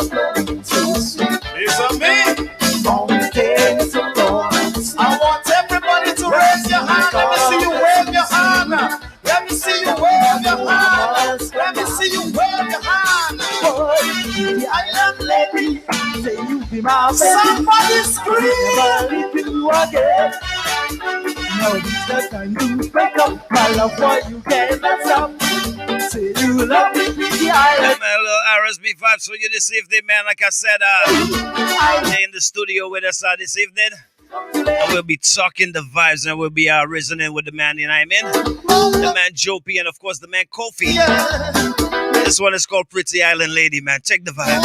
It's a me. I want everybody to raise your hand. Let me see you wave your hand. Let me see you wave your hand. Let me see you wave your hand. The island lady, say you be my baby. Somebody scream. You again. No, this the time you break up my love for you can't stop. Say you love me, the island. A little R.S.B vibes for you this evening, man. Like I said, they're in the studio with us this evening. And we'll be talking the vibes and we'll be reasoning with the man, you know what I mean? The man Joe P and of course the man Kofi. This one is called Pretty Island Lady, man. Check the vibe.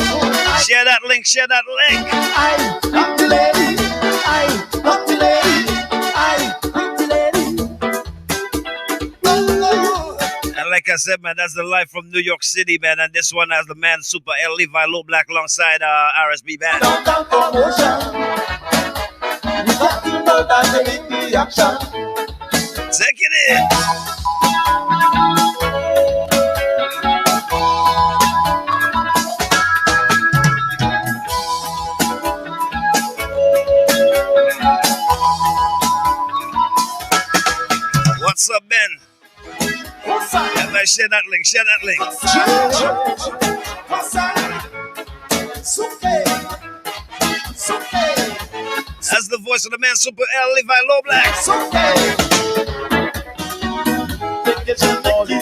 Share that link, share that link. I love the lady. I love the lady. I love the lady. And like I said, man, that's the life from New York City, man. And this one has the man Super L Levi Low Black alongside R.S.B band. Downtown promotion. You got to know that they need the action. Take it in. What's up, Ben? What's up? Yeah, man, share that link, share that link. What's up? Super. Super. That's the voice of the man Super L Levi Low Black. Super. Yes, I tell you.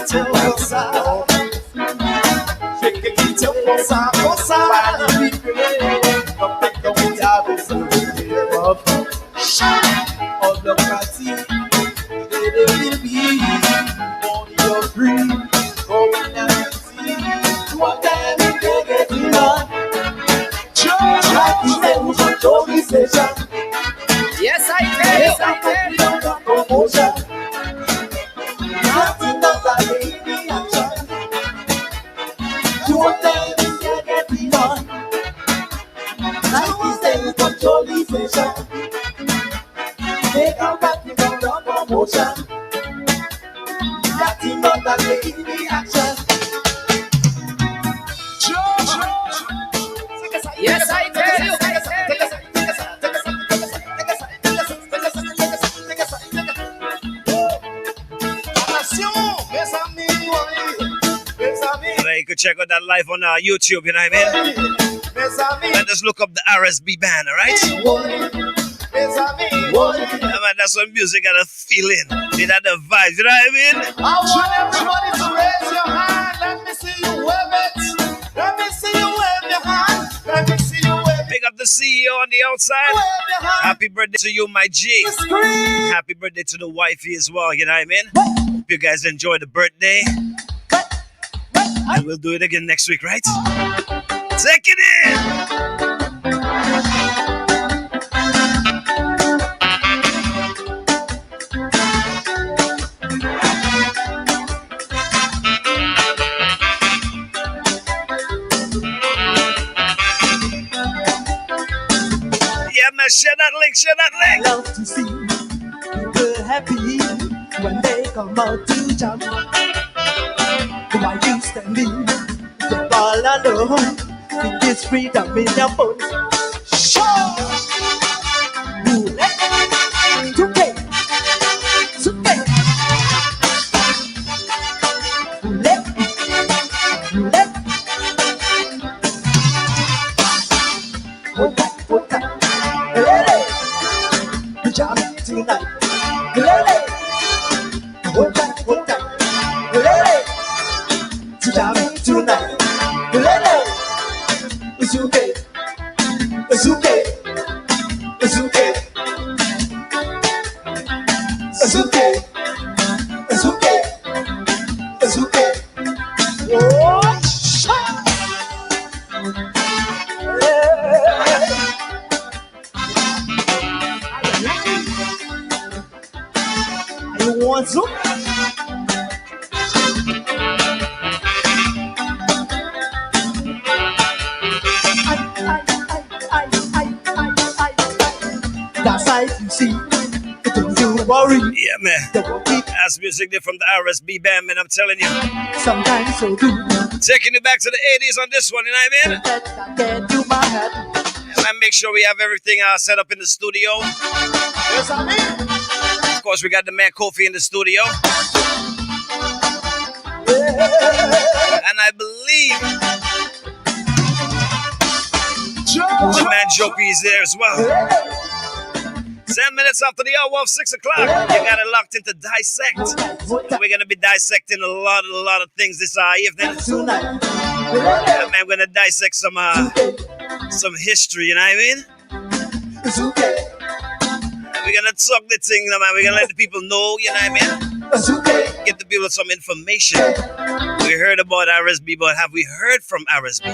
Yes, I tell you. Yes, I tell you. You could check out that live on YouTube, you know what I mean? And just look up the R.S.B band, alright? Yeah, man, that's some music got a feeling. It had the vibes, you know what I mean? I want everybody to raise your hand. Let me see you wave it. Let me see you wave your hand. Let me see you wave it. Pick up the CEO on the outside. Happy birthday to you, my G. Happy birthday to the wifey as well, you know what I mean? Hope you guys enjoy the birthday. And we'll do it again next week, right? Take it in! Yeah, man, share that link, share that link! I love to see people happy when they come out to jump. Why you standing the ball alone? Think it's freedom in your bones. Show! Roulette, today, today. Roulette, roulette. Hold that, lady. Good job tonight, lady. Hold that, lady. Tonight, it's okay, it's okay, it's okay, it's okay, it's okay, it's okay. Oh, you want some? That's how you see. Don't you worry. Yeah, man. That's house music there from the R.S.B band, man. I'm telling you. Sometimes so do. Taking you back to the 80s on this one, you know what I mean? I can't do my head. And I make sure we have everything set up in the studio. Yes, I mean. Of course, we got the man Kofi in the studio. And I believe the man Jopey is there as well. 10 minutes after the hour of 6 o'clock, you got it locked into Dissect. We're going to be dissecting a lot of things this evening. Yeah, man, we're going to dissect some history, you know what I mean? We're going to talk the thing, man. We're going to let the people know, you know what I mean? Give the people some information. We heard about R.S.B, but have we heard from R.S.B?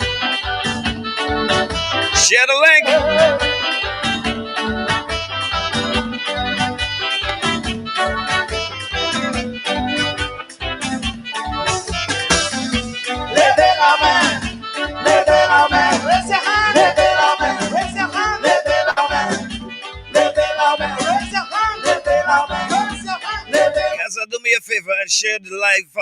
Share the link. Raise your hand. Raise your hand. Raise your hand. Kaza, do me a favor and share the live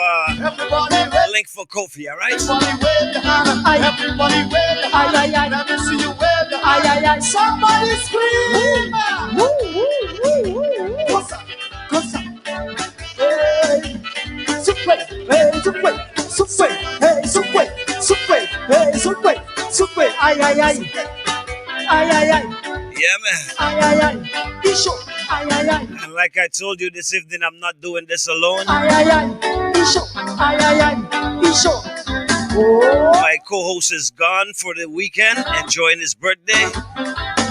link for Kofi, all right? Everybody wave your hand. Everybody wave your hand. Let me see you wave your hand. Somebody scream. Closer. Hey. Super. Ay. Yeah, man. Ay. Isho. Ay. And like I told you this evening, I'm not doing this alone. Ay. Isho. Ay. Isho. Oh. My co-host is gone for the weekend, enjoying his birthday.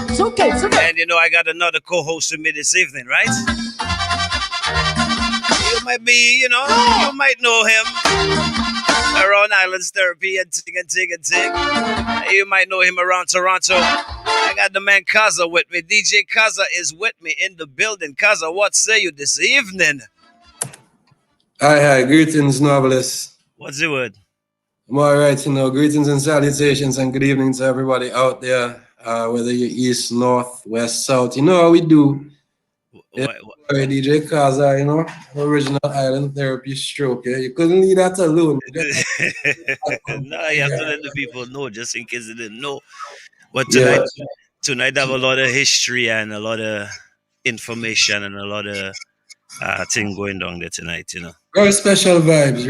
It's okay. And you know, I got another co-host with me this evening, right? You might be, you might know him around Islands Therapy and ting. You might know him around Toronto. I got the man Kaza with me. DJ Kaza is with me in the building. Kaza, what say you this evening? Hi. Greetings, novelists. What's the word? I'm all right, greetings and salutations and good evening to everybody out there, whether you're east, north, west, south. You know how we do. DJ Kaza, original Island Therapy stroke. Yeah? You couldn't leave that alone. No, you have to let the people know just in case they didn't know. But tonight I have a lot of history and a lot of information and a lot of thing going down there tonight, Real special vibes,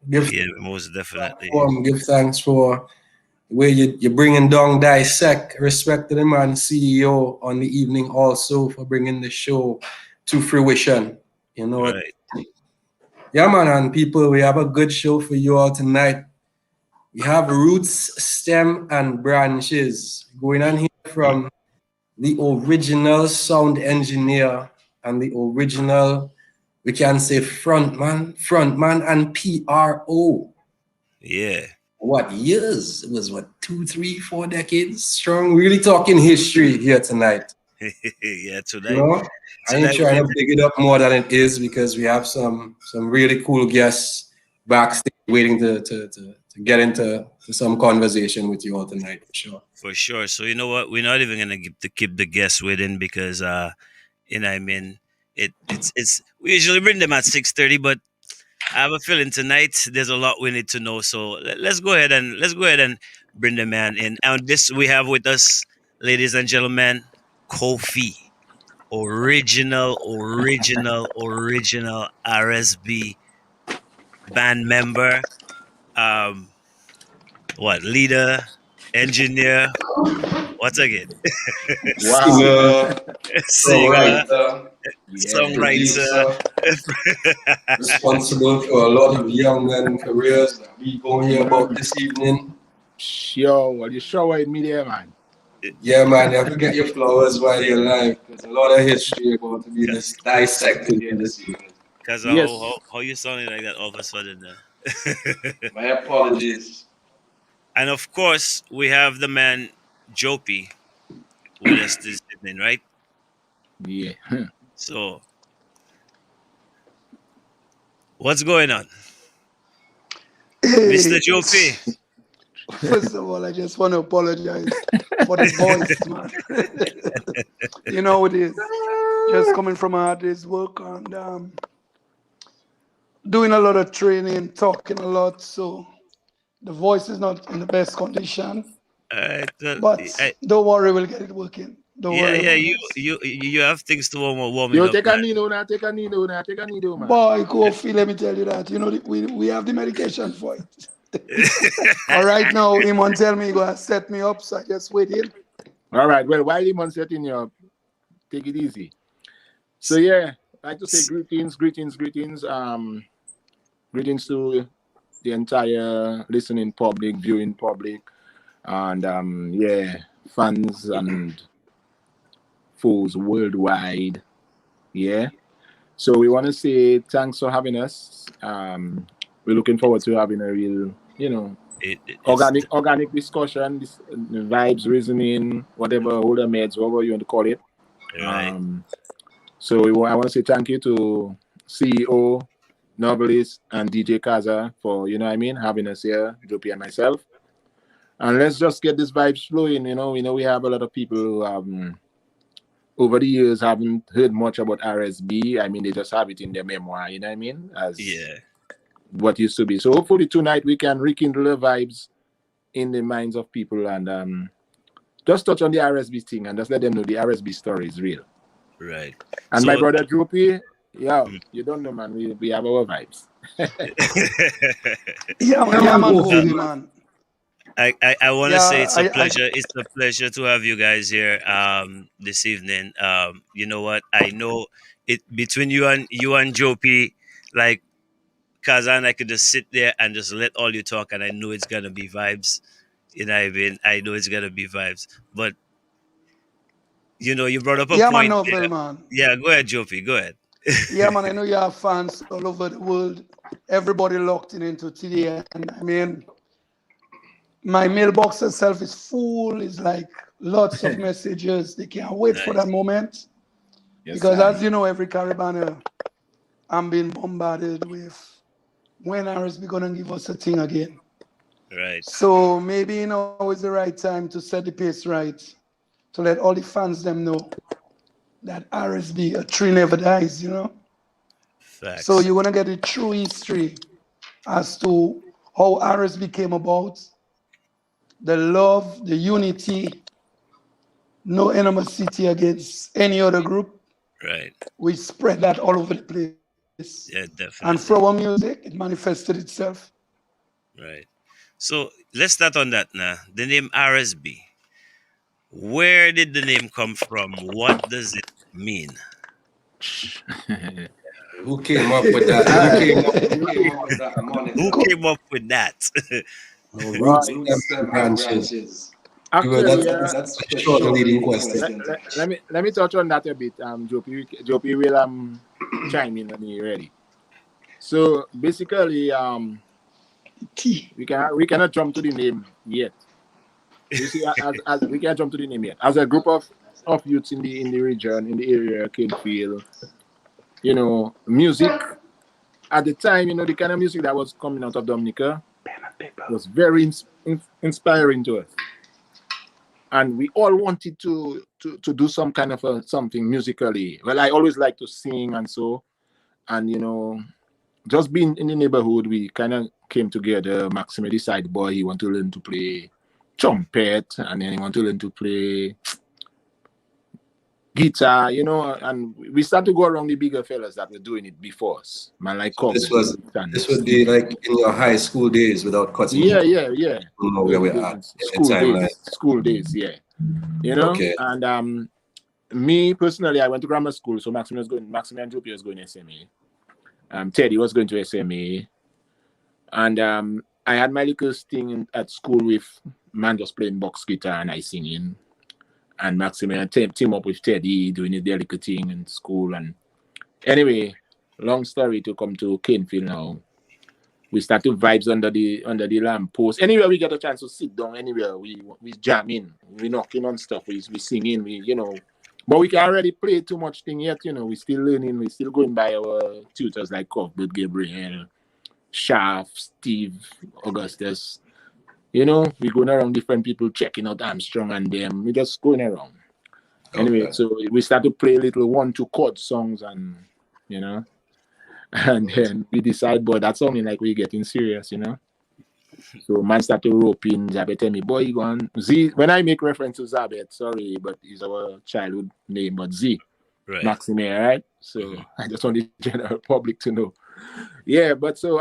Yeah, most definitely. Give thanks for where you're bringing down Dissect. Respect to the man CEO on the evening also for bringing the show to fruition. Right. Yeah, man, and people, we have a good show for you all tonight. We have roots, stem, and branches going on here from the original sound engineer and the original, we can say frontman and PRO. Yeah. What years? It was 2, 3, 4 decades strong. Really talking history here tonight. Yeah, tonight. I ain't trying to big it up more than it is because we have some really cool guests backstage waiting to get into some conversation with you all tonight for sure. For sure. So you know what? We're not even gonna keep the guests waiting because it's we usually bring them at 6:30, but I have a feeling tonight there's a lot we need to know. So let's go ahead and bring the man in. And this we have with us, ladies and gentlemen, Kofi, original R.S.B band member, leader, engineer, what's again? Wow. Singer, songwriter. Responsible for a lot of young men careers that we go here about this evening. Yo, well, you showing me there, man. Yeah, man, you have to get your flowers while you're alive. There's a lot of history about to be dissected here this evening. Because Yes. how you sounding like that all of a sudden? My apologies. And of course, we have the man Jopey with us this evening, right? Yeah. So, what's going on, Mr. Jopey? First of all, I just want to apologize for the voice, man. You know what it is. Just coming from a hard day's work and doing a lot of training, talking a lot, so the voice is not in the best condition. But don't worry, we'll get it working. Don't worry yeah. about You have things to warm it Yo, up, take a man. Nino now, take a Nino now, take a Nino, it. man. Boy, Kofi, let me tell you that. You know, we have the medication for it. All right, now, him won't tell me he going to set me up, so I just wait in. All right, well, while him on setting you up, take it easy. So yeah, I'd like to say greetings. Greetings to the entire listening public, viewing public, and fans and foes worldwide. Yeah. So we want to say thanks for having us. We're looking forward to having a real, organic discussion, vibes, reasoning, whatever, older meds, whatever you want to call it. Right. So I want to say thank you to CEO, Novelist, and DJ Kaza for, having us here, Jopi and myself. And let's just get this vibes flowing. We know we have a lot of people who over the years haven't heard much about R.S.B. I mean, they just have it in their memoir, you know what I mean? As what used to be. So hopefully tonight we can rekindle the vibes in the minds of people and just touch on the R.S.B. thing and just let them know the R.S.B. story is real. Right. And my brother Droopy, you don't know, man. We have our vibes. man. I want to say it's a pleasure. It's a pleasure to have you guys here this evening. You know what? I know it between you and Jopi, like Kazan, I could just sit there and just let all you talk, and I know it's gonna be vibes. You know what I mean? I know it's gonna be vibes. But you brought up a point. Man. Yeah, go ahead, Jopi. Go ahead. Yeah, man. I know you have fans all over the world. Everybody locked into today, and I mean, my mailbox itself is full. It's like lots of messages. They can't wait for that moment. Yes, because as you know, every Caribbean, I'm being bombarded with when R.S.B. gonna give us a thing again. Right. So maybe now is the right time to set the pace right, to let all the fans them know that R.S.B. a tree never dies, Facts. So you're gonna get a true history as to how R.S.B. came about, the love, the unity, no animosity against any other group. Right. We spread that all over the place. Yeah, definitely. And from our music, it manifested itself. Right. So let's start on that now. The name R.S.B. Where did the name come from? What does it mean? Who came up with that? Who came up with that? Roots and branches. Actually, that's a short leading question. Let me touch on that a bit. Jopi will chime in when you're ready. So basically, we cannot jump to the name yet. You see, as we can't jump to the name yet. As a group of youths in the region, in the area, Kidfield, music at the time, the kind of music that was coming out of Dominica was very inspiring to us. And we all wanted to do some kind of something musically. Well, I always like to sing and so, and just being in the neighborhood, we kind of came together. Maxime decided, boy, he want to learn to play trumpet, and then he want to learn to play guitar, and we started to go around the bigger fellas that were doing it before us. Man, like this would be like in your high school days without cutting. Yeah. You know where we're at. School days, yeah. Okay. And me personally, I went to grammar school, so Maxime and Jopi was going to SMA. Teddy was going to SMA, and I had my little thing at school with man just playing box guitar and I singing. And Maxime team up with Teddy doing their little thing in school. And anyway, long story to come to Canefield now. We start to vibes under the lamp post. Anywhere we get a chance to sit down, anywhere we jam in. We knocking on stuff. We singing. But we can't already play too much thing yet. We still learning. We still going by our tutors like Cuthbert, Gabriel, Shaft, Steve, Augustus. We going around different people checking out Armstrong and them. We just going around. Anyway, Okay. so we start to play little 1-2 chord songs, and you know, and then we decide, boy, that's something like we're getting serious, you know. So man start to rope in. Zabet tell me, boy, you go on Z. When I make reference to Zabet, sorry, but it's our childhood name, but Z. Right. Maxime, right? So I just want the general public to know. Yeah, but so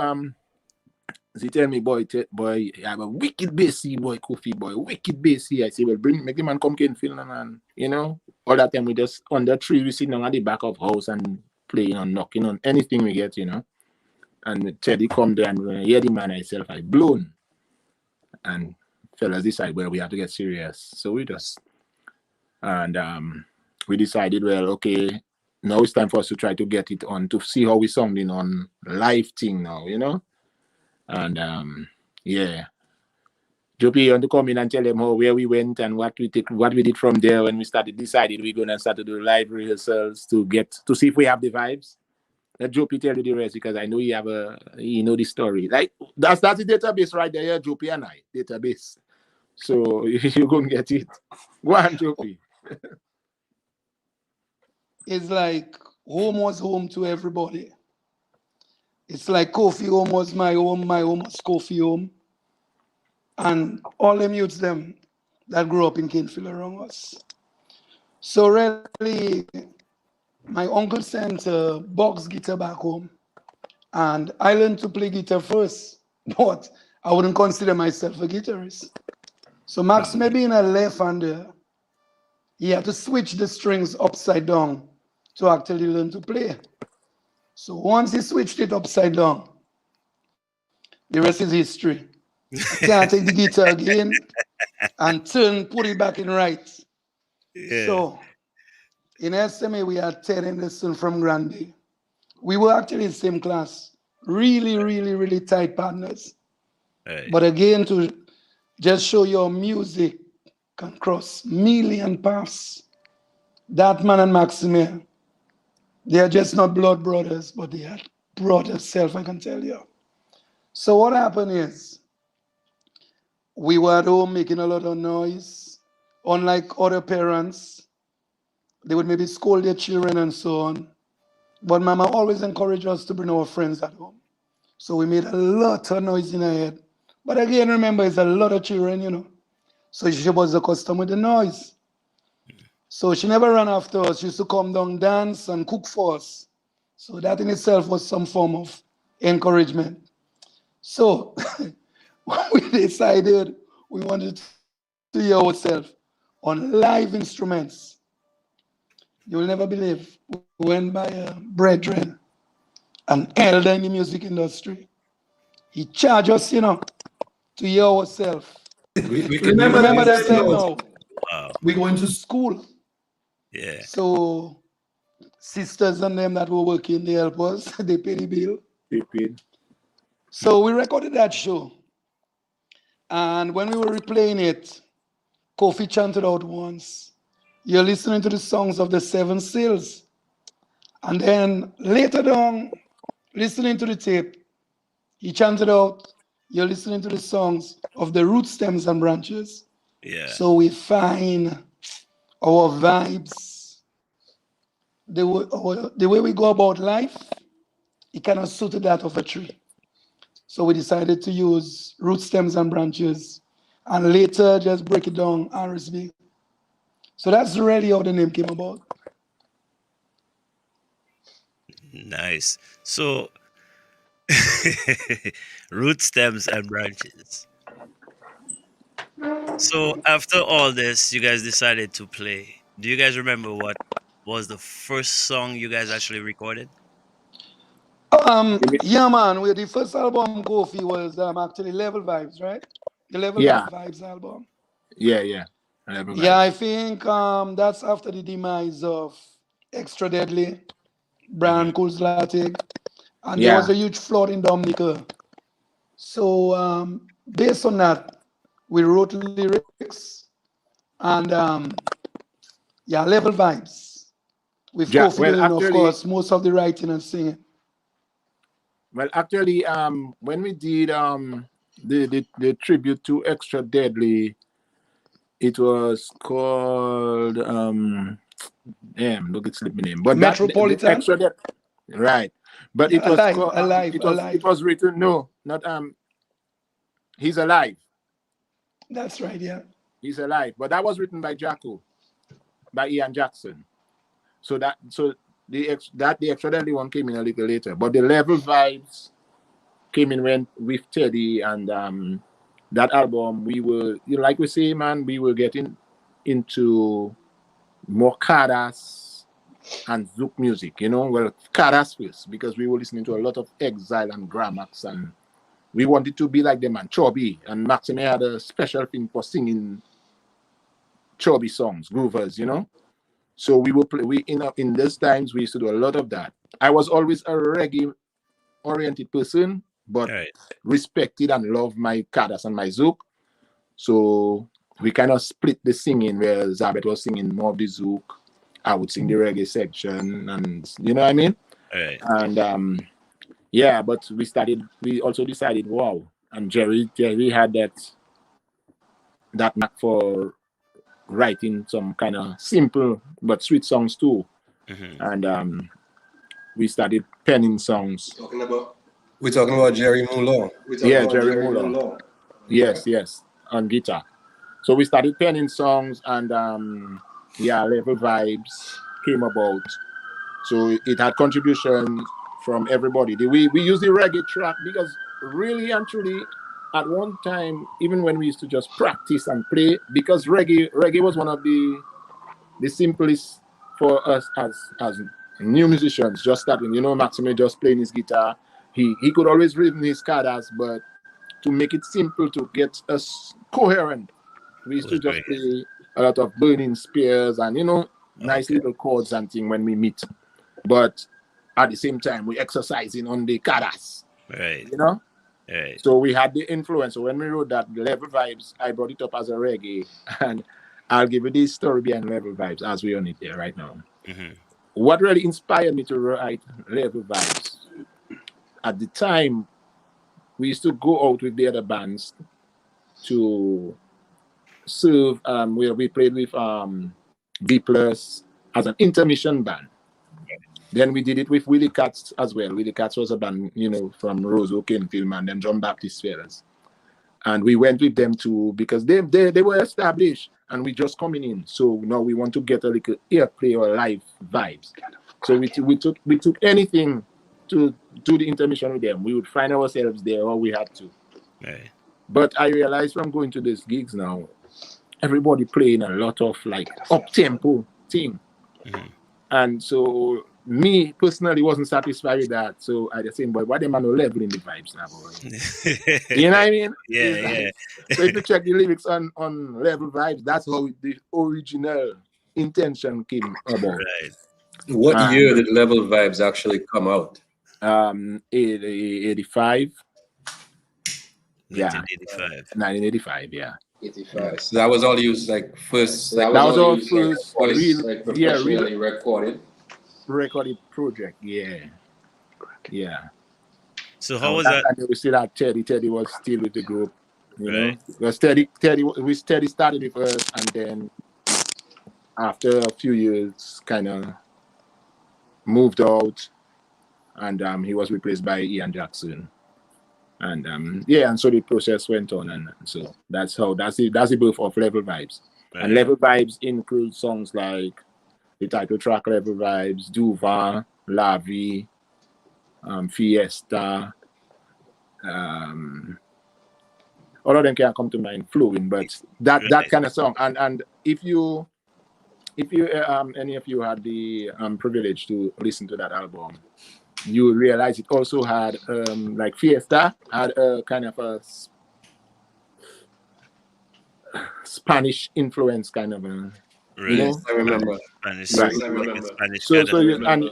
he tell me, boy, boy, I have a wicked bassy, boy, Kofi, boy, wicked bassy. I say, well, make the man come in film, and you know, all that time we just on the tree, we sitting at the back of house and playing and knocking on anything we get, you know. And Teddy come there, and when I hear the man myself, I blown. And fellas decide, well, we have to get serious. So we just and we decided, well, okay, now it's time for us to try to get it on to see how we sounding on live thing now, you know. And yeah, Joppy, you want to come in and tell them how where we went and what we did from there when we decided we're gonna start to do live rehearsals to see if we have the vibes. Let Joppy tell you the rest, because I know you know the story. Like that's the database right there, yeah, Joppy and I database. So you're gonna get it. Go on, Joppy. It's like home was home to everybody. It's like Kofi home was my home was Kofi home. And all them youths them that grew up in Kinfield around us. So really, my uncle sent a box guitar back home. And I learned to play guitar first, but I wouldn't consider myself a guitarist. So Max, maybe in a left-hander, he had to switch the strings upside down to actually learn to play. So once he switched it upside down, the rest is history. I can't take the guitar again and put it back in right. Yeah. So in SMA, we had Ted Henderson from Granby. We were actually in the same class. Really, really, really tight partners. Right. But again, to just show your music can cross million paths. That man and Maxime, they are just not blood brothers, but they are brother self, I can tell you. So what happened is, we were at home making a lot of noise. Unlike other parents, they would maybe scold their children and so on. But Mama always encouraged us to bring our friends at home. So we made a lot of noise in her head. But again, remember, it's a lot of children, you know. So she was accustomed with the noise. So she never ran after us. She used to come down, dance, and cook for us. So that in itself was some form of encouragement. So we decided we wanted to hear ourselves on live instruments. You'll never believe. We went by a brethren, an elder in the music industry. He charged us, you know, to hear ourselves. We Remember that time now. now. Wow. We going to school. Yeah. So sisters and them that were working, they help us. They pay the bill. They paid. So we recorded that show. And when we were replaying it, Kofi chanted out once, "You're listening to the songs of the Seven Seals." And then later on, listening to the tape, he chanted out, "You're listening to the songs of the root stems and branches." Yeah. So we find our vibes, the way we go about life, it kind of suited that of a tree. So we decided to use root stems and branches, and later just break it down, R.S.B. So that's really how the name came about. Nice. So, root stems and branches. So after all this, you guys decided to play. Do you guys remember what was the first song you guys actually recorded? Yeah, man. The first album, Kofi, was actually Level Vibes, right? The Level Yeah. Vibes album. Yeah. Yeah, I think that's after the demise of Extra Deadly, Brian Kulslatic, and there was a huge flood in Dominica. So based on that, we wrote lyrics and Level Vibes with Kofi Well, doing, of actually, course, most of the writing and singing. Well, actually, when we did the tribute to Extra Deadly, it was called damn, look, it's slipping name. But Metropolitan? the extra that, right? But it was Alive. it was written. No, not He's Alive. That's right. Yeah. He's Alive. But that was written by Jacko, by Ian Jackson. So the extra one came in a little later. But the Level Vibes came in with Teddy, and that album we were, like we say, man, we were getting into more Kadas and Zouk music, well, Kadas first, because we were listening to a lot of Exile and Gramax, and we wanted to be like them, and Chubby, and Maxime had a special thing for singing Chubby songs, groovers, So we will play. In those times we used to do a lot of that. I was always a reggae-oriented person, but respected and loved my Kadas and my Zouk. So we kind of split the singing, where Zabet was singing more of the Zouk, I would sing the reggae section, and you know what I mean? Right. And but we also decided, wow, and Jerry had that knack for writing some kind of simple but sweet songs too. And we started penning songs. We're talking about Jerry Moulon. Jerry Moulon. Yes, on guitar. So we started penning songs, and Level Vibes came about. So it had contribution from everybody. We used the reggae track because really and truly, at one time, even when we used to just practice and play, because reggae was one of the simplest for us as new musicians, just starting. Maxime just playing his guitar. He could always rhythm his Kadas, but to make it simple to get us coherent, we used to just play a lot of Burning Spears and nice little chords and things when we meet. But at the same time, we exercising on the Kadas. Right. Right. So we had the influence. So when we wrote that Level Vibes, I brought it up as a reggae, and I'll give you this story behind Level Vibes as we on it there right now. What really inspired me to write Level Vibes? At the time, we used to go out with the other bands to serve, where we played with B Plus as an intermission band. Then we did it with Willie Katz as well. Willie Katz was a band, from Roseau, Kenfield, and them John Baptist fellas. And we went with them too because they were established and we just coming in. So now we want to get a little airplay or live vibes. So we took anything to do the intermission with them. We would find ourselves there or we had to. Right. But I realized from going to these gigs now, everybody playing a lot of like up-tempo thing. And so me personally wasn't satisfied with that. So I just saying, boy, why them are no leveling the vibes now, boy? You know what I mean? Yeah. So if you check the lyrics on Level Vibes, that's how the original intention came about. Right. What year did Level Vibes actually come out? 85. 1985. Yeah. 85. So that was all used first. That was our first professionally recorded project. Yeah. So how was that? And we still had Teddy. Teddy was still with the group. You know, because Teddy started with us, and then after a few years, kind of moved out, and he was replaced by Ian Jackson. And and so the process went on, and so that's the birth of Level Vibes. Right. And Level Vibes includes songs like the title track Level Vibes, Duva, La Vie, Fiesta. All of them can't come to mind flowing, but that kind of song. And if you any of you had the privilege to listen to that album, you realize it also had like Fiesta had a kind of a Spanish influence kind of a, right. I remember. Spanish. Right. I remember. Spanish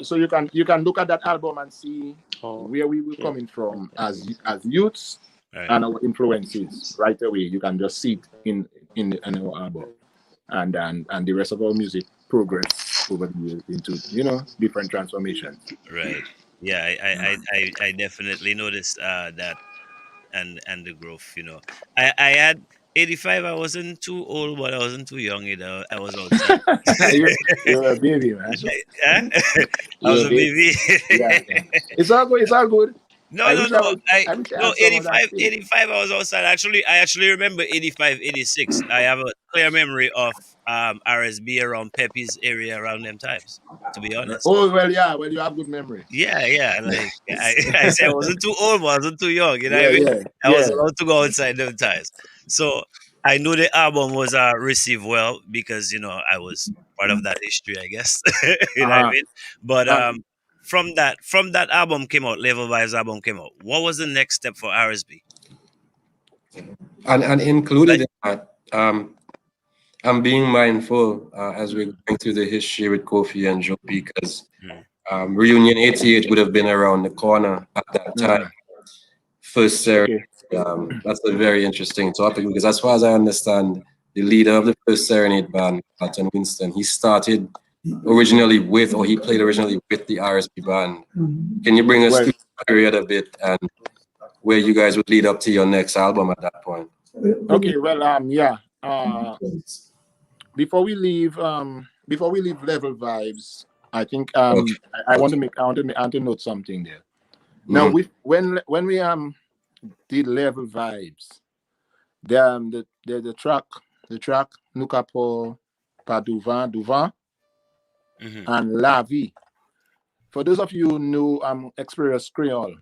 So you can look at that album and see where we were coming from as youths and our influences right away. You can just see it in our album, and the rest of our music progress over the years into different transformations. Right. Yeah, I definitely noticed that and the growth. I had 85, I wasn't too old, but I wasn't too young either. I was outside. You're a baby, man. Huh? I You're was a a baby. baby. Yeah, yeah. It's all good. It's all good. No, I no, wish no. I was. I wish I No, had some of that 85, still. 85. I was outside. I actually remember 85, 86. I have a clear memory of RSB around Pepe's area around them times, to be honest. Oh well, yeah. Well, you have good memory. Yeah, yeah. Like I said, I wasn't too old, but I wasn't too young. You know what Yeah, I mean? yeah, I was yeah. allowed to go outside them times. So I knew the album was received well because I was part of that history, I guess. You know what I Uh-huh. mean? But Uh, from that album came out, Level Vibes album came out. What was the next step for RSB? And included Like, in that, I'm being mindful as we're going through the history with Kofi and Joe because mm, Reunion 88 would have been around the corner at that time. uh-huh. First series, Okay. that's a very interesting topic because as far as I understand, the leader of the first serenade band, Patton Winston, he started originally with, or he played originally with the RSP band. Can you bring us Well, through that period a bit and where you guys would lead up to your next album at that point? okay. Well, yeah. Before we leave, Level Vibes, I think Okay. I want to make I want to note something there. Now, Mhm. when we did Level Vibes, the track Nukapo Paduvan mhm, and La Vie. For those of you who know Experience Creole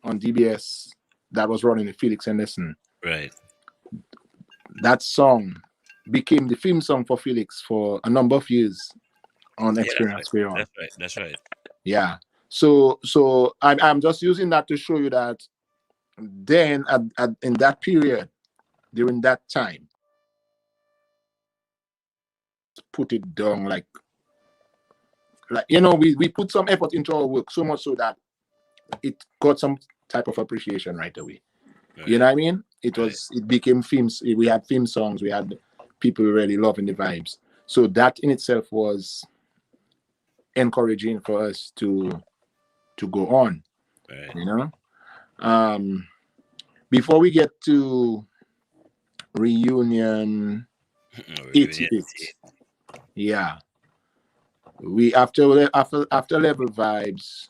on DBS that was running with Felix Henderson, right. that song became the theme song for Felix for a number of years on Yeah, that's Experience right. Creole. That's right. That's right. Yeah. So I'm just using that to show you that then in that period, during that time, put it down like we put some effort into our work so much so that it got some type of appreciation right away. Right. You know what I mean? Right. It became themes. We had theme songs. We had people really loving the vibes. So that in itself was encouraging for us to go on. Right. You know, before we get to Reunion Really, 88, yeah, we after Level Vibes,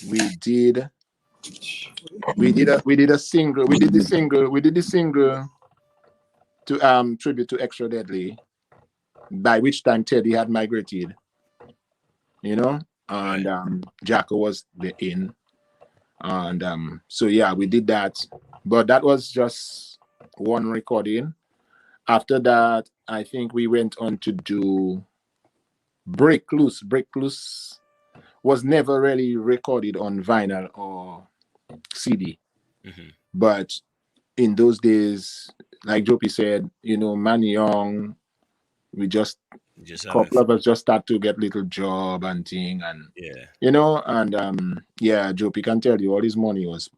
we did the single to tribute to Extra Deadly, by which time Teddy had migrated, and Jacko was in, and so yeah, we did that, but that was just one recording. After that, I think we went on to do Break Loose. Break Loose was never really recorded on vinyl or CD, Mhm. but in those days, like Jopi said, man young, we just Just having couple fun. of us just start to get little job and thing, and Yeah. yeah, Jopi can tell you all his money was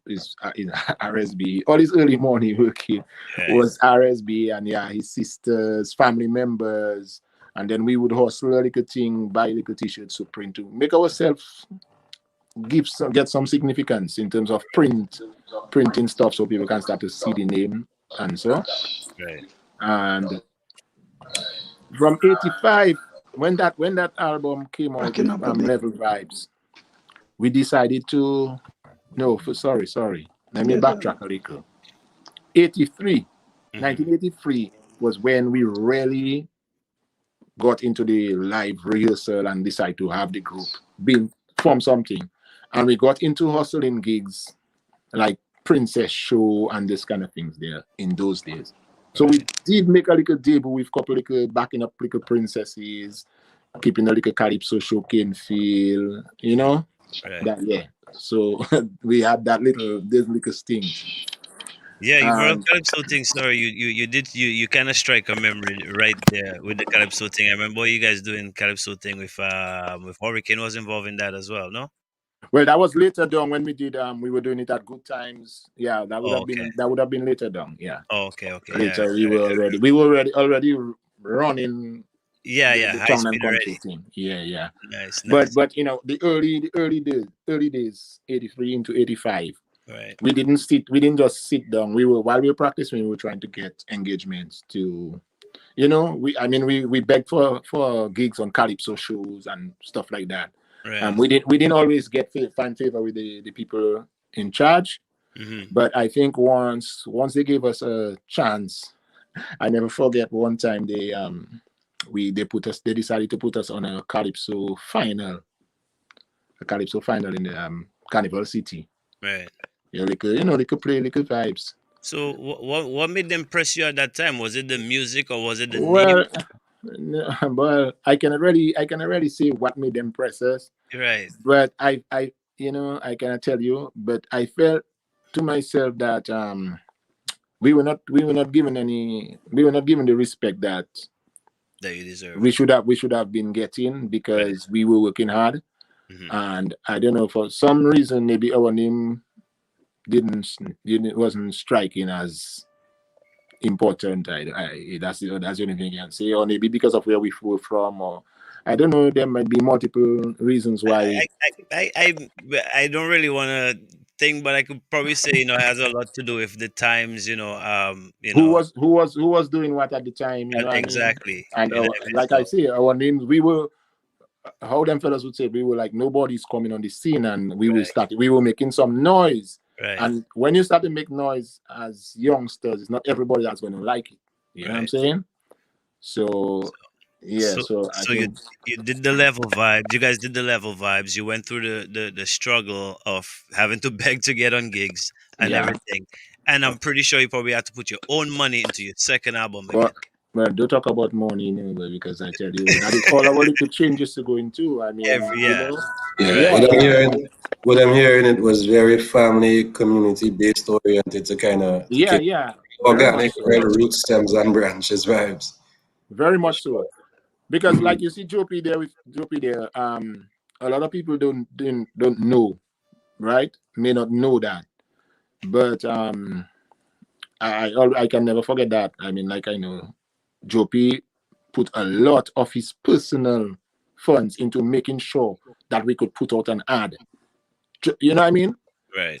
in RSB. All his early money working Right. was RSB, and yeah, his sisters, family members, and then we would hustle a little thing, buy little t-shirts to print to make ourselves get some significance in terms of printing stuff so people can start to see the name and so. Right. And from 85, when that album came out Backing with up a bit. Level Vibes, we decided to sorry. Let me Yeah, backtrack a little. 83, Mhm. 1983 was when we really got into the live rehearsal and decided to have the group form something. And we got into hustling gigs like Princess Show and this kind of things there in those days. So we Right. did make a little debut with couple little backing up little princesses, keeping a little calypso show can feel, Right. that yeah. So we had those little stings. Yeah, you brought up And Calypso thing. Sorry, you kind of strike a memory right there with the Calypso thing. I remember you guys doing Calypso thing with Hurricane was involved in that as well, no? well, that was later done when we did we were doing it at Good Times. Yeah, that would Oh, have okay. been later done. Yeah. Oh, okay, okay. Yeah. Later we were already running Yeah, yeah. the High town and speed country already. thing. Yeah, Nice, but nice. the early days 83 into 85, Right. We didn't just sit down. While we were practicing, we were trying to get engagements to, we begged for gigs on calypso shows and stuff like that. Right. We didn't always find favor with the people in charge, but I think once they gave us a chance, I never forget one time they decided to put us on a calypso final in the Carnival City. Right. Yeah, they could play little vibes. So what made them press you at that time? Was it the music or was it the name? Well, no, well, I can already say what made them press us, Right. but I cannot tell you. But I felt to myself that we were not given the respect that you deserve. we should have been getting, because we were working hard, and I don't know, for some reason maybe our name wasn't striking as important. That's the only thing I can say, or maybe because of where we were from, or I don't know. There might be multiple reasons why. I don't really want to think, but I could probably say it has a lot to do with the times. Who was doing what at the time? Exactly. And like I say, our names, we were, how them fellas would say, we were like nobody's coming on the scene, and we were making some noise. Right. And when you start to make noise as youngsters, it's not everybody that's going to like it. You know what I'm saying? So you did the level vibes. You guys did the level vibes. You went through the struggle of having to beg to get on gigs and everything. And I'm pretty sure you probably had to put your own money into your second album again. Well, don't talk about money, because I tell you, that is all our little changes to go into. I mean, what I'm hearing, it was very family, community-based oriented to kind of organic, root stems and branches vibes. Very much so, because like you see Joe P there, a lot of people don't know, right? May not know that, but I can never forget that. I mean, like, I know Joe P put a lot of his personal funds into making sure that we could put out an ad. You know what I mean? Right.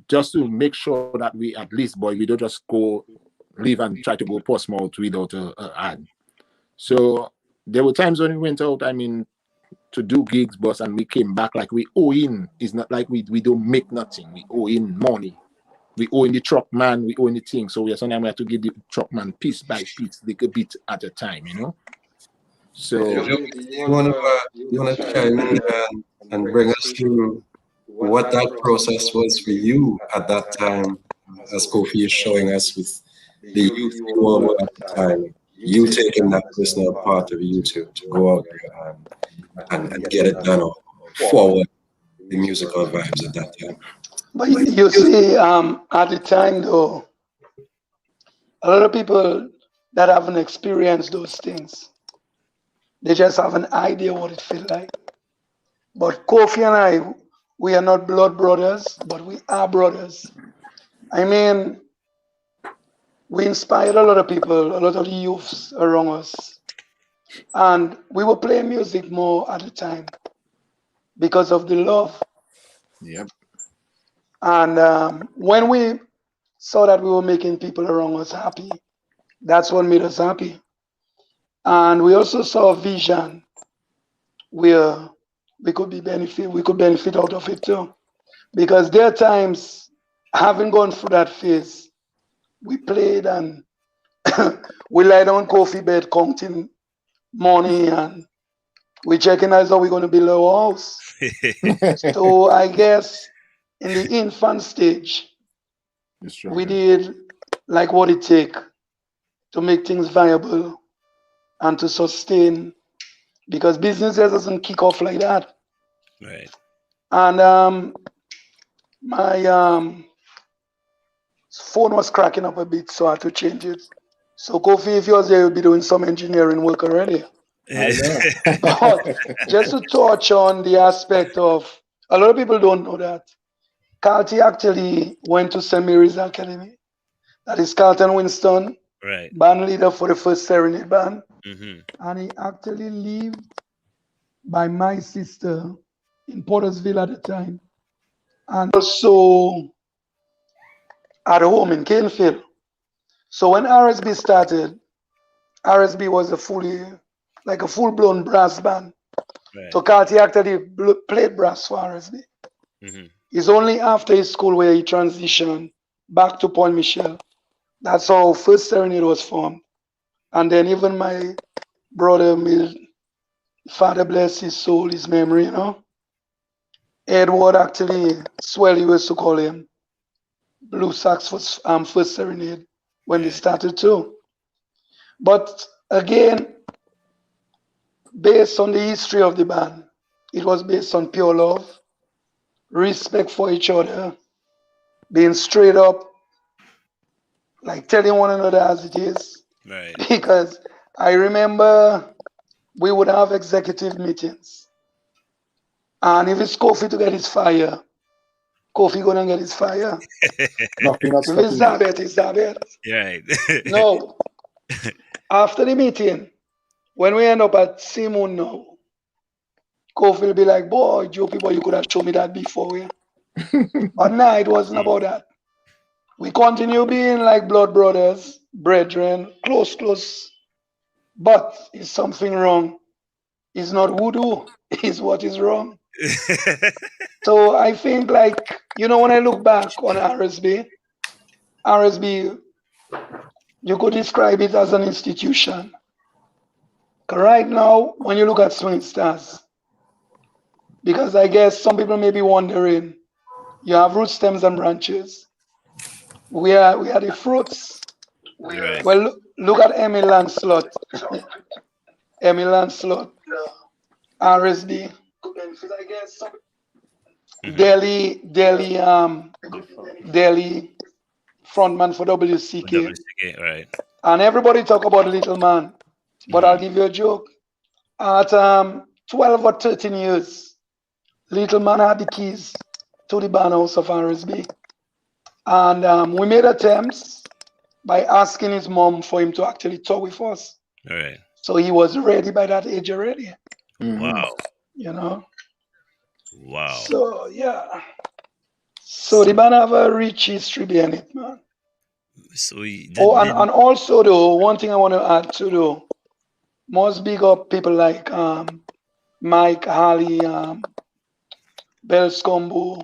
Just to make sure that we at least, we don't just leave and try to go Portsmouth without an ad. So there were times when we went out, to do gigs, boss, and we came back like we owe in. It's not like we don't make nothing. We owe in money. We owe in the truck man. We owe in the thing. So sometimes we have to give the truck man piece by piece, like a bit at a time, So you want to chime in and bring us through what that process was for you at that time, as Kofi is showing us with the youth you at the time. You taking that personal part of you to go out there and get it done, or forward the musical vibes at that time. But you see, at the time though, a lot of people that haven't experienced those things, they just have an idea what it feels like. But Kofi and I, we are not blood brothers, but we are brothers. We inspired a lot of people, a lot of the youths around us. And we were playing music more at the time because of the love. Yep. And when we saw that we were making people around us happy, that's what made us happy. And we also saw a vision where we could benefit out of it too. Because there are times, having gone through that phase, we played and we lie down Kofi bed counting money, and we checking as how we're going to build our house. So I guess in the infant stage, we did like what it take to make things viable and to sustain, because business doesn't kick off like that. Right. And my phone was cracking up a bit, so I had to change it. So Kofi, if you was there, you'll be doing some engineering work already. But just to touch on the aspect of, a lot of people don't know that Carty actually went to St. Mary's Academy. That is Carlton Winston, right, band leader for the first Serenade band. And he actually lived by my sister in Pottersville at the time. And also at home in Canefield. So when RSB started, RSB was a full-blown brass band. Right. So Carty actually played brass for RSB. Mhm. It's only after his school where he transitioned back to Point Michel. That's how First Serenade was formed. And then even my brother, Father bless his soul, his memory, Edward actually, Swell, he used to call him, Blue Sax for First Serenade when they Yeah. started too. But again, based on the history of the band, it was based on pure love, respect for each other, being straight up, like telling one another as it is. Right. Because I remember we would have executive meetings. And if it's Kofi to get his fire, Kofi gonna get his fire. Nothing not If it's stopping me. Zabet, it's Zabet. Right. No. After the meeting, when we end up at Simon now, Kofi will be like, boy, Joe people, you could have shown me that before. Yeah? But nah, it wasn't about that. We continue being like blood brothers, brethren, close. But is something wrong? It's not voodoo, it's what is wrong. So I think when I look back on RSB, you could describe it as an institution. Right now, when you look at Swing Stars, because I guess some people may be wondering, you have root stems and branches. We are the fruits. Right. Well, look at Emmy Lancelot. Emmy Lancelot, RSD, Mhm. Delhi frontman for WCK. WCK. Right. And everybody talk about Little Man. But I'll Mhm. give you a joke. At 12 or 13 years, Little Man had the keys to the band house of RSB. And we made attempts by asking his mom for him to actually tour with us. Right. So he was ready by that age already, Wow. you know. Wow. So yeah. So the band have a rich history behind it, man. So Oh, and also though, one thing I want to add to though, most big up people like Mike, Harley, Bell Scombo.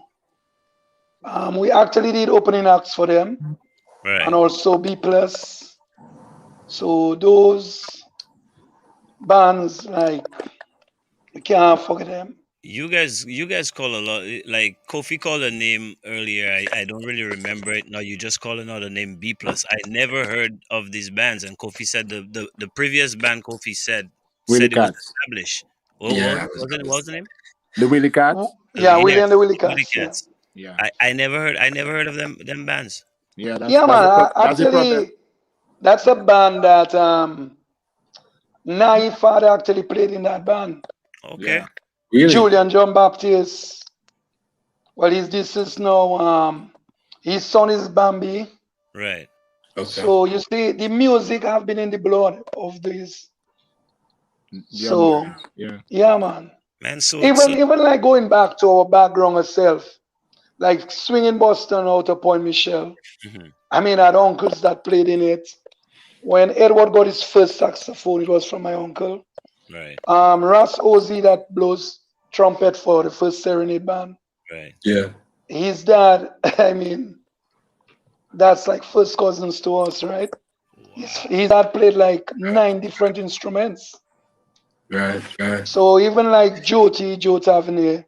We actually did opening acts for them, right. and also B plus. So those bands, like, you can't forget them. You guys call a lot, like Kofi called a name earlier. I don't really remember it now. You just call another name, B plus. I never heard of these bands, and Kofi said the previous band Kofi Willie said it was Cats. established. Yeah, What was the name? The Willie Cats? Yeah, Willie Willie and the Willie Willie Cats. Yeah, Cats. Yeah. I never heard of them bands. Yeah, yeah, man. that's the problem. Actually, that's a band that Nai father actually played in that band. Okay. Yeah. really. Julian John Baptist. Well, this is now. His son is Bambi. Right. Okay. So you see, the music have been in the blood of this. Yeah, So man. Yeah. yeah, man. Man, so Even like going back to our background itself, like swinging Boston out of Point Michel. mhm, I mean, I had uncles that played in it. When Edward got his first saxophone, it was from my uncle. right, Ross Ozzy that blows trumpet for the First Serenade band. right. Yeah. His dad, I mean, that's like first cousins to us, right? His dad played like 9 different instruments. Right. So even like Joe Tavernier,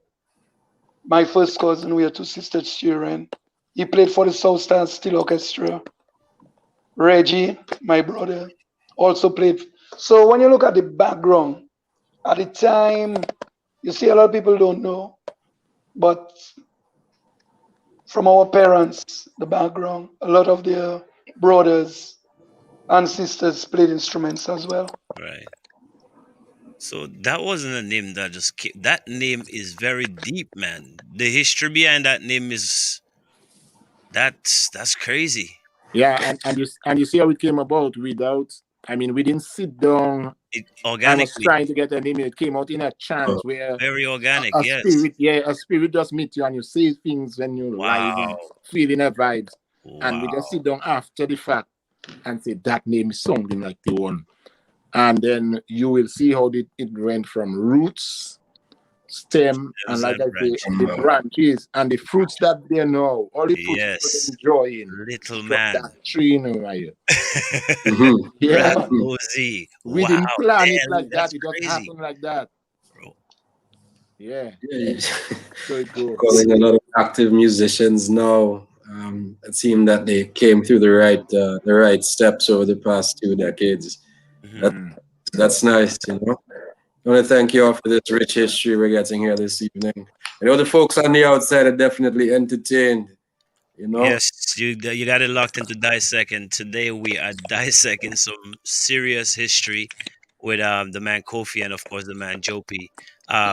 my first cousin, we are 2 sisters children. He played for the South Star Steel Orchestra. Reggie, my brother, also played. So when you look at the background, at the time, you see a lot of people don't know, but from our parents, the background, a lot of their brothers and sisters played instruments as well. Right. So that wasn't a name that just came. That name is very deep, man. The history behind that name is that's crazy. Yeah, and you see how it came about without, I mean, we didn't sit down It and was organically, trying to get an name. It came out in a chance Oh, where very organic. a spirit just meet you and you say things when you're live Wow. and feeling a vibes. And we Wow. just sit down after the fact and say that name is sounding like the one. And then you will see how it went from roots, stem, and Stems like and I say, the branches. branches and the fruits that they know, all the fruits people Yes. enjoying Little from man. that tree, right? Mhm. Yeah, Yeah. Rosie. we Wow. didn't plan it Damn, like that. that's It just crazy, happened like that. bro. Yeah, Yeah, so it goes. calling a lot of active musicians now. It seemed that they came through the right steps over the past 2 decades. That, Mhm. that's nice, you know. I want to thank you all for this rich history we're getting here this evening. I know the folks on the outside are definitely entertained, you know. Yes, you got it locked into dissect, and today we are dissecting some serious history with the man Kofi and of course the man Jopi,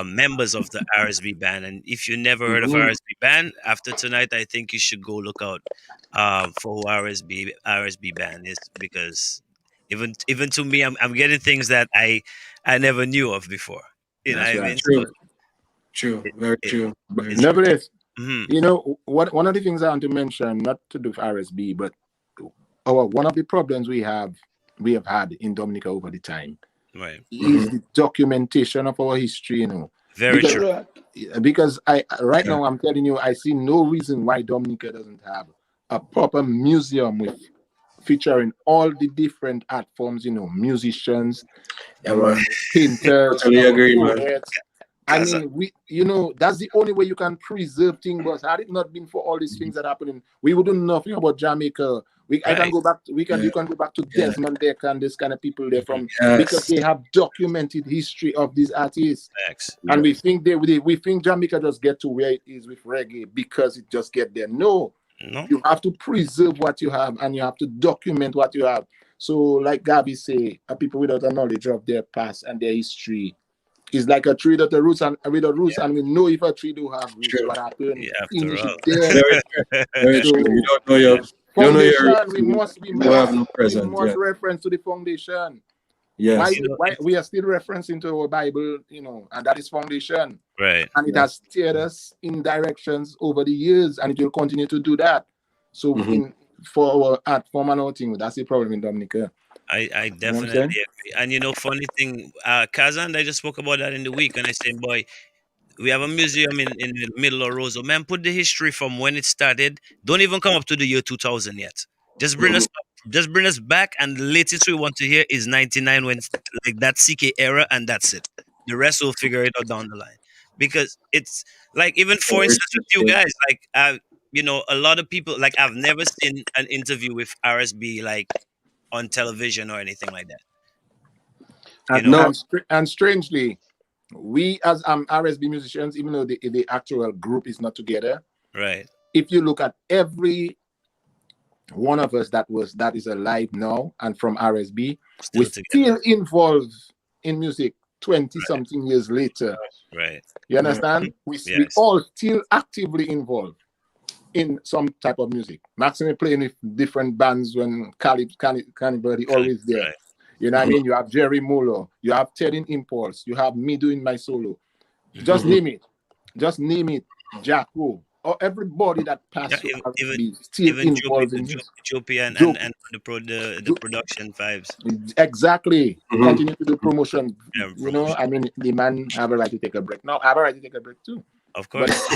members of the RSB band. And if you never heard of Mhm. RSB band, after tonight, I think you should go look out for who RSB band is, because even to me, I'm getting things that I never knew of before. You know what That's I right. mean? So True, true, it, very it true, But very true. nevertheless, mhm, you know, what one of the things I want to mention, not to do with RSB, but one of the problems we have had in Dominica over the time right. is the documentation of our history, Very because true. Correct. I right now I'm telling you, I see no reason why Dominica doesn't have a proper museum with featuring all the different art forms, musicians, Yeah, man. painters, Totally our agree, man. poets. I Cause mean, that's the only way you can preserve things. But had it not been for all these things that happening, we wouldn't know nothing about Jamaica. I can right. go back. Yeah, You can go back to yeah, Desmond Deck and this kind of people there Mhm. from, because yes. they have documented history of these artists. Facts. And Yeah. we think Jamaica just get to where it is with reggae because it just get there. No, No. you have to preserve what you have and you have to document what you have. So, like Gabi say, people without a knowledge of their past and their history is like a tree without a roots and without roots, and we know if a tree do have roots, True. what happened? Yeah, after Finish all. it there. Very, very So true. You don't know your foundation, roots. You have no we present. must Yeah. reference to the foundation. Why Yes. You know, why we are still referencing to our Bible, and that is foundation. right. And it Yes. has steered us in directions over the years, and it will continue to do that. So Hmm. in for our art form and our thing, that's the problem in Dominica. I You know what I'm definitely saying? agree. And funny thing, Kazan, I just spoke about that in the week, and I said, boy, we have a museum in the middle of Roseau. Man, put the history from when it started. Don't even come up to the year 2000 yet. Just bring us Hmm. up, just bring us back, and the latest we want to hear is 99, when like that CK era, and that's it. The rest we'll figure it out down the line. Because it's like, even for Very instance with you true. guys, like a lot of people, like, I've never seen an interview with RSB like on television or anything like that. You And know, No. strangely, we as RSB musicians, even though the actual group is not together, right? if you look at every one of us that is alive now and from RSB, we Still together, still involved in music 20 something years later. right? You Yeah. understand? We Yes, all still actively involved in some type of music. Maxime playing with different bands when Cannibal always there. right. You know what I mean? You have Jerry Muller, you have Ted in Impulse, you have me doing my solo. Mhm. Just Hmm. name it. Just name it. Jack Wu. Or everybody that Yeah, passed through even R&B still involved in music. Jopi Joe, and the Joe, production vibes. exactly. Hmm. Continue to do promotion. Yeah, promotion, I mean, the man have a right to take a break. Now, I have a right to take a break too. of But course.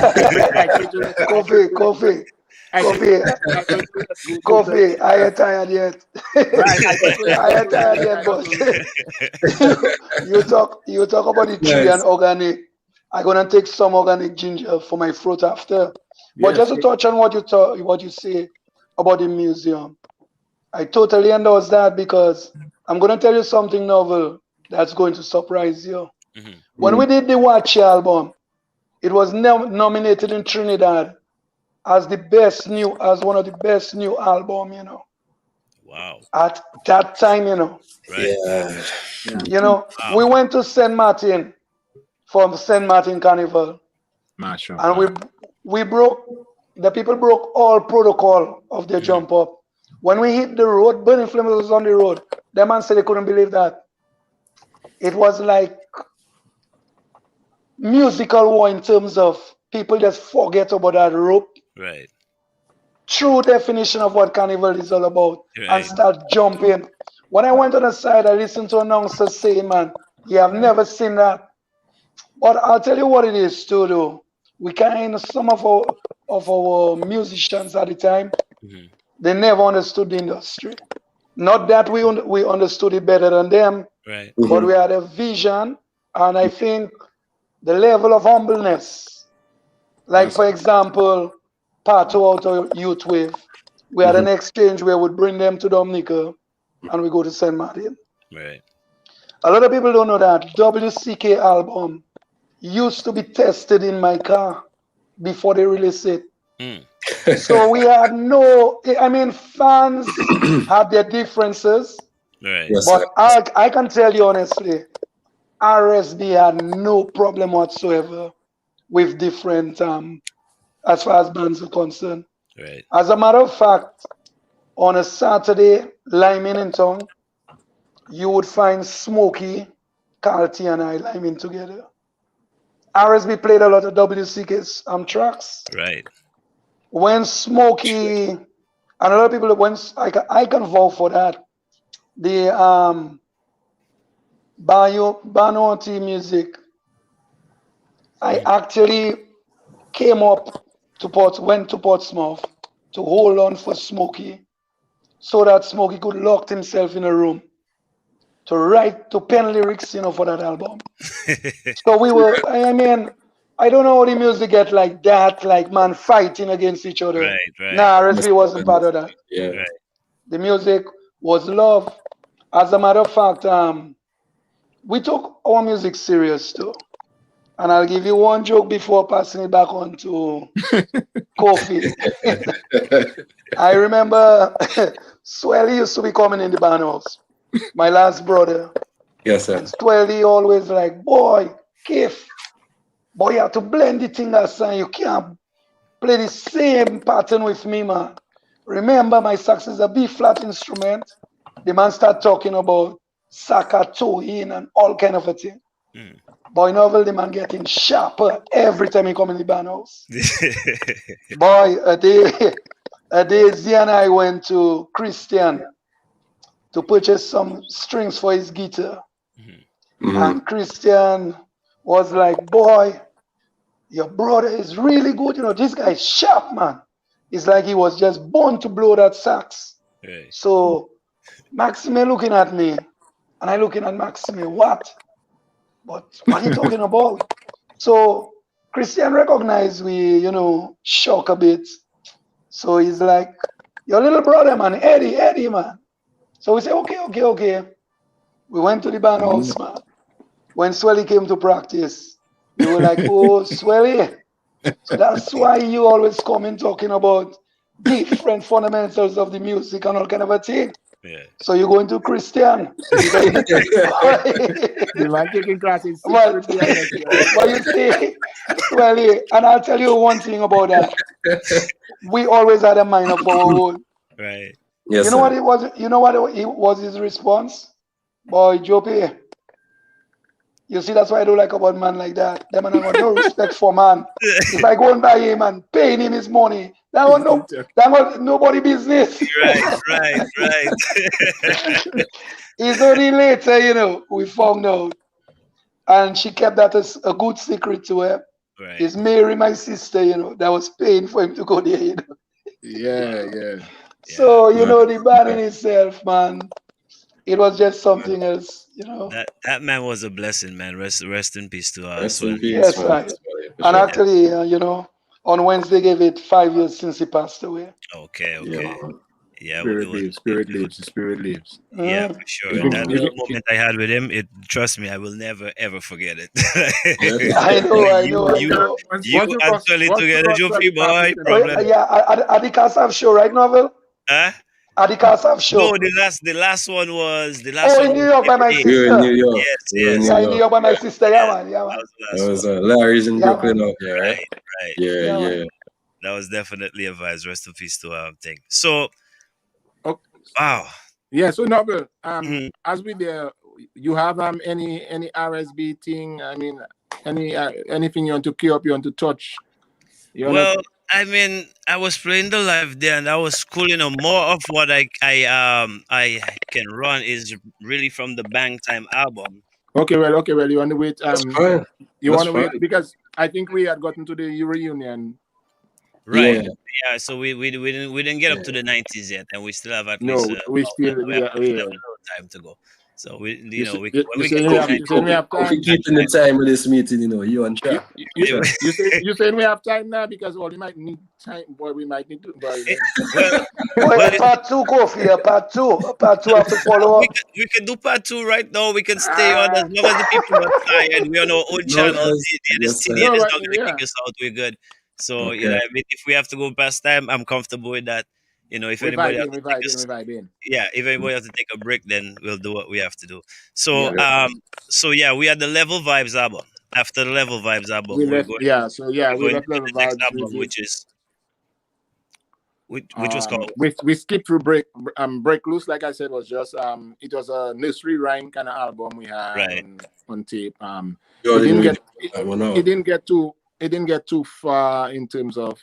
Coffee, coffee, I try coffee, to let go so coffee. I ain't tired yet. right. I try to let I go ain't so tired I yet, got boss. to rest. You talk about the tree and Nice. organic. I'm gonna take some organic ginger for my fruit after. But Yes. just to touch on what you say about the museum, I totally endorse that, because I'm gonna tell you something novel that's going to surprise you. Mhm. When we did the Watch album, it was nominated in Trinidad as one of the best new album. Wow. At that time, Right. Yeah. Yeah. we Wow. went to Saint Martin for Saint Martin Carnival, and Mashallah. the people broke all protocol of their Mhm. jump up. When we hit the road, Burning Flames was on the road. The man said they couldn't believe that. It was like musical war in terms of people just forget about that rope, Right. true definition of what carnival is all about and Right. start jumping. When I went on the side, I listened to announcers say, man, yeah, I've never seen that. But I'll tell you what it is too, though. We kind of some of our musicians at the time, Mhm. they never understood the industry. Not that we understood it better than them, Right. but we had a vision, and I think the level of humbleness. Like for example, Pato out of Youth Wave, we had an exchange where we'd bring them to Dominica, and we go to St. Martin. Right. A lot of people don't know that WCK album used to be tested in my car before they release it. Mm. So we had no, I mean, fans had their differences, Right. Yes, but sir. I can tell you honestly, RSB had no problem whatsoever with different, as far as bands are concerned. Right. As a matter of fact, on a Saturday, liming in town, you would find Smokey, Carty, and I liming together. RSB played a lot of WCK's tracks. Right. When Smokey, and a lot of people, when I can vouch for that, the Banotti music, I actually came up to went to Portsmouth to hold on for Smokey so that Smokey could lock himself in a room to pen lyrics, for that album. So we were, I mean, I don't know how the music get like that, like man fighting against each other. Right. Right. Nah, RSB wasn't part of that. Yeah. Right. The music was love. As a matter of fact, we took our music serious too. And I'll give you one joke before passing it back on to Kofi. I remember Swelly used to be coming in the band house, my last brother. Yes, sir. And Swelly always like, boy, Keith, boy, you have to blend the thing aside. You can't play the same pattern with me, man. Remember, my sax is a B flat instrument. The man start talking about Saka toe in and all kind of a thing. Mm. Boy, novel, the man getting sharper every time he come in the band house. Boy, a day Z and I went to Christian to purchase some strings for his guitar. And Christian was like, boy, your brother is really good. This guy is sharp, man. It's like he was just born to blow that sax. Right. So Maxime looking at me, and I looking at Maxime, what? But what are you talking about? So Christian recognized we, shock a bit. So he's like, your little brother, man, Eddie, man. So we say, okay. We went to the band house, man. When Swelly came to practice, we were like, oh, Swelly. So that's why you always come in talking about different fundamentals of the music and all kind of a thing. Yeah. So you go into Christian. The man taking classes. But you see, Swelly, and I'll tell you one thing about that. We always had a mind of our own. Right. Yes, You know what it was? You know what it was his response? Boy, Jopi. You see, that's what I don't like about man like that. Them man have no respect for man. If I go and buy him and paying him his money, that was nobody business. Right. It's only later, we found out. And she kept that as a good secret to her. Right. It's Mary, my sister, that was paying for him to go there, Yeah. So, the band in itself, man, it was just something else, That man was a blessing, man. Rest in peace to us. Rest in peace, Yes, man. right. And actually, on Wednesday gave it 5 years since he passed away. Okay. Yeah, Spirit lives. Yeah, for sure. That little moment I had with him, trust me, I will never ever forget it. I know. You actually together, Jopi boy. Problem. Yeah, at the Kassav show, right, Novel? Huh? At the Kassav show. No, the last one was the last Oh, one. in New York by my sister. You're in New York. Yes. Yeah, in New York by my sister. Yeah, man. That was the That last was one. Larry's in Yeah, Brooklyn man. up here, right? Right. Yeah. That was definitely a vibe. Rest in peace to thing. So, Okay. wow. Yeah, so Noble, as we there, you have any RSB thing? I mean, anything you want to key up, you want to touch? Well, I mean, I was playing the live there, and that was cool. More of what I can run is really from the Bang Time album. Okay, well. You want to wait? That's fine. You That's want to wait fine. because I think we had gotten to the reunion. Right. Yeah. Yeah. So we didn't get up to the 90s yet, and we still have at least No, we still we have we a are. little time to go. So we You, you know we when you we saying get we to have? the You saying we have We time? keeping the time with this meeting, you on You track. you you saying we have time now because we might need time, boy. We might need to. Boy, well, Boy, part two, Kofi, part two. Part two have to follow we up. can, we can do part two right now. We can stay on as long as the people are tired. We're on our own No, channel. The yes, sir. TDN no, is but not going to kick yeah, us out. We're good. So, Okay. I mean, if we have to go past time, I'm comfortable with that. If we anybody vibe has in, to we take vibe in, we us, vibe in. yeah, if anybody has to take a break, then we'll do what we have to do. Yeah, So, yeah, we had the Level Vibes album. After the Level Vibes we album, left. Yeah, so yeah, we're we going left into Level the next Vibes, album, which was called we skipped through break loose. Like I said, was just it was a nursery rhyme kind of album we had Right. on tape. You It didn't really get I don't know. it didn't get too far in terms of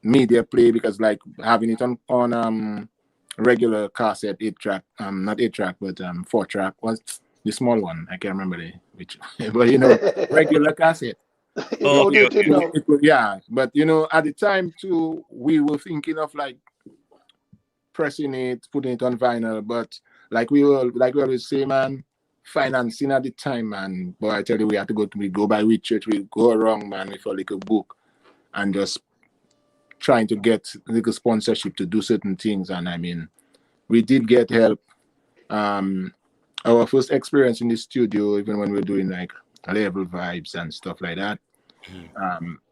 media play because like having it on regular cassette 8-track, not 8-track but 4-track was the small one. I can't remember which, but regular cassette. It's Oh, okay, outdated now. Yeah, but at the time too, we were thinking of like pressing it, putting it on vinyl, but like we always say, man, financing at the time, man. But I tell you, we go by which church, we go around, man, with a little book and just trying to get little sponsorship to do certain things. And I mean, we did get help. Our first experience in the studio, even when we were doing like Level Vibes and stuff like that,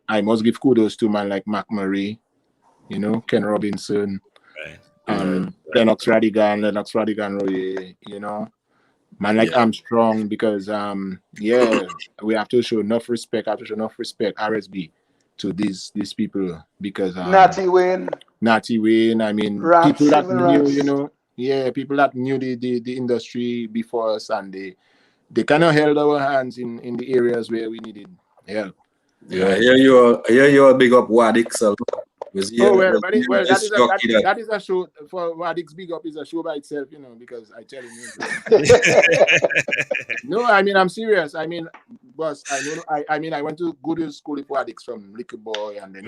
I must give kudos to man like Mac Murray, Ken Robinson, right. Lennox Radigan, man like Armstrong, because we have to show enough respect. RSB to these people because Natty Wayne. I mean, Rats, people that even knew, Rats. people that knew the industry before us, and they kind of held our hands in the areas where we needed help. Yeah, I hear you are big up Wadix. That is a show for Wadix. Big Up is a show by itself, because I tell you. No, I mean, I'm serious. I mean, boss, I went to good school with Wadix from Liquor Boy, and then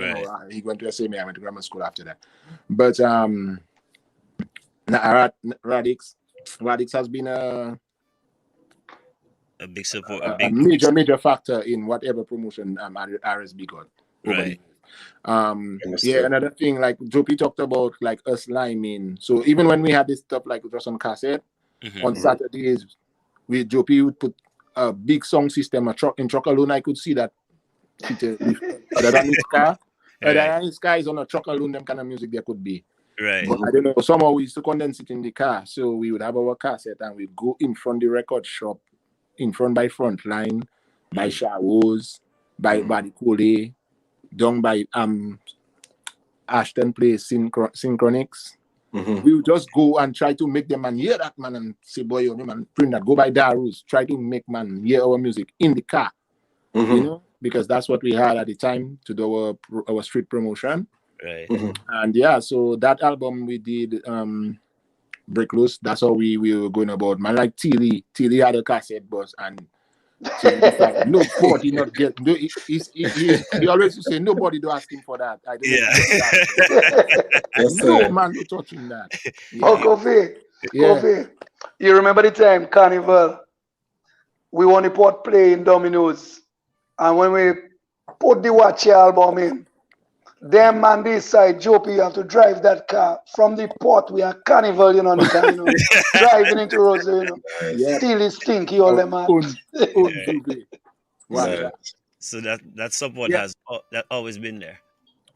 he went to SMA. I went to grammar school after that. But Wadix has been a big support, a major factor in whatever promotion RSB got. Right. Another thing, like Jopi talked about, like us liming. So even when we had this stuff like it was on cassette, on Saturdays, Jopi would put a big song system, in truck alone. I could see that. Other than his car, is on a truck alone, them kind of music there could be. Right. But I don't know. Somehow we used to condense it in the car, so we would have our cassette and we'd go in front the record shop, in front by Frontline, by Shawos, by Badikole, down by Ashton Place, Synchronics. We would just go and try to make them man hear that, man, and say, boy, man, print that. Go by Darus, try to make man hear our music in the car, because that's what we had at the time to do our street promotion. Right. And so that album we did, Break Loose. That's how we were going about. Man, like Tilly had a cassette bus, and like, nobody not get. He always used to say nobody do ask him for that. I don't know. No man do touching that. Oh, Kofi, you remember the time Carnival? We won the port play in Domino's, and when we put the Watch album in, them man this side, Jopi, you have to drive that car from the port. We are Carnival, the car, driving into Rosary, Still is stinky, all them man. So that support has always been there.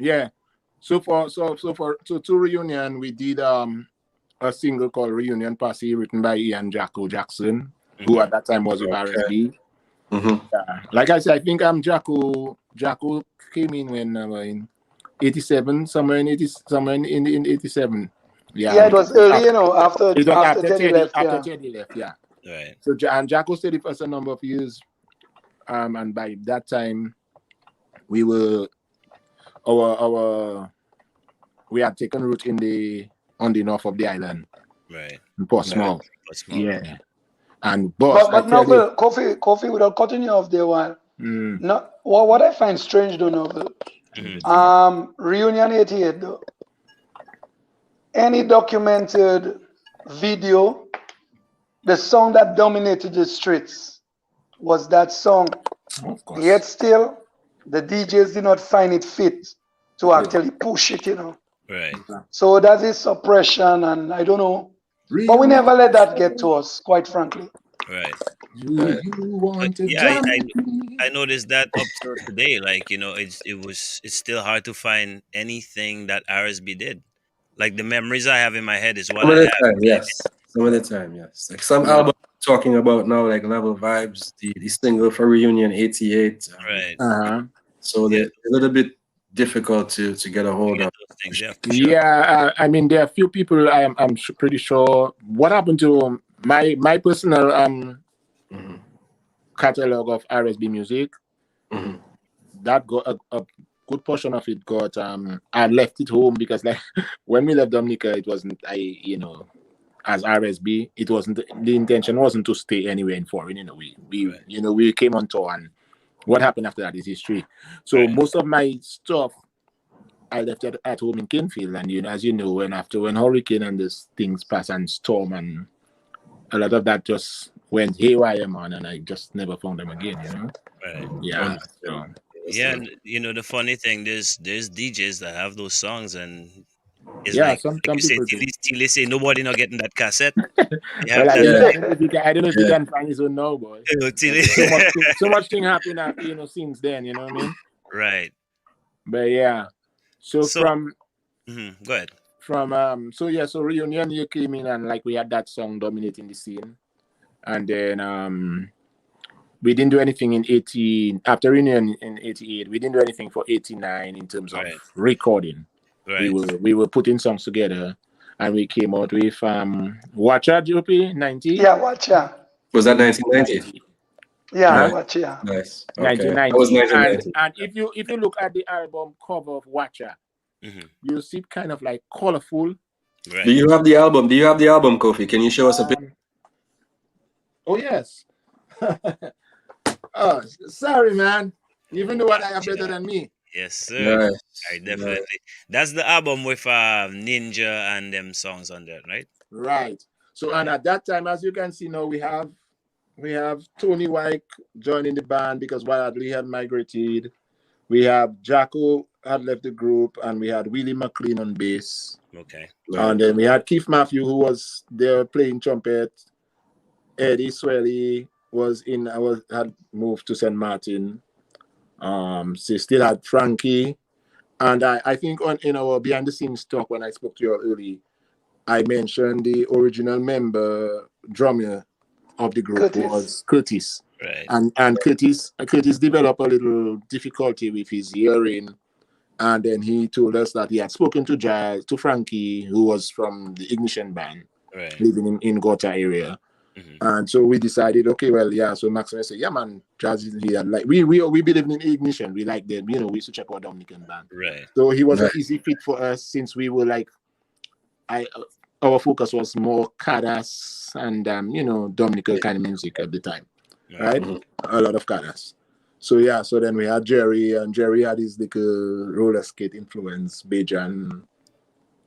Yeah. So for to Reunion, we did a single called Reunion Posse, written by Ian Jacko Jackson, who at that time was with RSB. Like I said, I think Jacko came in when in 87, somewhere in 87. Yeah, it was early, after Teddy left. Teddy left, Right. So and Jacko stayed with us a number of years, and by that time, we were our we had taken root on the north of the island, Right. in Portsmouth. Portsmouth. Yeah. And boss, But I tell Novel, Coffee, without cutting you off there, one. you, No, what I find strange, though, Novel. Reunion 88, though. Any documented video, the song that dominated the streets was that song. of course. Yet still, the DJs did not find it fit to actually push it, you know. Right. So that is suppression, and I don't know. But we never let that get to us, quite frankly. Right. Do you want to Yeah, jump? I noticed that up till today. Like, you know, it's still hard to find anything that RSB did. Like the memories I have in my head is what Some of I the have. time, yes. Some of the time, yes. Like some album talking about now, like Level Vibes, the single for Reunion 88. Right. So they're a little bit difficult to get a hold of. Those things, yeah. For sure. Yeah, I mean, there are a few people. I'm pretty sure. What happened to my personal catalog of RSB music? That got a good portion of it got. I left it home because, like, when we left Dominica, it wasn't. As RSB, it wasn't. The intention wasn't to stay anywhere in foreign. We came on tour, and what happened after that is history. So most of my stuff I left it at home in Kinfield, and as you know, when hurricane and these things pass and storm, and a lot of that just went haywire, man, and I just never found them again. Right. Yeah. So. Yeah, and the funny thing, there's DJs that have those songs, and it's some you say, people do. Tilly say nobody not getting that cassette. Well, I don't know if you can find his own now, boy. So much thing happened, since then. You know what I mean? Right. But yeah. So from go ahead. So Reunion, you came in and like we had that song dominating the scene, and then we didn't do anything in 18 after Reunion in 88. We didn't do anything for 89 in terms of recording. Right. We were putting songs together, and we came out with Watcha GOP 90. Yeah, Watcha. Was that 1990? Yeah, Watcha. Nice. Okay. 1990. That was 1990. And if you look at the album cover of Watcha, you'll see it kind of like colorful. Right. Do you have the album? Kofi? Can you show us a picture? Oh yes. Oh, sorry, man. You even know what I have better than me. Yes, sir. Nice. Right, definitely. Nice. That's the album with Ninja and them songs on there, right? Right. So, and at that time, as you can see now, we have Tony White joining the band because Wild Lee had migrated. We have Jacko had left the group, and we had Willie McLean on bass. Okay. And then we had Keith Matthew, who was there playing trumpet. Eddie Swelly had moved to St. Martin. She still had Frankie, and I think in our behind the scenes talk when I spoke to you early, I mentioned the original member drummer of the group was Curtis. Right. And Curtis developed a little difficulty with his hearing, and then he told us that he had spoken to Frankie, who was from the Ignition band, living in Gotha area. And so we decided, okay, well, yeah. So Maxime said, yeah, man, jazz is here. Like we believe in Ignition. We like them. We used to check out Dominican band. Right. So he was an easy fit for us since we were like, our focus was more Cadas and Dominican kind of music at the time, right? A lot of Cadas. So yeah. So then we had Jerry, and Jerry had his like roller skate influence, Bajan,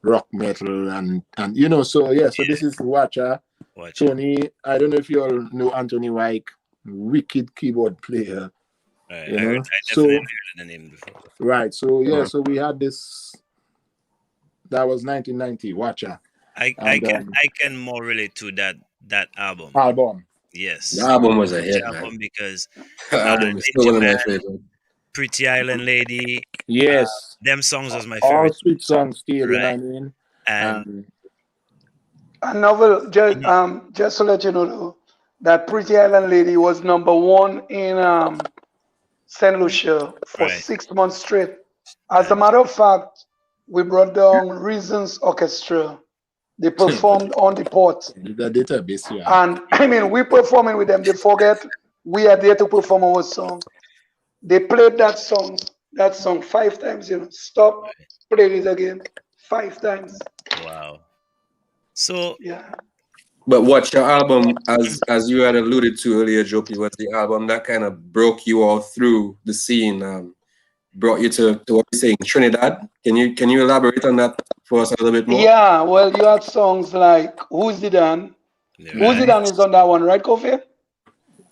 rock metal, and So yeah. So this is Watcha. Tony, I don't know if you all know Anthony White, wicked keyboard player. Right. I definitely heard the name before. Right. So yeah, so we had this. That was 1990. Watcha. I can more relate to that album. Yes. The album was a hit, man. Because the album is still one of my favorite. Pretty Island Lady. Yes. Them songs was my favorite. All sweet songs still, right. You know what I mean? A novel, just to let you know, though, that Pretty Island Lady was #1 in St. Lucia for 6 months straight. As a matter of fact, we brought down Reasons Orchestra. They performed on the port. The database, yeah. And I mean, we performing with them. They forget we are there to perform our song. They played that song that song 5 times, Stop, play it again 5 times. Wow. So Yeah. But what your album, as you had alluded to earlier, Jopi, was the album that kind of broke you all through the scene, brought you to what you're saying, Trinidad. Can you elaborate on that for us a little bit more? Yeah, well, you had songs like Who's the Dan? Who's the Dan is on that one, right, Kofi?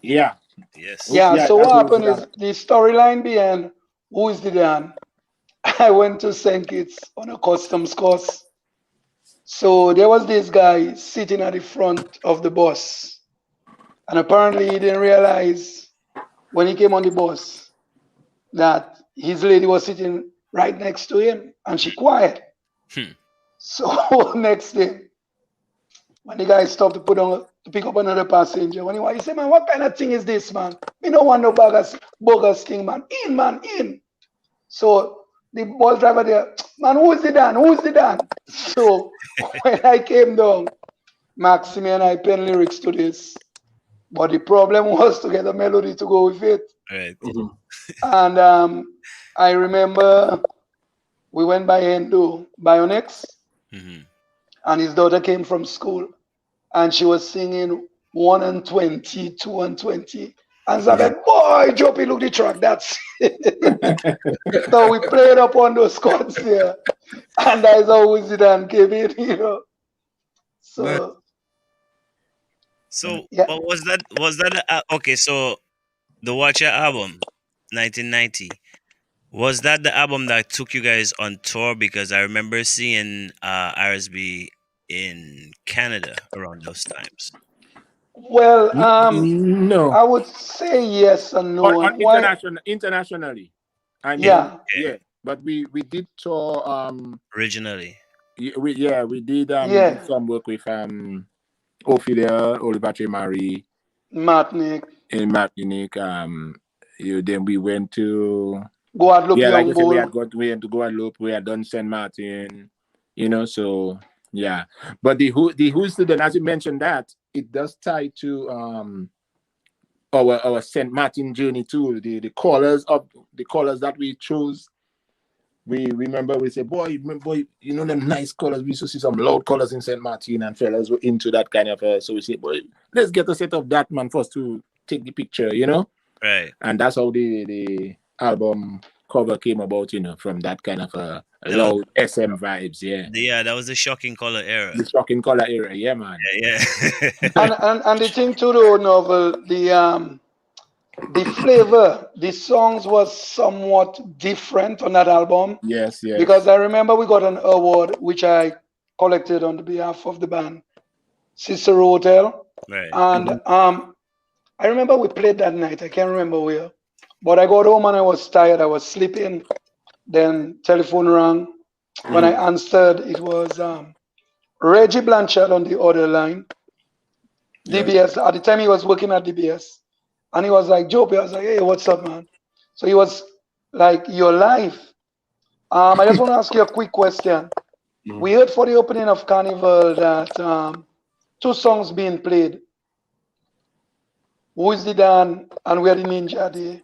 Yeah. Yes. Yeah, Yeah, so that's what what happened is the storyline behind Who is the Dan? I went to St. Kitts on a customs course. So there was this guy sitting at the front of the bus. And apparently he didn't realize when he came on the bus that his lady was sitting right next to him and she quiet. So next day, when the guy stopped to pick up another passenger, when he said, man, what kind of thing is this, man? Me no want no bogus thing, man. In. So the bus driver there, man, who's the Dan? Who's the Dan? So when I came down, Maxime and I pen lyrics to this. But the problem was to get a melody to go with it. Right. And I remember we went by Endo Bionics, and his daughter came from school, and she was singing 1 and 20, 2 and 20. And so I said, boy, Jopi, look the track, that's it. So we played up on those chords there, and that's how we did and came in, So. So Yeah. what was that? Okay, so the Watcher album, 1990. Was that the album that took you guys on tour? Because I remember seeing R.S.B in Canada around those times. Well, no. I would say yes and no. On And why? internationally. I mean, Yeah. yeah. But we did tour Originally. we did Yeah. some work with Ophelia, Oliver Marie, Martinique. in Martinique. Then we went to Guadeloupe, like I Young said, we Bull. went to Guadeloupe, we had done Saint Martin, so yeah. But the Who's the Dan, as you mentioned that, it does tie to our Saint Martin journey too. The colors that we chose. We remember we said, boy, them nice colors. We used to see some loud colors in Saint Martin, and fellas were into that kind of. So we said, boy, let's get a set of that, man, first to take the picture, Right. And that's how the album cover came about, from that kind of loud SM vibes, yeah. Yeah, that was the Shocking Color era. The Shocking Color era, yeah, man. Yeah. and the thing to the novel, the flavor, the songs was somewhat different on that album. Yes. Because I remember we got an award which I collected on the behalf of the band, Cicero Hotel. Right. And I remember we played that night. I can't remember where. But I got home and I was tired. I was sleeping. Then telephone rang. When I answered, it was Reggie Blanchard on the other line. DBS. At the time, he was working at DBS. And he was like, Jopi. I was like, hey, what's up, man? So he was like, you're live. I just want to ask you a quick question. We heard for the opening of Carnival that 2 songs being played. Who is the Dan and Where the Ninja Day?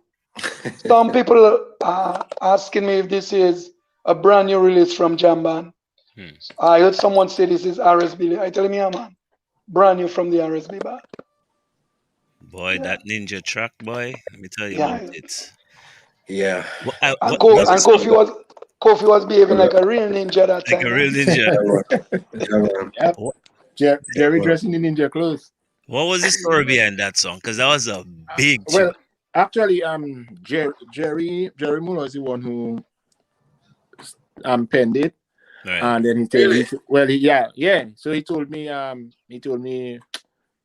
Some people are asking me if this is a brand new release from Jamban. I heard someone say this is R.S.B. I tell him, yeah, man. Brand new from the R.S.B. band. Boy, that ninja track, boy. Let me tell you about it. Yeah. And Kofi was behaving like a real ninja that time. Like a real ninja. Jerry dressing in ninja clothes. What was the story behind that song? Because that was a big tune. Well, actually, Jerry Muller is the one who penned it. Right. And then he told me, So he told me,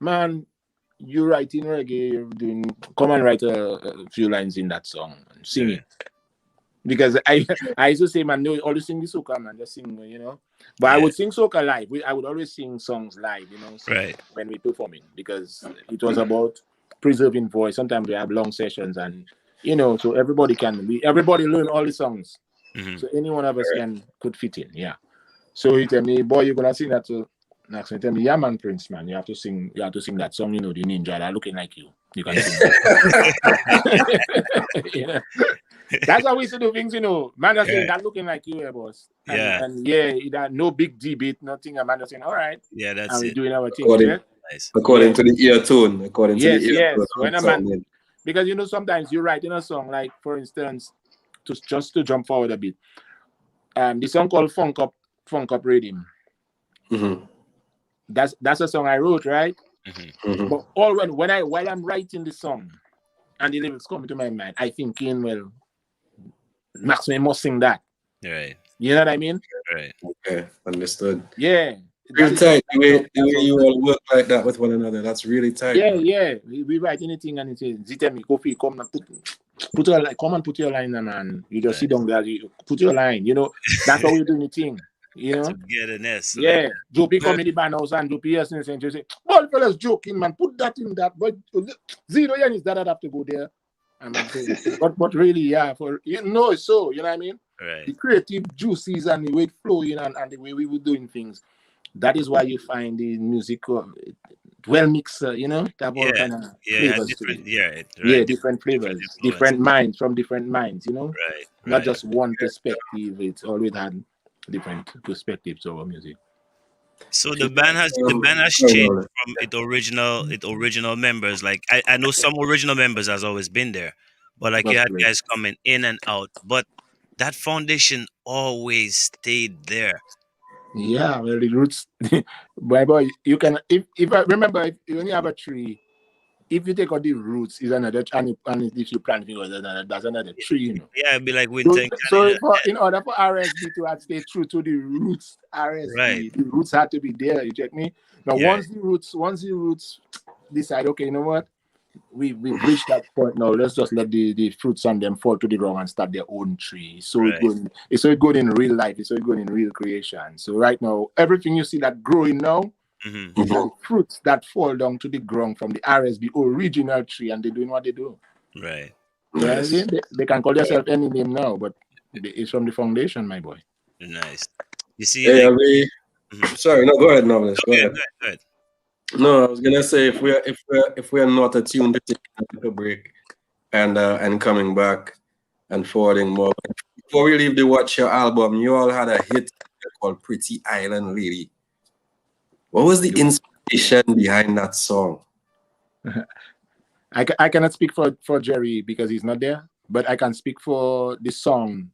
man, you writing reggae, come and write a few lines in that song and sing it. Because I used to say, man, no, always sing the soca, man, just sing, But I would sing soca live. I would always sing songs live, when we performing, because it was about preserving voice. Sometimes we have long sessions, and so everybody learn all the songs. So any one of us could fit in, yeah. So he tell me, boy, you're gonna sing that to Max. He tell me, yeah, man, Prince, man, you have to sing that song, the ninja that looking like you. You can sing that. That's how we used to do things, Man just saying that looking like you, boss. And that no big debate, nothing. A man just saying, all right. Yeah, that's and it. we're doing our thing. According to the ear tone. According to the ear tone. When a man, because sometimes you write in a song, like for instance, to jump forward a bit. The song called Funk Up Rhythm. Mm-hmm. That's a song I wrote, right? Mm-hmm. But while I'm writing the song and the lyrics come to my mind, I thinking, well, Maxwell must sing that. Right. You know what I mean? Right. Okay, understood. Yeah. Real tight. The way you all work like that with one another, that's really tight. Yeah. We write anything and it says, Zitemi, Kofi, come and come and put your line on, and you just sit down there, you put your line. That's how we're doing the thing. Togetherness. Yeah. Jopi come in the band house and Jopi yes and say, all fellas joking, man, put that in that, but zero yen is that have to go there. And but really, for it's so, you know what I mean? Right. The creative juices and the way it flowing and the way we were doing things. That is why you find the music well mixed, kind of flavors. Different flavors, different minds from different minds, Right. Not just one perspective. It's always had different perspectives over music. So the band has changed from its original members. Like I know some original members has always been there, but like you had guys coming in and out. But that foundation always stayed there. Yeah, well, the roots, boy, you can if I remember, if you only have a tree, if you take out the roots, is another and if you plant that's another tree, Yeah, it'd be like winter. So in order for R.S.B to stay true to the roots, R.S.B, the roots had to be there. You check me. Now once the roots decide, okay, you know what? We've reached that point now. Let's just let the fruits on them fall to the ground and start their own tree. So it's so good in real life. It's so good in real creation. So right now, everything you see that growing now, the fruits that fall down to the ground from the R.S.B original tree, and they're doing what they do. Right. Yes. They can call themselves any name now, but it's from the foundation, my boy. Nice. You see, sorry, no, go ahead, Novelist. Go ahead. Go ahead. No, I was gonna say if we're not attuned to take a break and coming back and forwarding more. Before we leave the Watch Your album, you all had a hit called Pretty Island Lady. What was the inspiration behind that song? I cannot speak for Jerry because he's not there, but I can speak for the song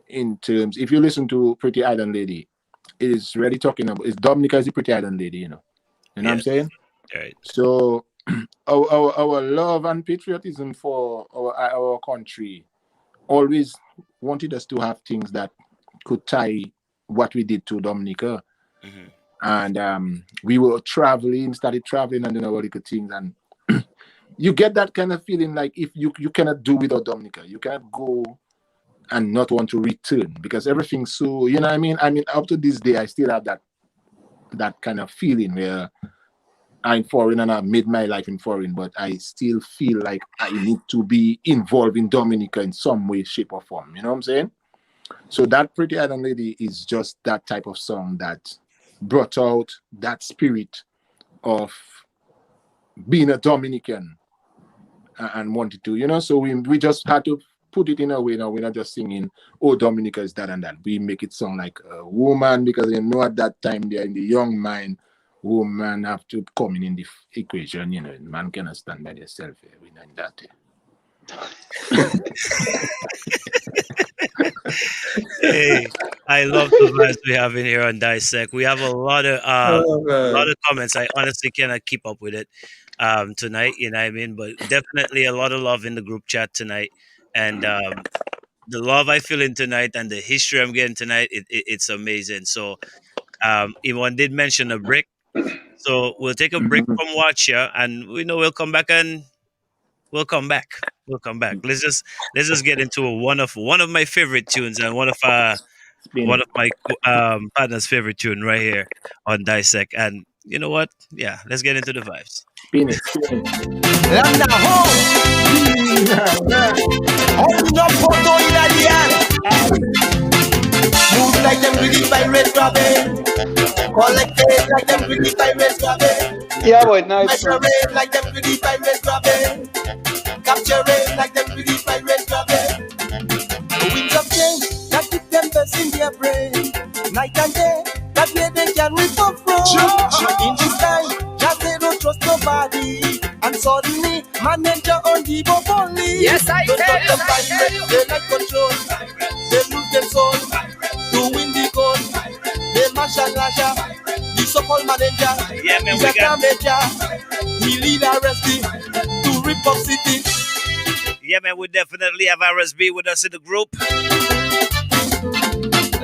in terms, if you listen to Pretty Island Lady, it is really talking about, it's Dominica is the Pretty Island Lady, You know what I'm saying? Right. So our love and patriotism for our country always wanted us to have things that could tie what we did to Dominica. And we were started traveling and doing our little things, and you get that kind of feeling like if you cannot do without Dominica, you cannot go and not want to return because everything's so, you know what I mean? I mean, up to this day, I still have that kind of feeling where I'm foreign and I made my life in foreign, but I still feel like I need to be involved in Dominica in some way, shape, or form. You know what I'm saying? So that Pretty Island Lady is just that type of song that brought out that spirit of being a Dominican and wanted to, so we just had to put it in a way. Now we're not just singing, oh, Dominica is that and that. We make it sound like a woman because at that time they're in the young mind, woman have to come in the equation. Man cannot stand by themselves. We're not that. Hey, I love the vibes we have in here on Dissect. We have a lot of comments. I honestly cannot keep up with it tonight. You know what I mean? But definitely a lot of love in the group chat tonight, and the love I feel in tonight and the history I'm getting tonight, it's amazing. So, Iwan did mention a break, so we'll take a break from Watcher, and we know we'll come back and we'll come back. Let's just get into one of my favorite tunes and one of my partner's favorite tune right here on Dissect. And you know what? Yeah, let's get into the vibes. Spin it. Move like them British pirates grabbing. Collected like them British pirates grabbing. Yeah, boy, nice. Measuring like them British pirates grabbing. Capturing like them British pirates grabbing. And suddenly, manager on the boat only. Yes, I Don't tell stop the you. pirate, they like control. They lose their soul to win the goal. They marshal Raja, the so-called manager. Yeah, man, He's we a got. damager. He lead R.S.B to rip up city. Yeah, man, we definitely have R.S.B with us in the group.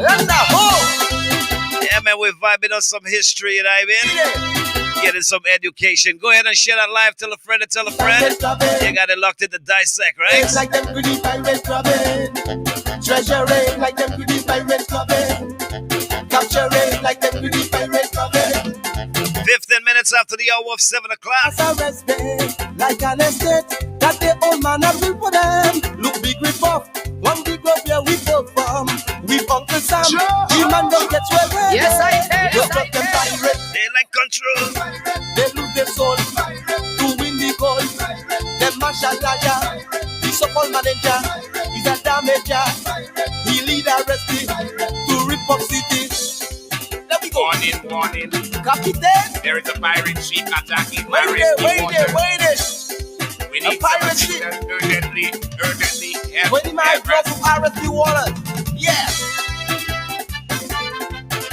Landa, ho! Yeah, man, we're vibing on some history, you know what I mean? Getting some education. Go ahead and share that live. Tell a friend and tell a friend. You got it locked in the dissect, right? Like them pretty pirates clubbing. Treasuring like them pretty pirates clubbing. Capturing like them pretty pirates clubbing. 15 minutes after the hour of 7 o'clock. As a respect, like an estate, that the old man have built for them. Look big rip off, one big up here we go from. With Uncle Sam, the man don't get sweated. Yes, I tell you. Look up them pirates, They like control. they lose their soul to win the goal. Them marshal Raja, the so-called manager, he's a damager. He lead R.S.B to rip up city. There we go. Warning. Captain, There is a pirate ship attacking wait it. We A need pirate some ship. assistance urgently. Help, When the man help drop us. from R.S.B water. Yeah.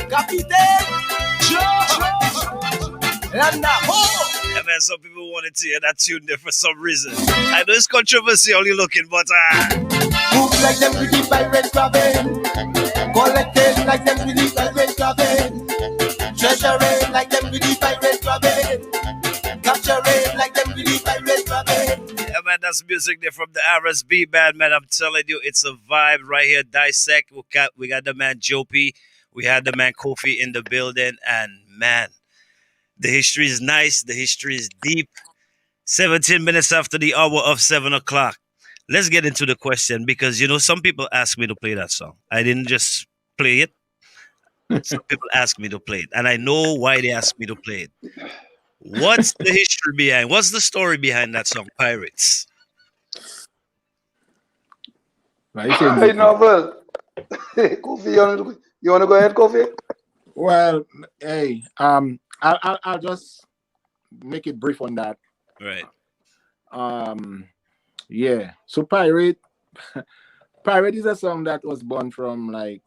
Captain, Landa, ho! Yeah, man, some people wanted to hear that tune there for some reason. I know it's controversial you're looking, but Move like them pretty pirates clubbing. Collected like them pretty pirates clubbing. Treasuring like them pretty pirates clubbing. Capturing like them pretty pirates clubbing. yeah, man, that's music there from the R.S.B band, man. I'm telling you, it's a vibe right here. Dissect. We got the man Jopi. We had the man Kofi in the building, and man, the history is nice. The history is deep. 17 minutes after the hour of 7 o'clock. Let's get into the question because, you know, some people ask me to play that song. I didn't just play it. Some people ask me to play it. And I know why they ask me to play it. What's the history behind? What's the story behind that song, Pirates? Hey, Novel. Kofi, you want to go ahead, Kofi? Well, hey, I'll just make it brief on that. Right. Yeah. So Pirate is a song that was born from like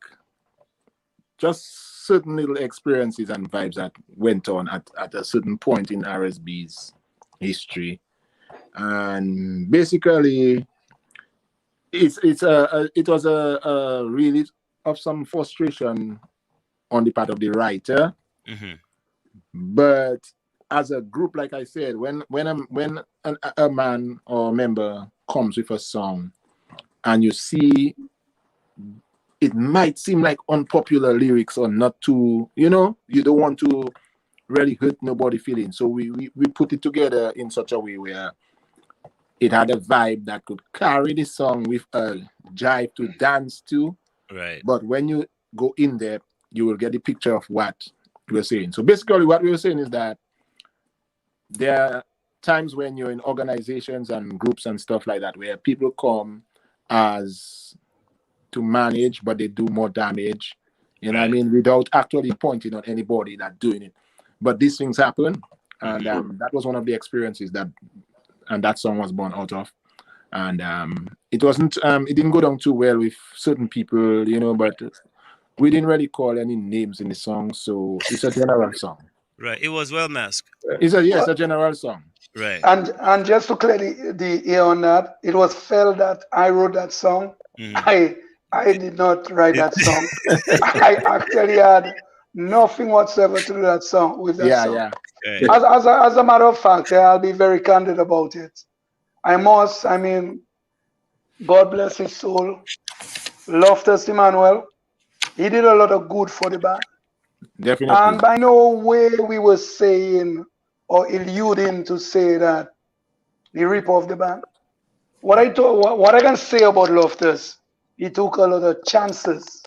just certain little experiences and vibes that went on at a certain point in R.S.B's history. And basically it was a really of some frustration on the part of the writer. Mm-hmm. But as a group, like I said, when a man or a member comes with a song and you see it might seem like unpopular lyrics or not too, you don't want to really hurt nobody feeling. So we put it together in such a way where it had a vibe that could carry the song with a jive to dance to. Right. But when you go in there, you will get the picture of what we're saying. So basically what we were saying is that there are times when you're in organizations and groups and stuff like that where people come as to manage, but they do more damage, you know what I mean, without actually pointing on anybody that's doing it. But these things happen, and that was one of the experiences that song was born out of. And it didn't go down too well with certain people, but we didn't really call any names in the song, so it's a general song. Right. It was well masked. It's a general song. Right. And just to clear the air on that, it was felt that I wrote that song. Mm. I did not write that song. I actually had nothing whatsoever to do that song with that song. Yeah. Okay. As a matter of fact, I'll be very candid about it. God bless his soul. Loftus Emmanuel. He did a lot of good for the band. Definitely. And by no way we were saying or alluding to say that he rip off the band. What I can say about Loftus, he took a lot of chances.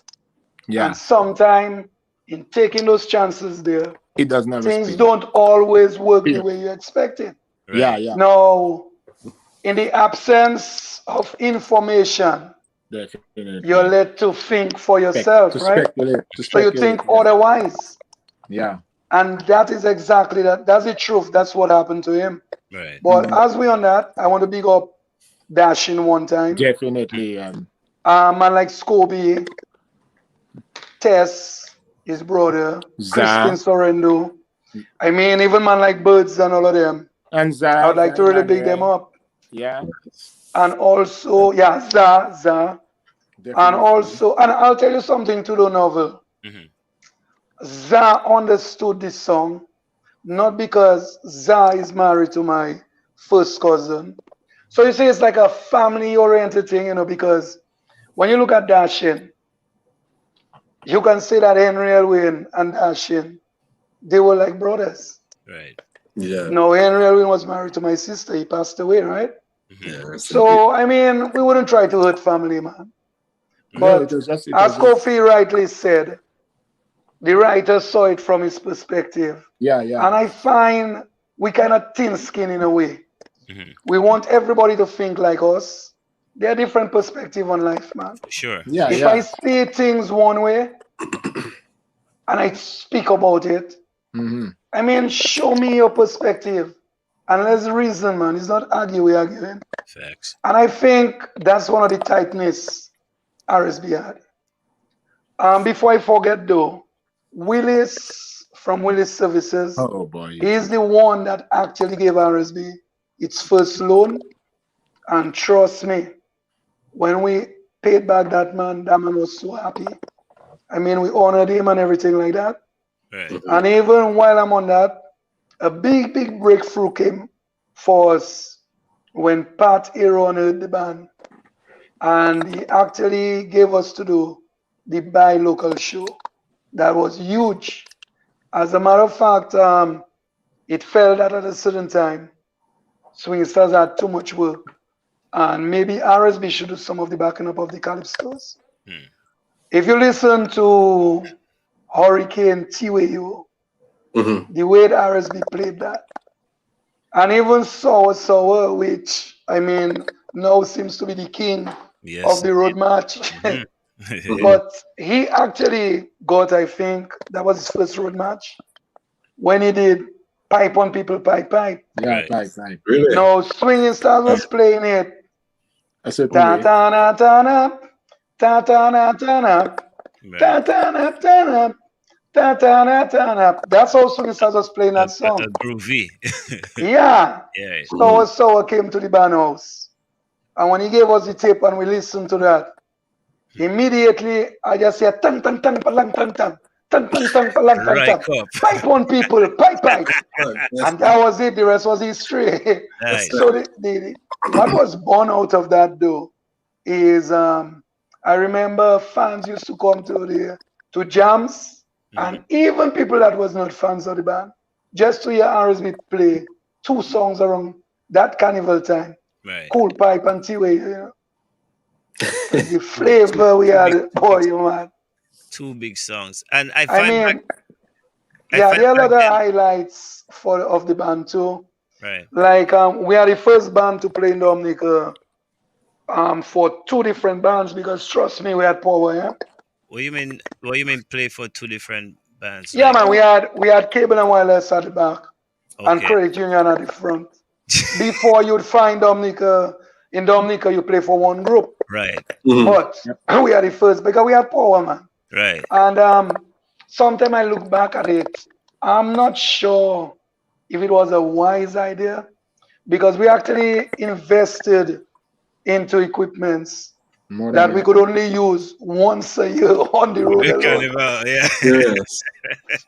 Yeah. And sometimes in taking those chances there, it does not things don't always work the way you expect it. Right. Yeah. Now, in the absence of information, definitely, you're led to think for yourself, right? To So you think otherwise. Yeah. And that is exactly that. That's the truth. That's what happened to him. Right. But as we on that, I want to big up Dashing one time. Definitely. Man like Scobie, Tess, his brother, Crispin Sorrento. I mean, even man like Birds and all of them. And I would like to really big them up. Yeah. And also, yeah, Za. Definitely. And also, and I'll tell you something to the novel. Za understood this song, not because Za is married to my first cousin. So you see, it's like a family-oriented thing, you know, because when you look at Dashin, you can say that Henry Elwin and Dashin, they were like brothers. Right. Yeah. No, Henry Elwin was married to my sister. He passed away, right? Yeah. So, I mean, we wouldn't try to hurt family, man. But as Kofi rightly said, the writer saw it from his perspective. Yeah. And I find we kind of thin skin in a way. We want everybody to think like us. They're different perspective on life, man. Sure. Yeah. If I say things one way and I speak about it, I mean, show me your perspective. And let's reason, man. It's not argue, we're arguing. Facts. And I think that's one of the tightness R.S.B had. Before I forget though, Willis from Willis Services, oh boy, he's the one that actually gave R.S.B its first loan. And trust me, when we paid back that man was so happy. I mean, we honored him and everything like that. Right. And even while I'm on that, a big breakthrough came for us when Pat Aaron heard the band. And he actually gave us to do the Buy Local show. That was huge. As a matter of fact, it felt that at a certain time, Swing Stars had too much work. And maybe R.S.B should do some of the backing up of the Calypsos. If you listen to Hurricane Tiwayo, the way that R.S.B played that, and even Sour, which, I mean, now seems to be the king of the road match. But he actually got, I think, that was his first road match, when he did Pipe on People, Pipe. Yeah, Right. Pipe. Really? No, Swinging Stars was playing it. A certain way. Ta-ta-na-ta-na, ta-ta-na-ta-na, ta-ta-na-ta-na, ta-ta-na-ta-na. That's how Swinging Stars was playing that song. Groovy. Yeah. Yeah. Sour came to the band house. And when he gave us the tape and we listened to that, immediately I just said, tang, tang, tang, palang, tang, tang. Tang, tang, tang, palang, tang, Right tang. up. Pipe on people, pipe. And that was it. The rest was history. Nice. So what was born out of that though is I remember fans used to come to jams, and even people that was not fans of the band, just to hear R.S.B play 2 songs around that carnival time. Right. Cool Pipe and T-Way, you know. The flavor we had, boy, man. 2 big songs. And I mean, there are other highlights of the band too. Right. Like we are the first band to play in Dominica for 2 different bands, because trust me, we had power. Yeah. What you mean play for 2 different bands? Yeah, man, we had Cable and Wireless at the back, and Credit Union at the front. Before you'd find Dominica, in Dominica you play for 1 group. Right. But we are the first because we had power, man. Right. And sometimes I look back at it, I'm not sure if it was a wise idea, because we actually invested into equipments that we could only use once a year on the road alone. Yes.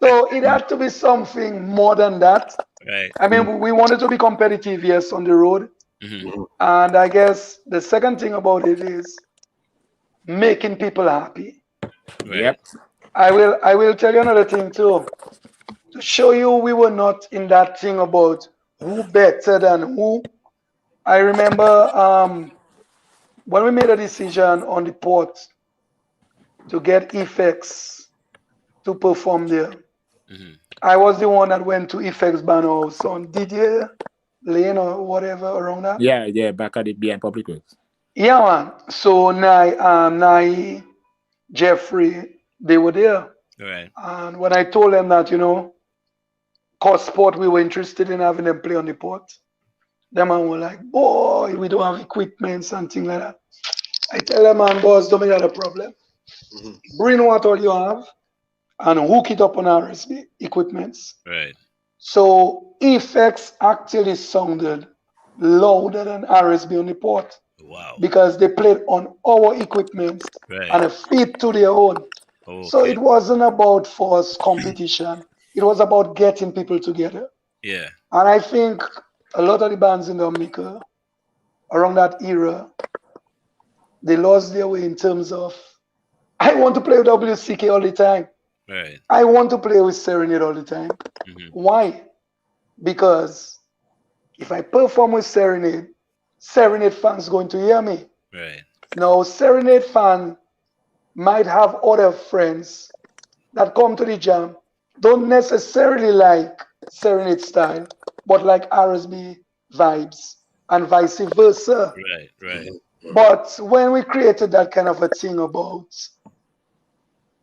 So it had to be something more than that. Right. I mean, we wanted to be competitive, yes, on the road. And I guess the second thing about it is making people happy. Right. Yep. I will tell you another thing too, to show you we were not in that thing about who better than who. I remember when we made a decision on the port to get Effects to perform there. I was the one that went to Effects band house on Didier Lane or whatever around that. Yeah, back at the behind Public Works. Yeah, man. So Nai, Jeffrey, they were there. Right. And when I told them that, you know, Cause Sport, we were interested in having them play on the port. Them man were like, boy, we don't have equipment and things like that. I tell them, man, boss, don't make that a problem. Bring what all you have and hook it up on R.S.B equipments. Right. So effects actually sounded louder than R.S.B on the port Wow. because they played on our equipment Right. and a fit to their own. So Okay. it wasn't about force competition. It was about getting people together. Yeah. And I think a lot of the bands in Dominica around that era, they lost their way in terms of, I want to play with WCK all the time. Right. I want to play with Serenade all the time. Why? Because if I perform with Serenade, Serenade fans going to hear me. Right. Now, Serenade fan might have other friends that come to the jam, don't necessarily like Serenade style, but like R.S.B vibes and vice versa. Right. Right. But when we created that kind of a thing about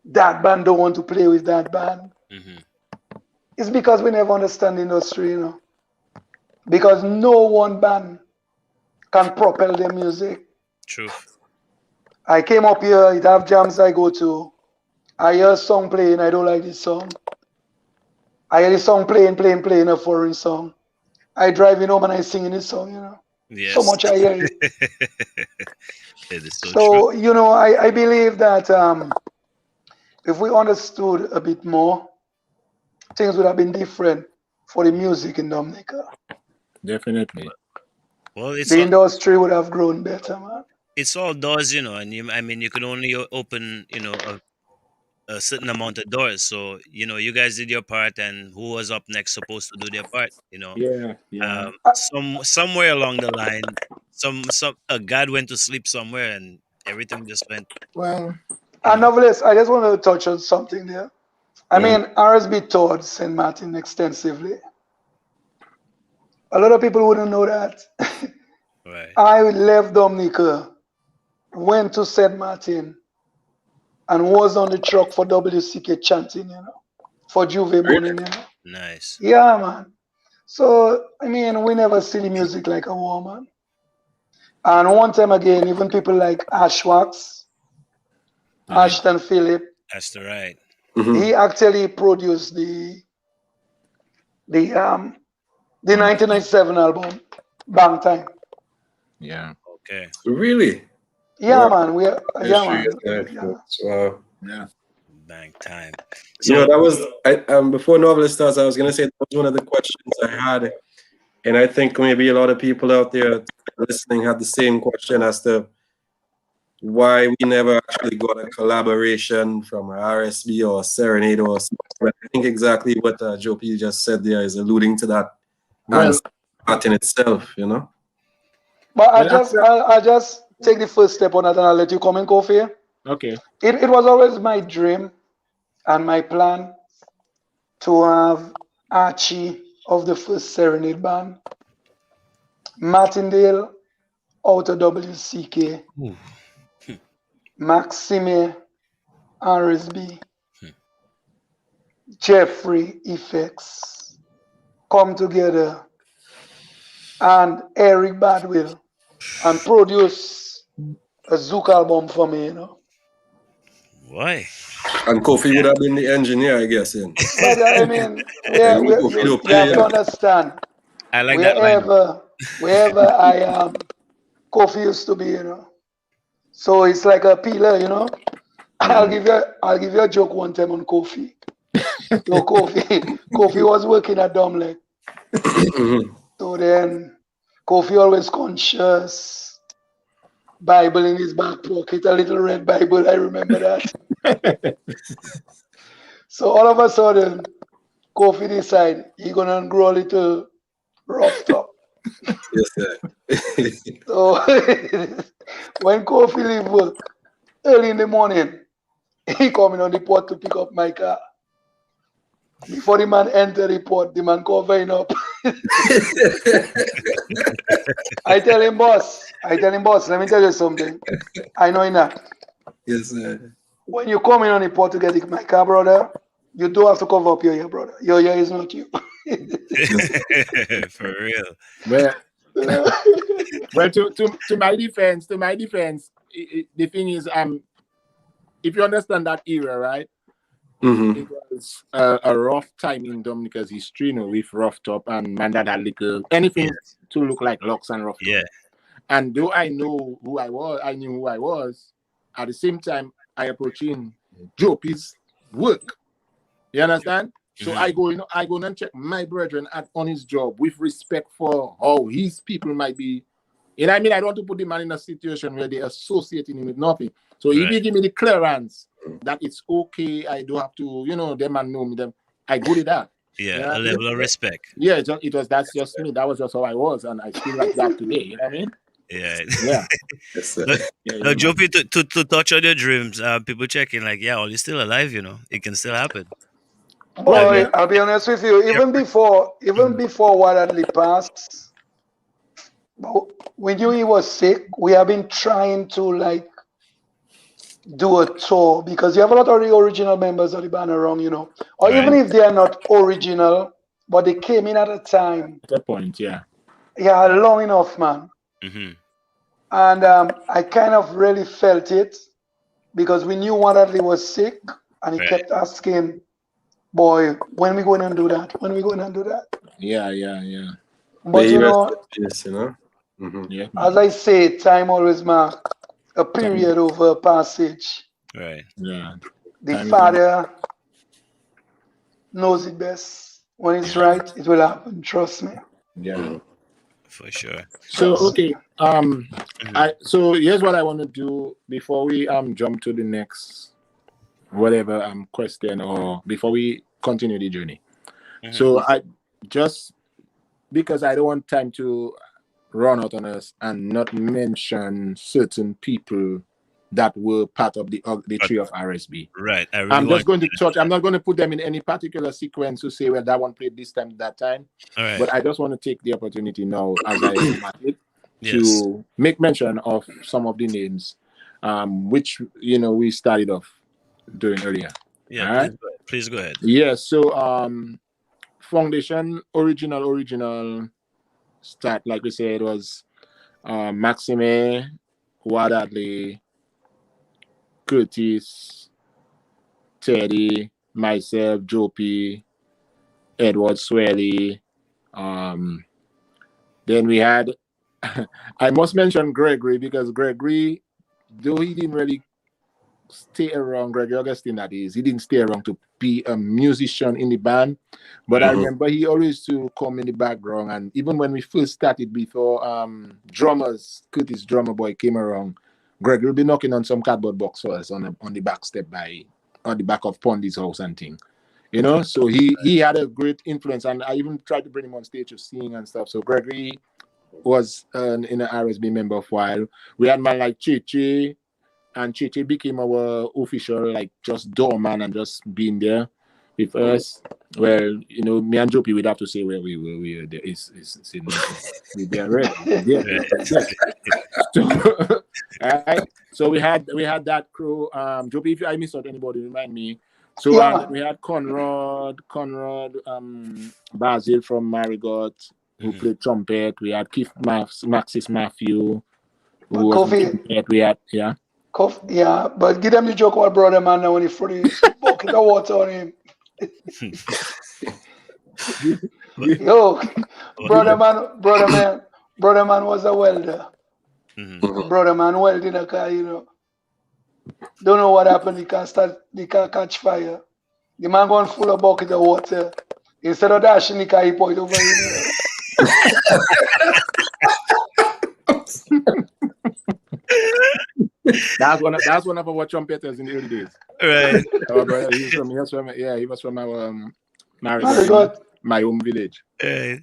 that band don't want to play with that band, it's because we never understand the industry, you know. Because no one band can propel their music. True. I came up here, it have jams I go to. I hear a song playing, I don't like this song. I hear the song playing a foreign song. I drive home and I sing this song, you know. Yes. So much I hear it. It is so So, true. you know, I believe that if we understood a bit more, things would have been different for the music in Dominica. Definitely. Well, The industry would have grown better, man. it's all doors, you know, and I mean, you can only open, you know, a certain amount of doors. So, you know, you guys did your part, and who was up next supposed to do their part, you know? Yeah. Somewhere along the line, God went to sleep somewhere, and everything just went. Well, And nevertheless, I just want to touch on something there. I mean, R.S.B toured St. Martin extensively. A lot of people wouldn't know that. Right. I left Dominica, went to St. Martin, and was on the truck for WCK chanting, you know, for Juve Morning, you know. Nice. Yeah, man. So, I mean, we never see the music like a woman. And one time again, even people like Ashwax, Ashton Phillip, That's the right. he actually produced the 1997 album, Bang Time. Yeah. Okay. Really? Yeah, man. Wow. Yeah. Bang Time. So, you know, that was before Novelist starts, I was gonna say that was one of the questions I had. And I think maybe a lot of people out there listening had the same question as to why we never actually got a collaboration from R.S.B or Serenade or something. But I think exactly what Joe P just said there is alluding to that art in itself, you know. But I'll just take the first step on that and I'll let you come in, Kofi. Okay. It was always my dream and my plan to have Archie of the first Serenade band, Martindale out of WCK, Maxime R.S.B, Jeffrey Effects come together, and Eric Badwill, and produce a Zouk album for me, you know. Why? And Kofi would have been the engineer, I guess. But I mean, you have to understand. I like that line. Wherever I am, Kofi used to be, you know. So it's like a pillar, you know. I'll give you a joke one time on Kofi. So Kofi was working at Domlek. So then Kofi always conscious, Bible in his back pocket, a little red Bible, I remember that. So all of a sudden, Kofi decide he gonna grow a little rough top. Yes, sir. So when Kofi leave work early in the morning, he coming on the port to pick up my car. Before the man enter the port, the man covering up. I tell him, boss, let me tell you something. I know enough. Yes, sir. When you come in on the port to get my car, brother, you do have to cover up your ear, brother. Your ear is not you. For real. Well, well, to my defense, the thing is, if you understand that era, right? Mm-hmm. It was a rough time in Dominica's history, with rough top and man that had little anything to look like locks and rough top. Yeah. And though I knew who I was. At the same time, I approaching Jopi's work. You understand? So I go and check my brethren on his job with respect for how his people might be. You know what I mean? I don't want to put the man in a situation where they associate him with nothing. So if you give me the clearance that it's okay, I don't have to, them and know me, them. I go to that. Yeah, a level of respect. Yeah, that's just me. That was just how I was, and I feel like that today. You know what I mean? Yeah. Yes, Now, Jopi, to touch on your dreams, people checking like, you're still alive, it can still happen. Boy, I'll be honest with you. Even before Wadadli passed, when he was sick, we have been trying to do a tour because you have a lot of the original members of the band around, or even if they are not original, but they came in at a time. At that point, yeah, long enough, man. Mm-hmm. And I kind of really felt it because we knew Wadadli was sick, and he kept asking, "Boy, when we going to do that? When we going to do that?" Yeah. But Mm-hmm. Yeah. As I say, time always marks a period over a passage. Right. Yeah. The Father knows it best. When it's right, it will happen. Trust me. Yeah. For sure. So okay. So here's what I want to do before we jump to the next whatever question, or before we continue the journey. Mm-hmm. So I just, because I don't want time to run out on us and not mention certain people that were part of the tree of R.S.B. Right. I'm just going to touch. I'm not going to put them in any particular sequence to say, well, that one played this time, that time. All right. But I just want to take the opportunity now, as I am to make mention of some of the names, which we started off doing earlier. Yeah. Right? Please go ahead. Yeah. So foundation original start, like we said, was Maxime, Wadadli, Curtis, Teddy, myself, Jopi, Edward Swelly. Then we had, I must mention Gregory, because Gregory, though he didn't really stay around, Gregory Augustine, that is, he didn't stay around to be a musician in the band, but I remember he always used to come in the background. And even when we first started, before Curtis drummer boy came around, Gregory would be knocking on some cardboard box for us on the back step on the back of Pondy's house and thing, so he had a great influence, and I even tried to bring him on stage to sing and stuff. So Gregory was in an R.S.B. member for a while. We had man like Chichi, and Chichi became our official, just doorman and just being there with us. Well, me and Jopi would have to say where we were there. We there, right? Yeah. So we had that crew. Jopi, if I miss out anybody, remind me. So we had Conrad, Basil from Marigot, who played trumpet. We had Keith Maxis Matthew, who was trumpet. We had but give them the joke about brother man now when he threw the bucket of water on him. Yo, brother man was a welder. Mm-hmm. Brother man welded a car, Don't know what happened. He can't catch fire. The man going full of bucket of water. Instead of dashing the car, he poured over him. That's one of our trumpeters in the early days. Right. Our brother, he was from our my home village. Right.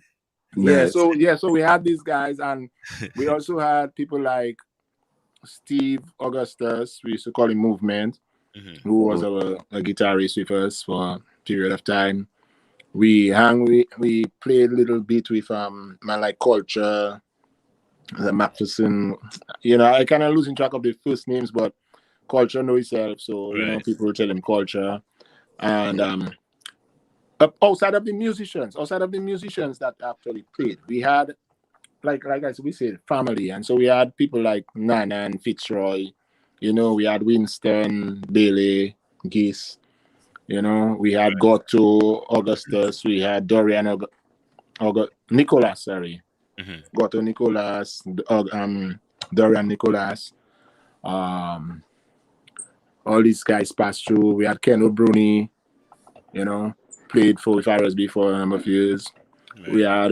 Yeah, so we had these guys, and we also had people like Steve Augustus, we used to call him Movement, who was a guitarist with us for a period of time. We played a little bit with man like Culture, the Macpherson. I kind of losing track of the first names, but Culture know himself, so people will tell him Culture. And outside of the musicians that actually played, we had like as we said, family, and so we had people like Nana and Fitzroy. We had Winston, Bailey, Geese. We had Goto, Augustus. We had Dorian, Nicholas. Sorry, Goto, Nicholas, Dorian, Nicholas. All these guys passed through. We had Ken O'Bruni, played for R.S.B for a number of years. Right. We had,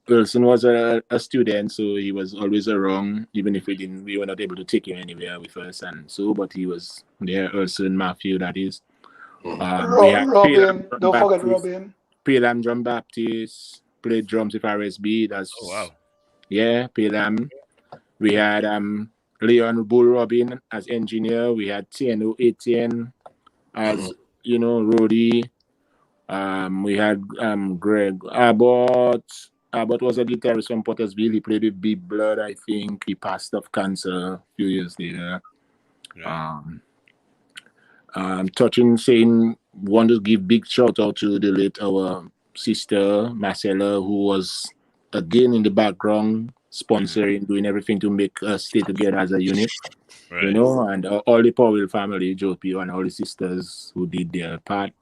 Wilson was a student, so he was always around, even if we were not able to take him anywhere with us, and so, but he was there. Wilson, Matthew, that is. We had Robin, don't forget Robin. Pelam Drum Baptist, played drums with R.S.B. That's, wow. Yeah, Pelam. We had Leon Bull Robin as engineer. We had TNO Etienne as, roadie. We had Greg Abbott. Abbott was a guitarist from Pottersville. He played with Big Blood, I think. He passed of cancer a few years later. Right. Want to give big shout out to the late our sister Marcella, who was again in the background sponsoring, doing everything to make us stay together as a unit. Right. And all the Powell family, Joe Pio, and all the sisters who did their part.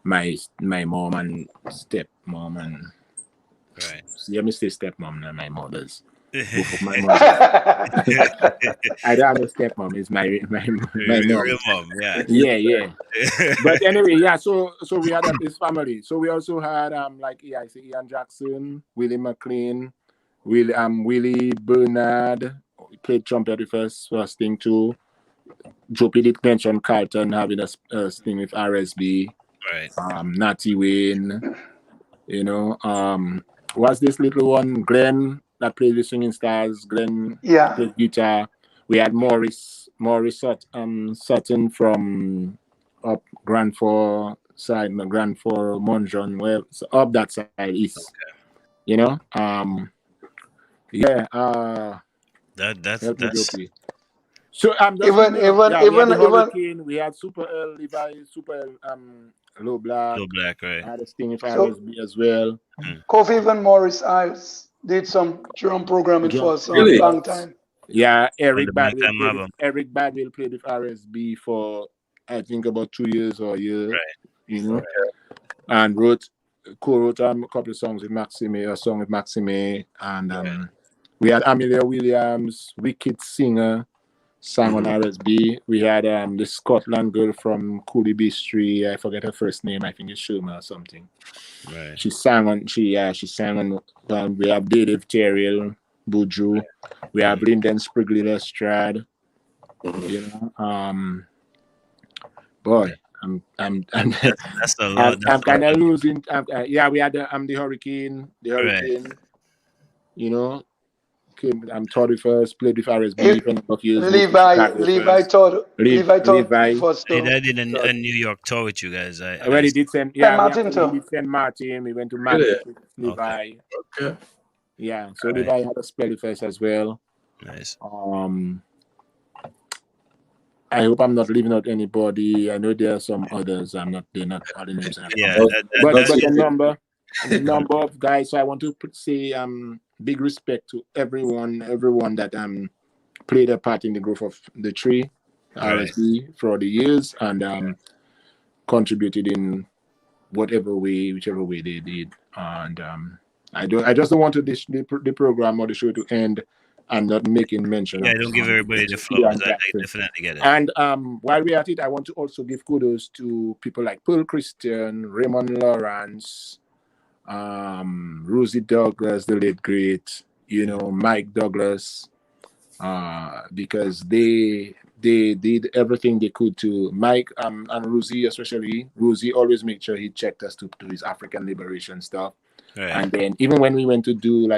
My mom and stepmom and let me say stepmom and my mother's. Both of my mothers. I don't have a stepmom. It's my mom. Real mom, yeah. Yeah. But anyway, yeah. So we had this family. So we also had Ian Jackson, Willie McLean, Willie Bernard played trumpet with us first thing too. Jopi did mention Carlton having a thing with R.S.B. Right. Natty Wayne, was this little one, Glenn, that played with Singing Stars. Glenn played guitar. We had Morris Sutton from up Grand Four side, Grand Four, Monjon, so up that side east. Okay. That's so even we had Super Earl Levi, Super Low Black, right? Had a sting with R.S.B. as well. Kofi even Morris Ives did some drum programming for us a long time. Yeah, Eric Badwell played with R.S.B. for I think about 2 years or a year. Right. And co-wrote a couple of songs with Maxime, and we had Amelia Williams, wicked singer, sang on R.S.B. We had the Scotland girl from Cooley Bistry. I forget her first name. I think it's Shuma or something. Right. She sang on. We have Dave Terriel, Buju. We have Lyndon Sprigley Lestrade. Boy, I'm that's a lot. I'm kind of losing. We had the Hurricane. I'm 31st, played with R.S.B. for a number of years. Levi Todd first. He did a New York tour with you guys. He did St. Martin too. He did St. Martin. We went to Martin with Levi. Okay. Yeah, so Levi had a spell with us as well. Nice. I hope I'm not leaving out anybody. I know there are some others. They're not other names. But the number of guys. So I want to say big respect to everyone that played a part in the growth of the tree, R.S.B. for the years, and contributed in whichever way they did. And I just don't want the program or the show to end and not making mention. Yeah, don't give everybody the flowers. I definitely get it. And while we're at it, I want to also give kudos to people like Pearl Christian, Raymond Lawrence, Rosie Douglas, the late great, Mike Douglas, because they did everything they could to Mike and Rosie, especially. Rosie always made sure he checked us to do his African liberation stuff. Right. And then even when we went to do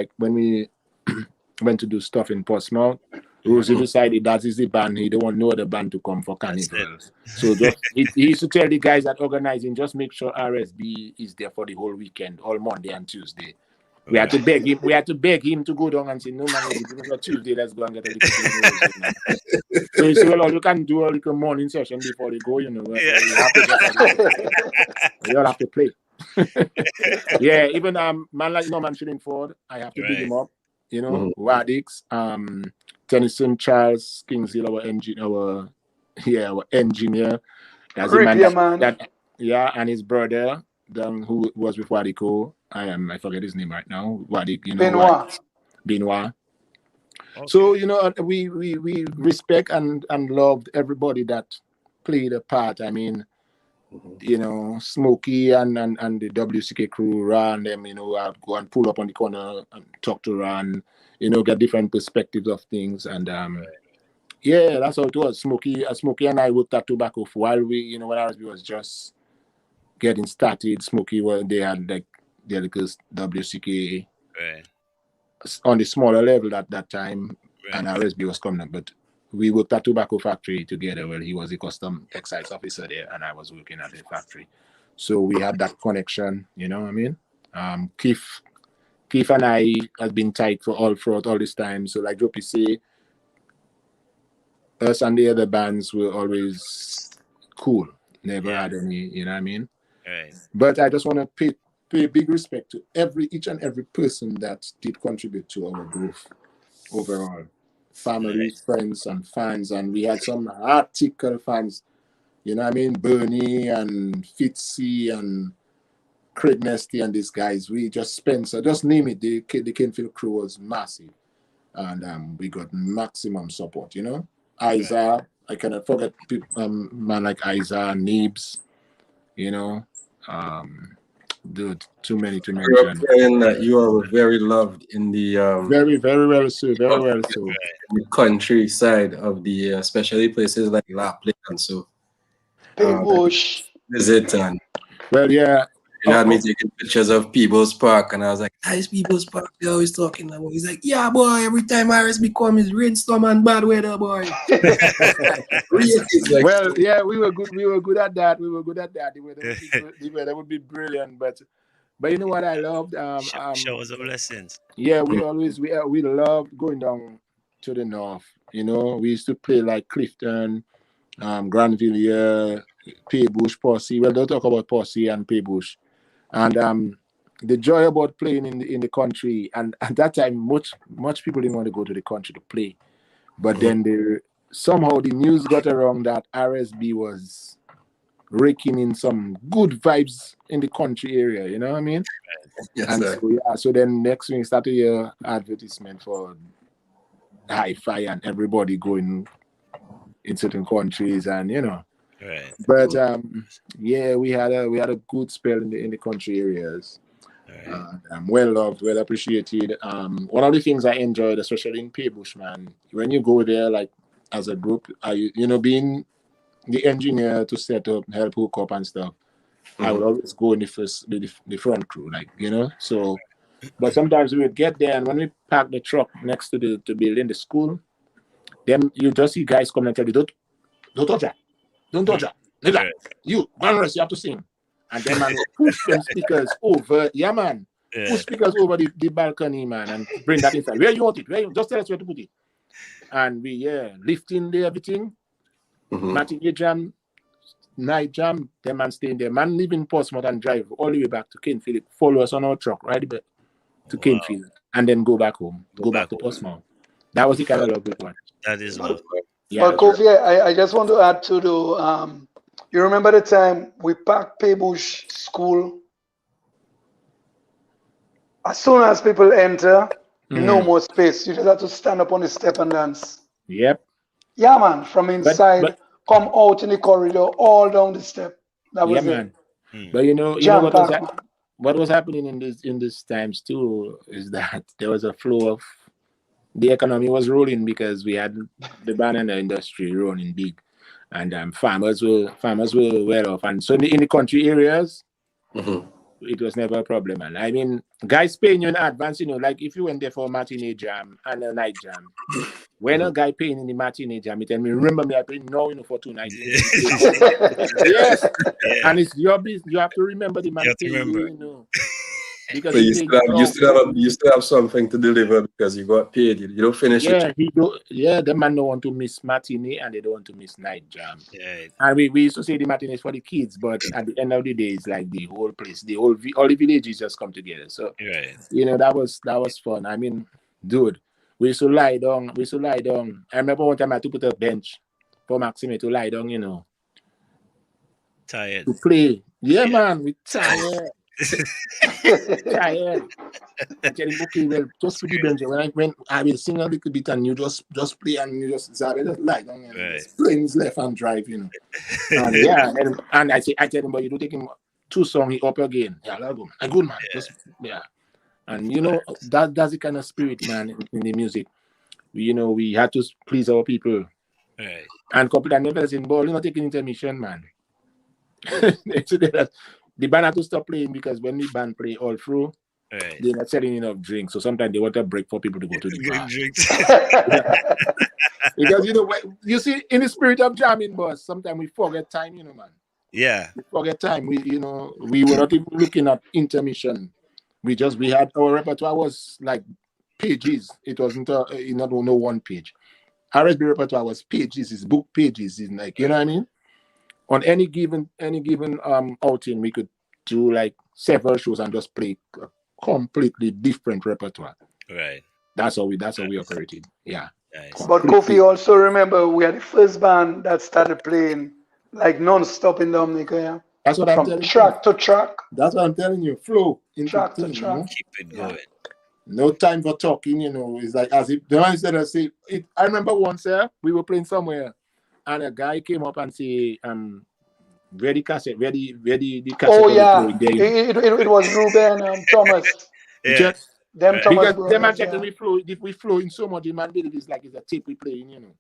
went to do stuff in Portsmouth, Rosie decided that is the band. He don't want no other band to come for Carnival. So he used to tell the guys that organizing, just make sure R.S.B. is there for the whole weekend, all Monday and Tuesday. We had to beg him. We had to beg him to go down and say, "No man, it's not Tuesday. Let's go and get a little." So he said, "Well, you can do a little morning session before they go. You all have to play." Yeah, even man like Norman Shillingford, I have to big him up. You know, Wadix, Tennyson Charles Kingsley, our engineer. That's the man Rip, yeah, man. that and his brother, who was with Wadico. I forget his name right now. Wadik, you know, Benoit. Benoit. Okay. So, you know, we respect and loved everybody that played a part. I mean, you know, Smokey and the WCK crew, Ran, them, you know, I'd go and pull up on the corner and talk to Ran, you know, get different perspectives of things. And yeah, that's how it was. Smokey and I worked at Tobacco for while we, you know, when R.S.B was just getting started. Smokey, they had like the WCK on the smaller level at that time, and R.S.B was coming up. But we worked at Tobacco Factory together. Well, he was a custom excise officer there, and I was working at the factory. So we had that connection, you know what I mean? Keith and I have been tight throughout all this time. So like Jopi say, us and the other bands were always cool. Never had any, you know what I mean? Right. But I just want to pay big respect to each and every person that did contribute to our growth overall. Family, friends, and fans. And we had some hardcore fans, you know what I mean? Bernie and Fitzy and Craig Nesty and these guys. We just Spencer, just name it. The Kenfield crew was massive. And we got maximum support, you know? Isa, I cannot forget man like Isa, Neebs, you know? Dude, too many to mention. You're saying that you are very loved in the very well so, very well so. The countryside of the especially places like La Plaine and so. Bush. Visit and well, yeah. You had me taking pictures of People's Park, and I was like, "Nice People's Park." They're always talking about. He's like, "Yeah, boy. Every time R.S.B come, it's rainstorm and bad weather, boy." Well, yeah, we were good. We were good at that. The weather would be brilliant, but you know what I loved? Showers of blessings. Yeah, we loved going down to the north. You know, we used to play like Clifton, Granville, Paybush, Posse. Well, don't talk about Posse and Paybush. And the joy about playing in the country, and at that time, much people didn't want to go to the country to play, but then somehow the news got around that R.S.B was raking in some good vibes in the country area. You know what I mean? Yes, and so then next thing started your advertisement for hi-fi and everybody going in certain countries, and you know. Right. But yeah, we had a good spell in the country areas. Right. Well loved, well appreciated. One of the things I enjoyed, especially in Paybush, man, when you go there like as a group, you know, being the engineer to set up, help hook up and stuff, I would always go in the front crew, like, you know. So, but sometimes we would get there, and when we park the truck next to the building, the school, then you just see guys come and tell you, don't touch that. Don't touch that. Nigga, you have to sing. And then man push them speakers over. Yeah, man. Push speakers over the balcony, man, and bring that inside. Where you want it? Just tell us where to put it. And we lifting everything. Matinee jam, night jam, them man staying there. Man live in Portsmouth and drive all the way back to Kenfield. Follow us on our truck, right back to Kenfield, and then go back home. Go back to Portsmouth. That was the kind of love we got. That is love. Yeah, but Kofi, I just want to add to the you remember the time we packed Paybush school? As soon as people enter, no more space. You just have to stand up on the step and dance. Yep. Yeah, man. From inside, come out in the corridor, all down the step. That was man. it. But you know what was happening in these times too is that there was a flow of the economy was rolling because we had the banana industry rolling big, and farmers were well off, and so in the country areas, it was never a problem. And I mean, guys paying you in advance, you know, like if you went there for a matinee jam and a night jam, when a guy paying in the matinee jam, he tell me, remember me, I paid now, you know, for 2 nights. Yes, and it's your business. You have to remember the man paying you, you know. because So he you played still have you so, still have you still have something to deliver because you got paid. You don't finish yeah, it. he do, yeah, the man don't want to miss matinee and they don't want to miss night jam. Right. And we used to say the matinee is for the kids, but at the end of the day, it's like the whole place, all the villages just come together. So Right. that was fun. I mean, dude, we used to lie down. I remember one time I had to put a bench for Maxime to lie down, Tired. to play. Yeah, Yeah. man, we tired. Tired. I tell him, okay, well, just put the bench. When I will sing a little bit and you just play and you just lie down and Right. just play his left hand drive, And yeah, and I tell him, but you do take him 2 songs, he up again. Yeah, that's good, man. A good man. Just And that's the kind of spirit, man, in the music. We had to please our people. Right. And couple never saying, but you're not taking intermission, man. The band had to stop playing because when the band play all through, Right. they're not selling enough drinks. So sometimes they want a break for people to go to the bar. Drinks. Because you see, in the spirit of jamming, boss, sometimes we forget time, man. Yeah. We forget time. We were not even looking at intermission. We had our repertoire was like pages. It wasn't not no one page. R.S.B repertoire was pages, is book pages, is like, you know what I mean? On any given outing, we could do like several shows and just play a completely different repertoire. Right. That's how we operated. Yeah. Nice. But Kofi, also remember we are the first band that started playing like non-stop in Dominica, yeah? That's what I'm From telling you. track to track. That's what I'm telling you. Flow into Track to thing, track. Keep it going. No time for talking, It's like as if the one said, I remember once, we were playing somewhere, and a guy came up and say, where the cassette, where the cassette. Oh was yeah, playing there, it was Ruben Thomas. Yeah. Just Them Thomas because the man brothers. checking Yeah. we flow, if we flow in so much, the man believe it's like it's a tape we playing,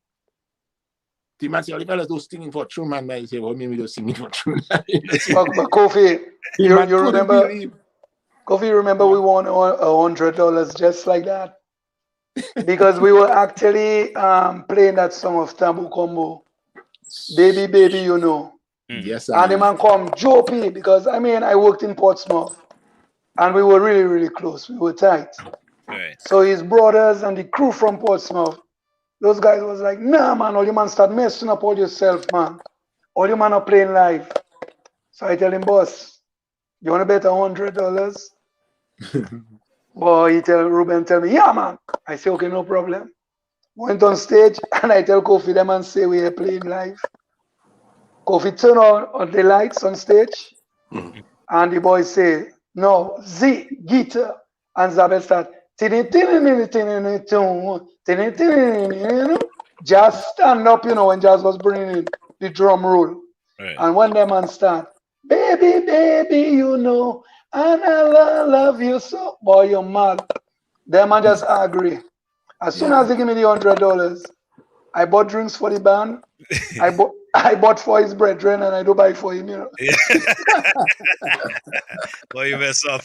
The man say, all the fellas don't singing for true, man. I say, well, maybe they're singing for true. But Kofi, The you man couldn't remember? believe. Kofi, remember we won $100 just like that because we were actually playing that song of Tambu Combo, Baby Baby, Yes, And the man come Joe P because I worked in Portsmouth and we were really, really close. We were tight. Right. So his brothers and the crew from Portsmouth, those guys was like, nah, man, all you man start messing up all yourself, man. All you man are playing live. So I tell him, boss, you want to bet $100? Boy, Ruben tell me, yeah, man. I say, okay, no problem. Went on stage and I tell Kofi, them and say we are playing live. Kofi turn on the lights on stage and the boys say, no, Z, guitar. And Zabel start, just stand up, when Jazz was bringing in the drum roll. Right. And when the man start, baby, baby, and I love you so. Boy, you're mad. The man just agree. As soon as they give me the $100, I bought drinks for the band. I bought for his brethren and I do buy for him, Well, you mess up.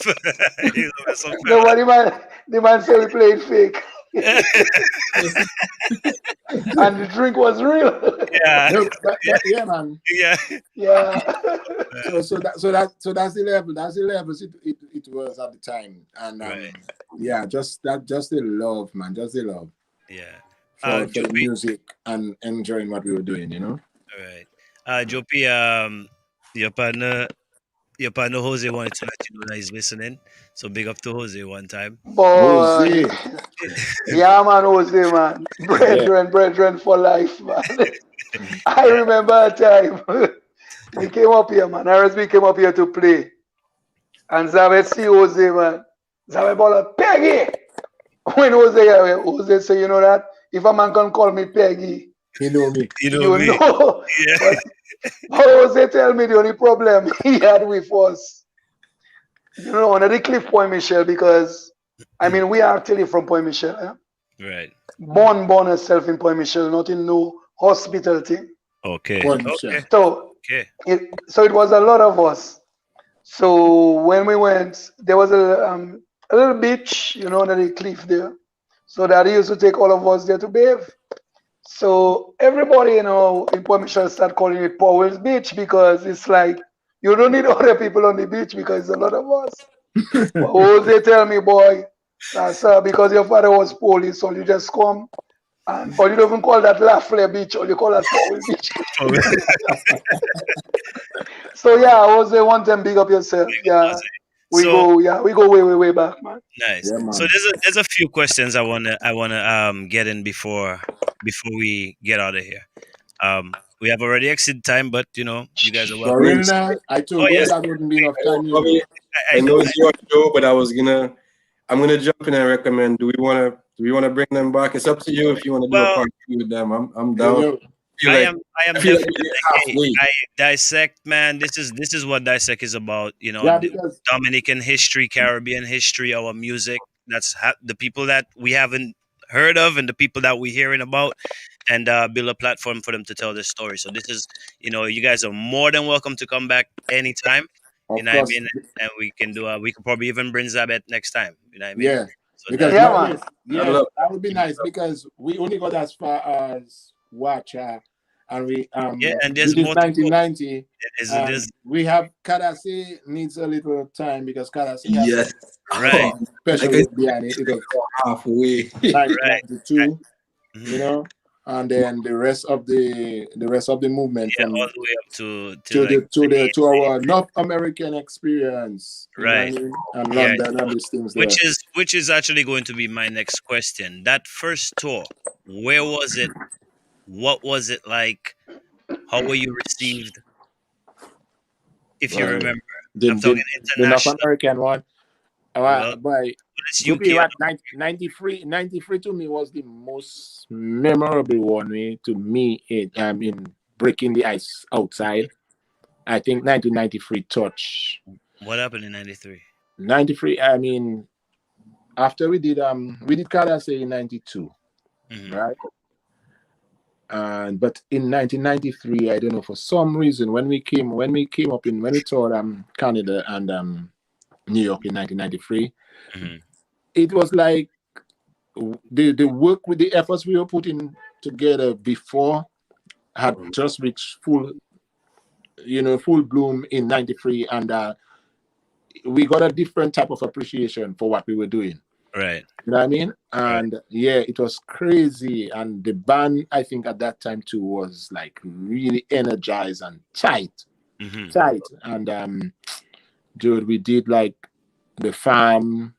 You mess up. No, but the man said we played fake. And the drink was real. Yeah. Yeah, man. Yeah. Yeah. So that's the level. That's the levels it was at the time, and Right. yeah, just the love, man, just the love. Yeah. For the Jopi. music and enjoying what we were doing, All right. Jopi, your partner Jose wanted to let you know that he's listening. So big up to Jose one time. Boy. Jose. Yeah, man, Jose, man. Brethren for life, man. I remember a time we came up here, man. R.S.B came up here to play. And Zabe see Jose, man. Zabe ball up, Peggy! When Jose say, you know that? If a man can call me Peggy, You know me. You know me. Yeah. But Jose tell me the only problem he had with us, on the Cliff Point Michel, because we are actually from Point Michel. Eh? Right. Born herself in Point Michel, not in no hospital thing. Okay. So it was a lot of us. So when we went, there was a little beach, on the cliff there. So Daddy used to take all of us there to bathe. So everybody, in Point Michel start calling it Powell's Beach because it's like you don't need other people on the beach because it's a lot of us. Jose tell me, boy, sir, because your father was police, so you just come and or you don't even call that Lafleur Beach, or you call that Powell Beach. So yeah, Jose, one time big up yourself. Yeah. We So go way back, man. nice. Yeah, So man. there's a few questions I wanna get in before we get out of here. We have already exceeded time, but you know you guys are For welcome. real now, I Oh told you yes, that wouldn't be enough time, you I know. mean, I I know. know it's your show, but I'm gonna jump in and recommend. Do we wanna bring them back? It's up to you if you wanna do a Well, part two with them. I'm Yo, down. yo. I Like am I am I feel like definitely, we're hey, halfway. dissect, man. This is what dissect is about. You know, Yeah, the because Dominican history, Caribbean history, our music. That's the people that we haven't heard of and the people that we're hearing about, and build a platform for them to tell their story. So this is, you guys are more than welcome to come back anytime. You of know what I course, mean? And we can do. We could probably even bring Zabet next time. You know what I mean? yeah. So Because that Yeah, no, man. yes, I yeah, love that would be nice because we only got as far as Watcha, and yeah, and we there's did more to go. 1990, and There's we have Kadasi needs a little time because Kadasi has yes. some right, Like I special said, behind it. It was halfway. right. 1992, Mhm. you know, and then the rest of the movement Yeah, from all the way up to like to our North American experience, you know what I right. mean, and Yeah, London and these things there. which is actually going to be my next question. That first tour, where was it? What was it like? How were you received? If you Well, remember, the, I'm talking the, the North international. American one. Well, By it's to be UK. what 93 to me was the most memorable one to me in breaking the ice outside. I think 1993 touch. What happened in '93? 93, after we did Kadase in 92, Hmm. right? And but in 1993, I don't know, for some reason, when we toured Canada and New York in 1993, Hmm. it was like the work with the efforts we were putting together before had just reached full bloom in 93, and we got a different type of appreciation for what we were doing. Right, You know what I mean? right. And yeah, it was crazy. And the band, I think at that time too, was like really energized and tight. Hmm. Tight. And dude, we did like the farm.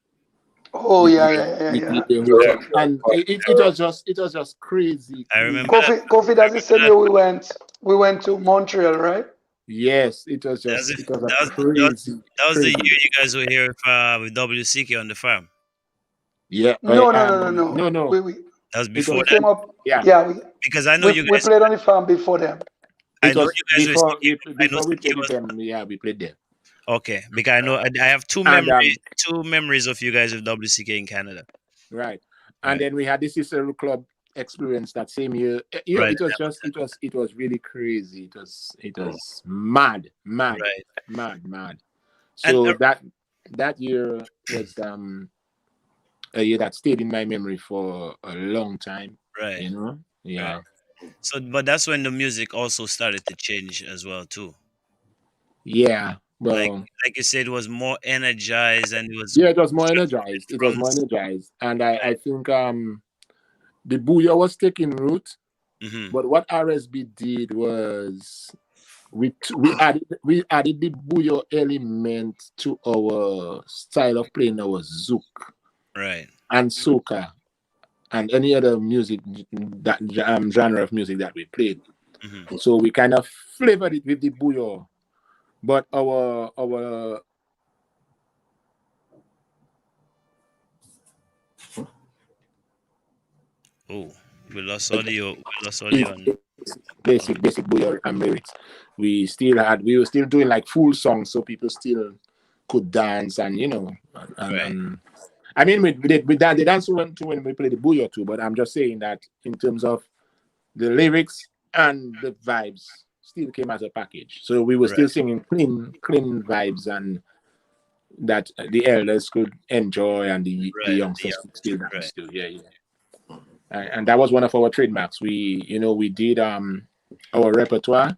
Oh We yeah. we Yeah. did the hotel. And it was just crazy, I crazy. remember that. Kofi, that's the same year we went to Montreal, right? Yes, it was That was, just it. it was a That was, that was, crazy, that was the crazy. year you guys were here with WCK on the farm. Yeah. No. No, no. We That was It before we was that, came up. yeah. Yeah, because I know we you we guys. played on the farm before them. I It know was you guys were CK. I know before we CK played with was them. Yeah, we played there. okay because I know I have And two memories of you guys with WCK in Canada. right. And Right, then we had the Cicero Club experience that same year. right, It was really crazy. It was mad, mad, right. mad, mad. And So that year was a year that stayed in my memory for a long time. right, You know? right. Yeah. So, but that's when the music also started to change as well too. Yeah. Like Well, like you said, it was more energized and it was yeah, it was more energized. It was more drums. energized. And I think the Booyah was taking root. Hmm. But what RSB did was we added the Booyah element to our style of playing our zouk Right, and soca and any other music that genre of music that we played. hmm, So we kind of flavored it with the Booyah. But our oh, we lost audio. We lost audio. basic Booyah lyrics, we were still doing like full songs, so people still could dance and Right, I mean, we dance, they dance when we play the Booyah too, but I'm just saying that in terms of the lyrics and the vibes still came as a package. So we were right, still singing clean vibes and that the elders could enjoy and the right. youngsters could still dance Right, too. Yeah, yeah. And that was one of our trademarks. We did our repertoire.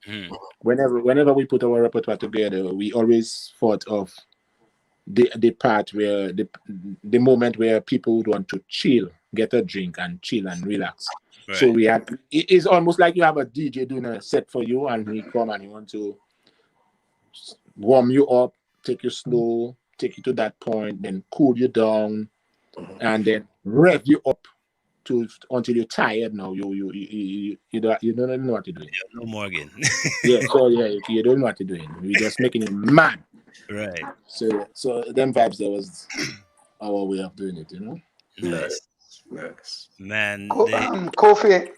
hmm, Whenever we put our repertoire together, we always thought of the part where the moment where people would want to chill, get a drink and chill and relax. Right. So we had it's almost like you have a DJ doing a set for you, and he come and he want to warm you up, take you slow, take you to that point, then cool you down, and then rev you up to until you're tired. Now you don't know what you're doing. No Morgan. Yeah, so you don't know what you're doing. You're just making it mad. Right. So them vibes, that was our way of doing it, Nice. Nice. Man, Kofi,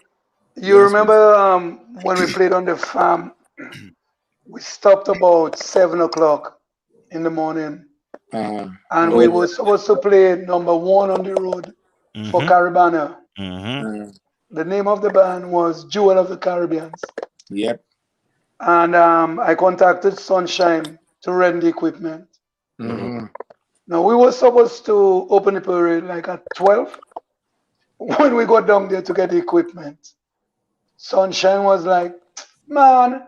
you Yes, remember when we played on the farm? We stopped about 7 o'clock in the morning, and we were supposed to play number 1 on the road for Caribana. The name of the band was Jewel of the Caribbeans. Yep. And I contacted Sunshine to rent the equipment. Now, we were supposed to open the parade like at 12. When we got down there to get the equipment, Sunshine was like, man,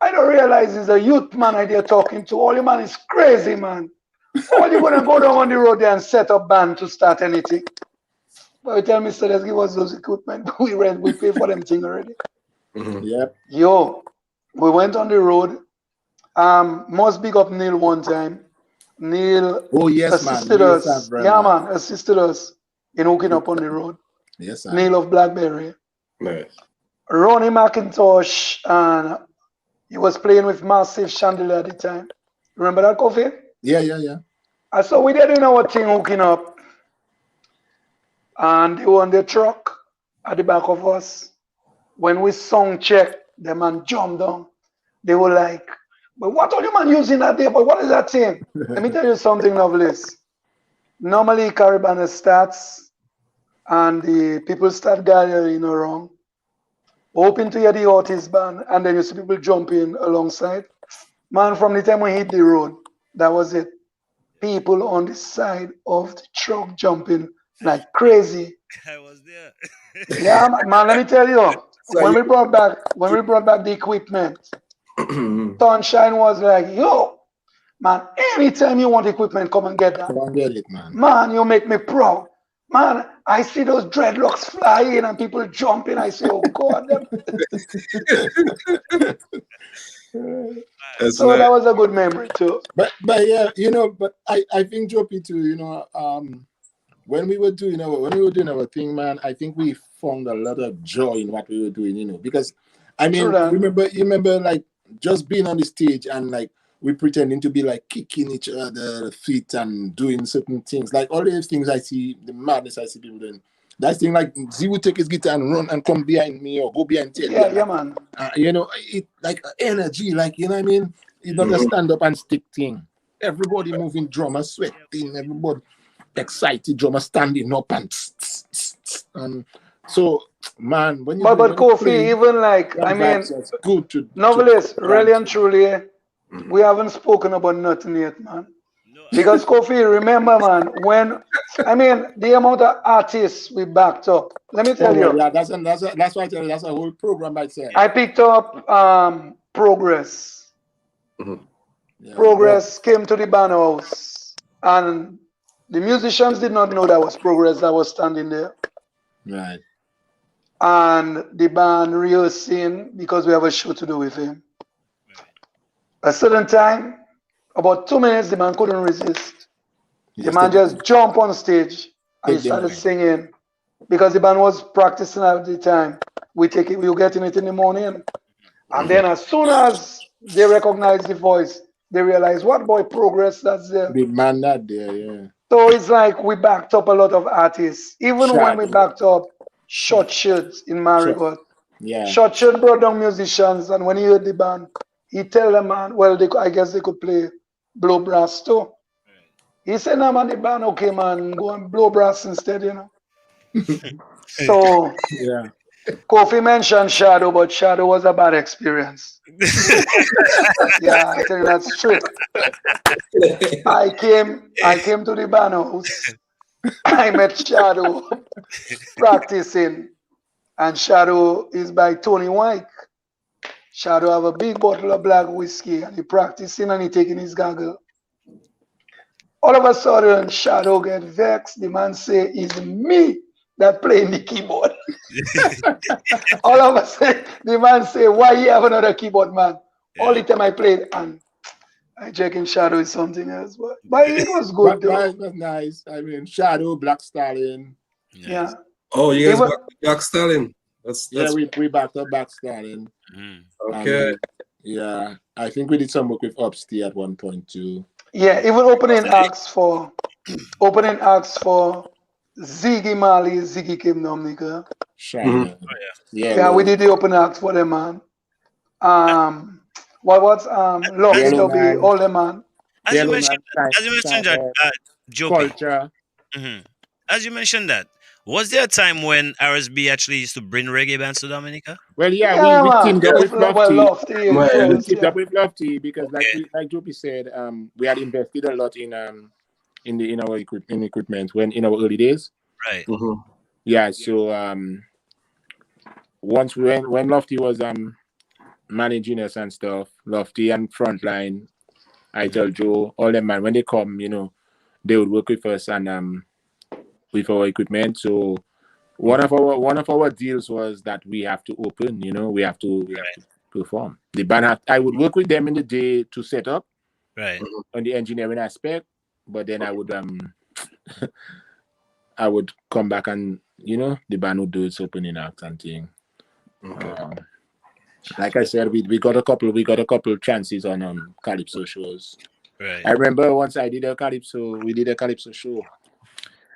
I don't realize he's a youth man idea talking to. All you man is crazy, man. All you gonna go down on the road there and set up band to start anything? But you tell Mr. Let's give us those equipment. We pay for them thing already. Yep. Yo, we went on the road. Must big up Neil one time. Neil assisted us. Yeah, man, assisted us in hooking up on the road. Yes, sir. Neil of Blackberry. Nice. Ronnie McIntosh, and he was playing with Massive Chandelier at the time. Remember that, Kofi? Yeah. And so we did doing our thing hooking up. And they were on the truck at the back of us. When we song check, the man jumped down. They were like, but what are you man using that day? But what is that thing? Let me tell you something, Novelist. Normally, Caribana starts and the people start gathering around, hoping to hear the artist band, and then you see people jumping alongside. Man, from the time we hit the road, that was it. People on the side of the truck jumping like crazy. I was there. Yeah, man, let me tell you. When we brought back the equipment, Sunshine was like, yo, man, anytime you want equipment, come and get that. Come and get it, man. Man, you make me proud. Man, I see those dreadlocks flying and people jumping. I say, oh God. So that was a good memory too. But yeah, but I think Joppy too, when we were doing our thing, man, I think we found a lot of joy in what we were doing, because I mean, remember like just being on the stage and like we pretending to be like kicking each other feet and doing certain things, like all these things I see, the madness I see people doing. That thing like Z would take his guitar and run and come behind me or go behind Teddy. Yeah, man. It like energy, like what I mean. It's not a stand up and stick thing. Everybody moving, drummer sweating, everybody excited, drummer standing up and so man, when you but Kofi, even like I mean, good to Novelist, really and truly, we haven't spoken about nothing yet, man. Because Kofi, remember, man, when I mean the amount of artists we backed up. Let me tell you. Yeah, that's why I tell you that's a whole program by itself. I picked up Progress. Yeah, Progress came to the band house, and the musicians did not know that was Progress that was standing there. Right. And the band rehearsing because we have a show to do with him. A certain time, about 2 minutes, the man couldn't resist. The man just jumped on stage and he started singing because the band was practicing at the time. We were getting it in the morning. And then as soon as they recognize the voice, they realize, what boy, Progress, that's there. The man that there, yeah. So it's like we backed up a lot of artists. Even when we backed up Short Shirts in Marigot. Yeah. Short Shirt brought down musicians, and when he heard the band, he tell them, man, well, I guess they could play blow brass too. He said, no, man, the band, okay, man, go and blow brass instead, So, yeah. Kofi mentioned Shadow, but Shadow was a bad experience. Yeah, I tell you that's true. I came to the band house. I met Shadow practicing, and Shadow is by Tony White. Shadow have a big bottle of black whiskey, and he practicing and he taking his goggle. All of a sudden, Shadow get vexed. The man say, "It's me that playing the keyboard." All of a sudden, the man say, "Why you have another keyboard, man?" All the time I played, and I check in Shadow is something else. But it was good though. It was nice. I mean, Shadow, Black Stallion. Yeah. Oh, you It guys was, back to Black Stallion. Yeah, That's we backed up Black Stallion. Mhm. okay. Yeah, I think we did some work with Upsty at one point too. yeah, even opening acts for Ziggy Marley, Ziggy Kingdom, nigga. Shine. Yeah, we Yellow. did the open acts for them, man. What's Lucky Yellow Dubby, Man. all them, man. As you Yellow mentioned, Man. Shine, as you mentioned that, Shinehead, Jopie, Culture. as you mentioned that, was there a time when RSB actually used to bring reggae bands to Dominica? Well, yeah, Yeah, we man. teamed up with Lofty. Lofty Man, We influence, teamed yeah. up with Lofty because, Okay. like Jopi said, we had invested a lot in our equipment when in our early days. Right. mhm. Yeah, so once when Lofty was managing us and stuff, Lofty and Frontline, I tell Joe, all them man when they come, they would work with us and with our equipment. So one of our deals was that we have to open, we have to perform. The band I would work with them in the day to set up Right. on the engineering aspect, but then I would come back and the band would do its opening act and thing. Okay. Like I said, we got a couple chances on Calypso shows. Right. I remember once we did a Calypso show,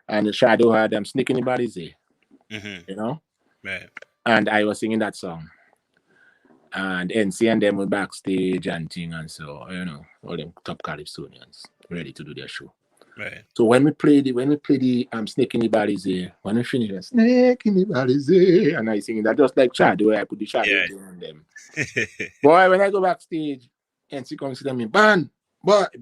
and the Shadow had Sneaking in Body's Day, Right. and I was singing that song. And NC and them were backstage and thing, and so all them top Calypsonians ready to do their show. Right. So when we play the Snake in the Body's Day, when we finish it, Snake in the Body's Day, and I sing that just like Shadow, I put the Shadow on them. Boy, when I go backstage, NC comes to me, man, but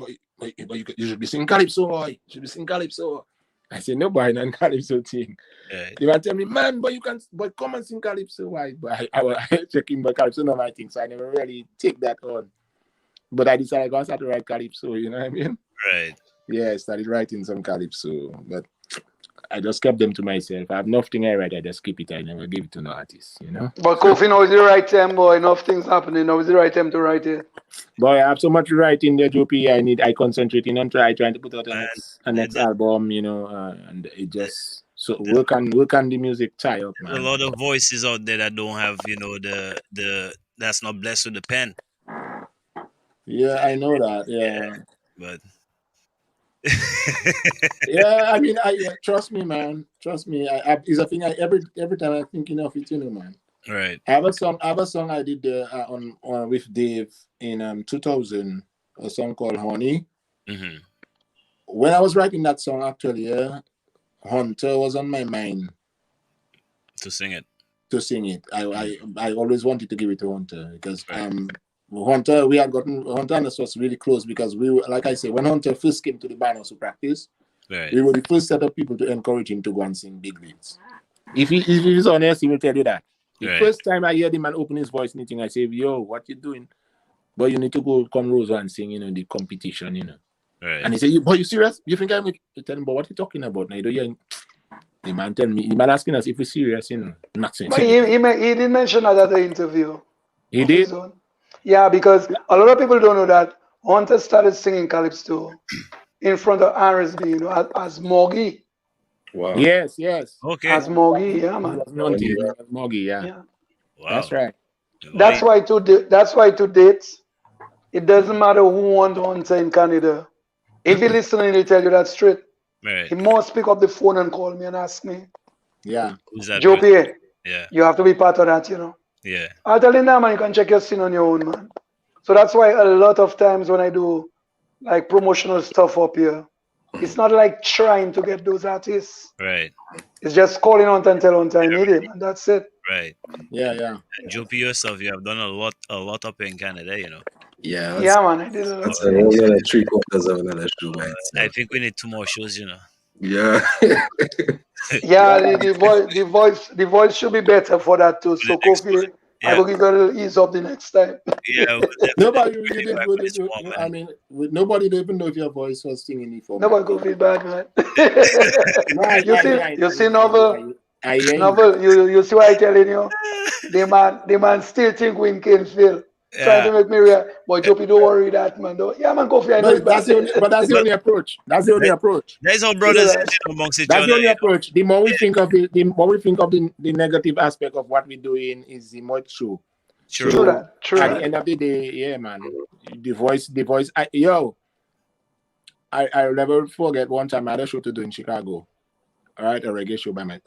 you should be singing Calypso, boy. You should be singing Calypso. I say, no, boy, non Calypso thing. Right. They might tell me, man, but come and sing Calypso. Why? But I was checking but Calypso, no, my thing, so I never really take that on. But I decided I got to start to write Calypso, you know what I mean? Right. Yeah, I started writing some Calypso, but I just kept them to myself. I have nothing I write, I just keep it. I never give it to no artist, But Kofi, now is the right time, boy. Enough things happening. Now is the right time to write it. Boy, I have so much writing there, Jopi. I concentrating on trying to put out a next album, and it just work on the music tie up, man. A lot of voices out there that don't have, the that's not blessed with the pen. Yeah, I know that. Yeah. But Yeah, I mean, trust me, man. Trust me. It's a thing. Every time I'm thinking of it, man. right. I have a song I did on with Dave in 2000, a song called Honey. Mm-hmm. When I was writing that song, actually, Hunter was on my mind To sing it. I always wanted to give it to Hunter because Hunter, we had gotten Hunter and us was really close because we were, like I say, when Hunter first came to the band to practice, Right. we were the first set of people to encourage him to go and sing big leads. If he's honest, he will tell you that. The first time I heard him and open his voice, I say, yo, what you doing? But you need to go come Rosa and sing, in the competition, Right. And he said, "Boy, you serious? You think I'm?" I tell him, "But what you talking about?" Now you don't hear. The man tell me, the man asking us if we're serious, not saying. But he did mention that at the interview. He did. Yeah, because a lot of people don't know that Hunter started singing Calypso in front of RSB, as Morgie. Wow. Yes. Okay. As Morgie, yeah, man. Morgie, yeah. Wow. That's right. That's why to date, it doesn't matter who wants Hunter in Canada. If he listening, he'll tell you that straight. Right. He must pick up the phone and call me and ask me. Yeah. Who's that? Joe Pierre, Yeah. you have to be part of that, Yeah. I'll tell you now, man, you can check your scene on your own, man. So that's why a lot of times when I do like promotional stuff up here, it's not like trying to get those artists. Right. It's just calling on and tell on time, need him, and that's it. Right. Yeah. Jopie, yourself, you have done a lot up in Canada, Yeah. Yeah, man, I did a lot. That's another 3/4 of another show, man. I think we need 2 more shows, Yeah. Yeah, the voice should be better for that too. So Kofi, I will give you a little ease up the next time. Yeah, we'll No, definitely but you bring it did back good. when it's warm. I mean, nobody don't even know if your voice was singing it for Nobody man. go feel bad, man. No, You see, novel, I hear you. novel. You see what I telling you? The man still think Win can feel. Trying Yeah. to make me real. But Joppy, don't worry that man. Don't. Yeah, man, Kofi, I know it bad. That's the But only approach. That's the only that, approach. that's how You know brothers that. is amongst each That's other, the only you know. approach. The more we think of the more we think of the negative aspect of what we're doing is the more true. True. True So that. True at the that. end of the day, yeah, man, the voice. I'll never forget one time I had a show to do in Chicago. All right, a reggae show by my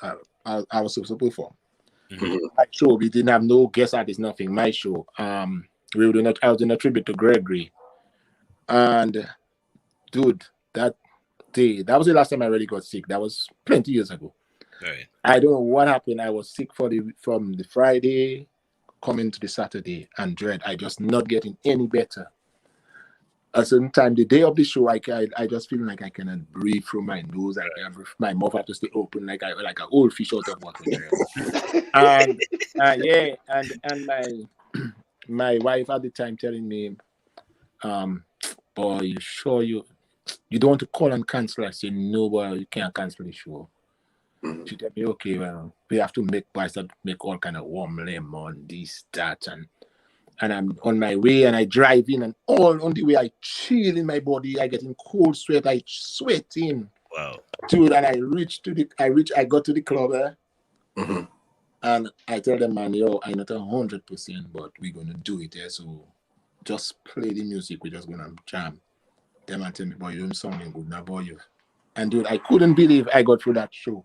I was supposed to perform. Mhm. My show, we didn't have no guest artist, nothing. My show. We were doing I was doing a tribute to Gregory. And dude, that day, that was the last time I really got sick. That was plenty years ago. Right. I don't know what happened. I was sick from the Friday coming to the Saturday and dread. I just not getting any better. At a certain time, the day of the show, I just feel like I cannot breathe through my nose. I can't breathe. My mouth have to stay open like an old fish out of water. And yeah, and my wife at the time telling me, boy, you sure you don't want to call and cancel? I said, no, boy, you can't cancel the show. She told me, okay, well, we have to make all kind of warm lemon, this, that, and I'm on my way and I drive in and all on the way I chill in my body, I getting cold sweat, I sweating. Wow. Dude, and I got to the club and I tell them, man, yo, I'm not 100%, but we're gonna do it, yeah. So just play the music, we're just gonna jam. Them and tell me, boy, you're doing something good now, boy, you. And dude, I couldn't believe I got through that show.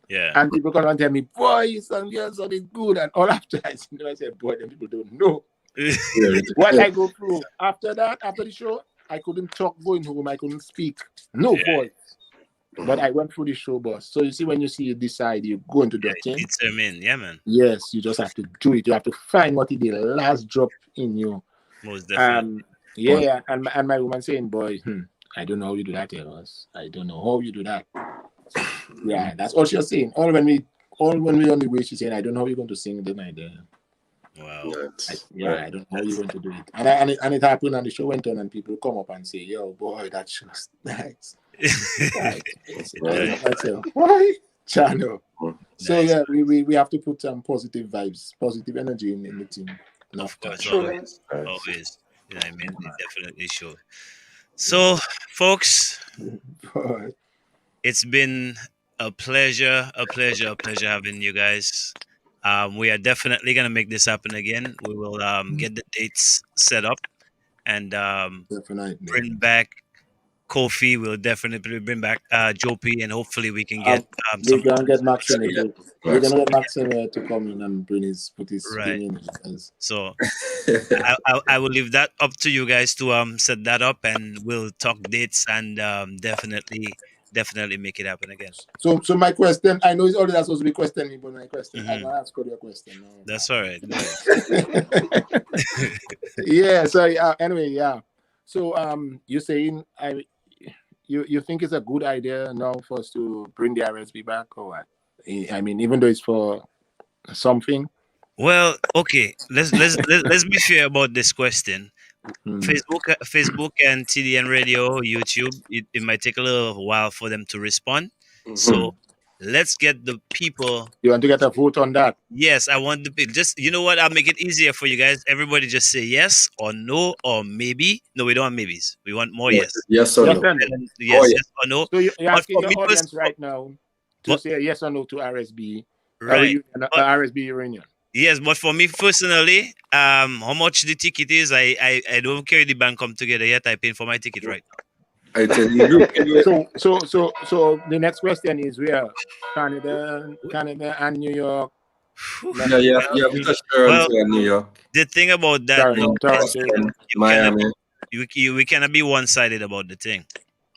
Yeah. And people come and tell me, boy, you sound good. And all after I said, boy, them people don't know what I go through. After that, after the show, I couldn't talk going home. I couldn't speak. No voice. But I went through the show, boss. So you see, when you decide you're going to do a thing, Determined, yeah, man. yes, you just have to do it. You have to find what is the last drop in you. Most definitely. Yeah, and my woman saying, boy, I don't know how you do that, boss. I don't know how you do that. Yeah, that's all she was saying. All when we on the way, she's saying, I don't know how you're going to sing the night there. Wow. I don't know how you're going to do it. And it happened, and the show went on, and people come up and say, yo, boy, that show's nice. I say, why? Channel. So Nice. yeah, we have to put some positive vibes, positive energy in the team. Of course, True always. that. Always. You know what I mean? It definitely sure. So, folks, Boy. it's been a pleasure having you guys. We are definitely gonna make this happen again. We will get the dates set up and Definitely. bring back Kofi. We'll definitely bring back Jopi, and hopefully we can get We're some. gonna get Maxim. We're gonna get Maxim to come in and put his Right. thing in. Because So I will leave that up to you guys to set that up, and we'll talk dates and definitely make it happen again. So my question, I know it's already supposed to be questioning, but my question, I'm gonna ask you a question now. That's all right. Go ahead. Yeah. So anyway, yeah. So you're saying you think it's a good idea now for us to bring the RSB back, or what? I mean, even though it's for something. Well, okay. Let's be fair about this question. Facebook and TDN Radio, YouTube, it might take a little while for them to respond. So let's get the people. You want to get a vote on that? Yes, I want the people. Just, you know what? I'll make it easier for you guys. Everybody just say yes or no or maybe. No, we don't want maybes. We want more yes. Yes or no. Yes or no. So you're But asking for your me audience right now to But- say yes or no to RSB, right. RSB reunion. Yes, but for me personally, how much the ticket is, I don't carry the bank come together yet. I paying for my ticket right now. I tell you, So the next question is where Canada and New York. yeah, you have to Toronto and New York, The thing about that, Toronto. Miami. we cannot be one-sided about the thing.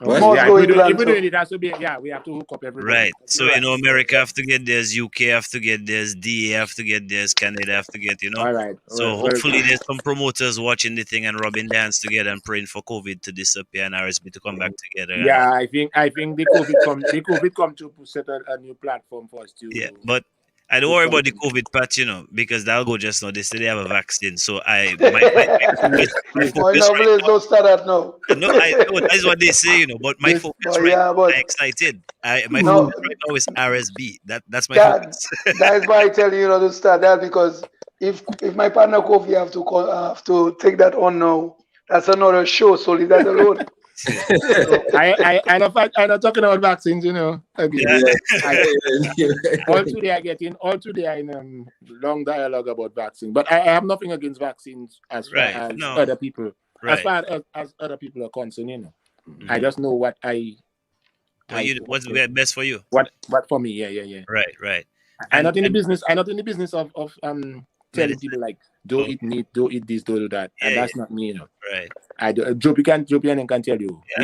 What? Most Yeah, go if we England, do so- it, has to be. Yeah, we have to hook up everybody. Right. So, America have to get theirs, UK have to get theirs, DA have to get theirs, Canada have to get, All right. So hopefully there's some promoters watching the thing and rubbing their hands together and praying for COVID to disappear and RSB to come back together. Yeah, I think the COVID come to set a new platform for us to. Yeah, but I don't worry about the COVID patch, because that'll go just now. They say they have a vaccine, so my Boy, focus no, right please now. don't start that now. No, that's what they say, But my This, focus but right yeah, now, but I'm excited. My no, focus right now is RSB. That's my that focus. that is why I tell you, to start that, because if my partner Kofi have to take that on now, that's another show. So leave that alone. I'm not talking about vaccines, Again. Yeah. All today I in long dialogue about vaccine. But I have nothing against vaccines as far Right. as No. other people. As Right. far as other people are concerned, Mhm. I just know what What's best for you? what for me, yeah. Right. I'm not in the And business. I'm not in the business of telling medicine. people like don't Okay. eat meat, don't eat this, don't do that, and Yeah, that's not me, Right. I do. Jopian can tell you. Yeah,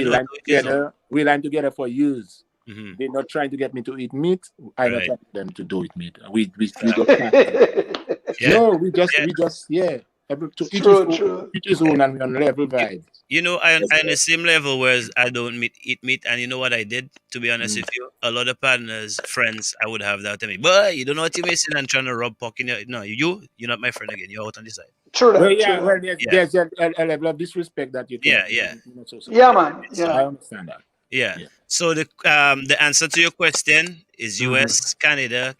I know. We learned together for years. Mm-hmm. They're not trying to get me to eat meat. I'm not Right. trying them to do eat meat. We just can't. Yeah. No, we just to True. each his own, and we on level vibe. I'm on the same level, whereas I don't eat meat. And you know what I did? To be honest with you, a lot of partners, friends, I would have that tell me, boy, you don't know what you're missing and trying to rub pork in your. No, you're not my friend again. You're out on this side. True Well, that. yeah, True well, that. there's a level of disrespect that you Yeah, can't. yeah. Yeah, man. So, I Yeah. understand that. Yeah. Yeah. So the answer to your question is US, Canada,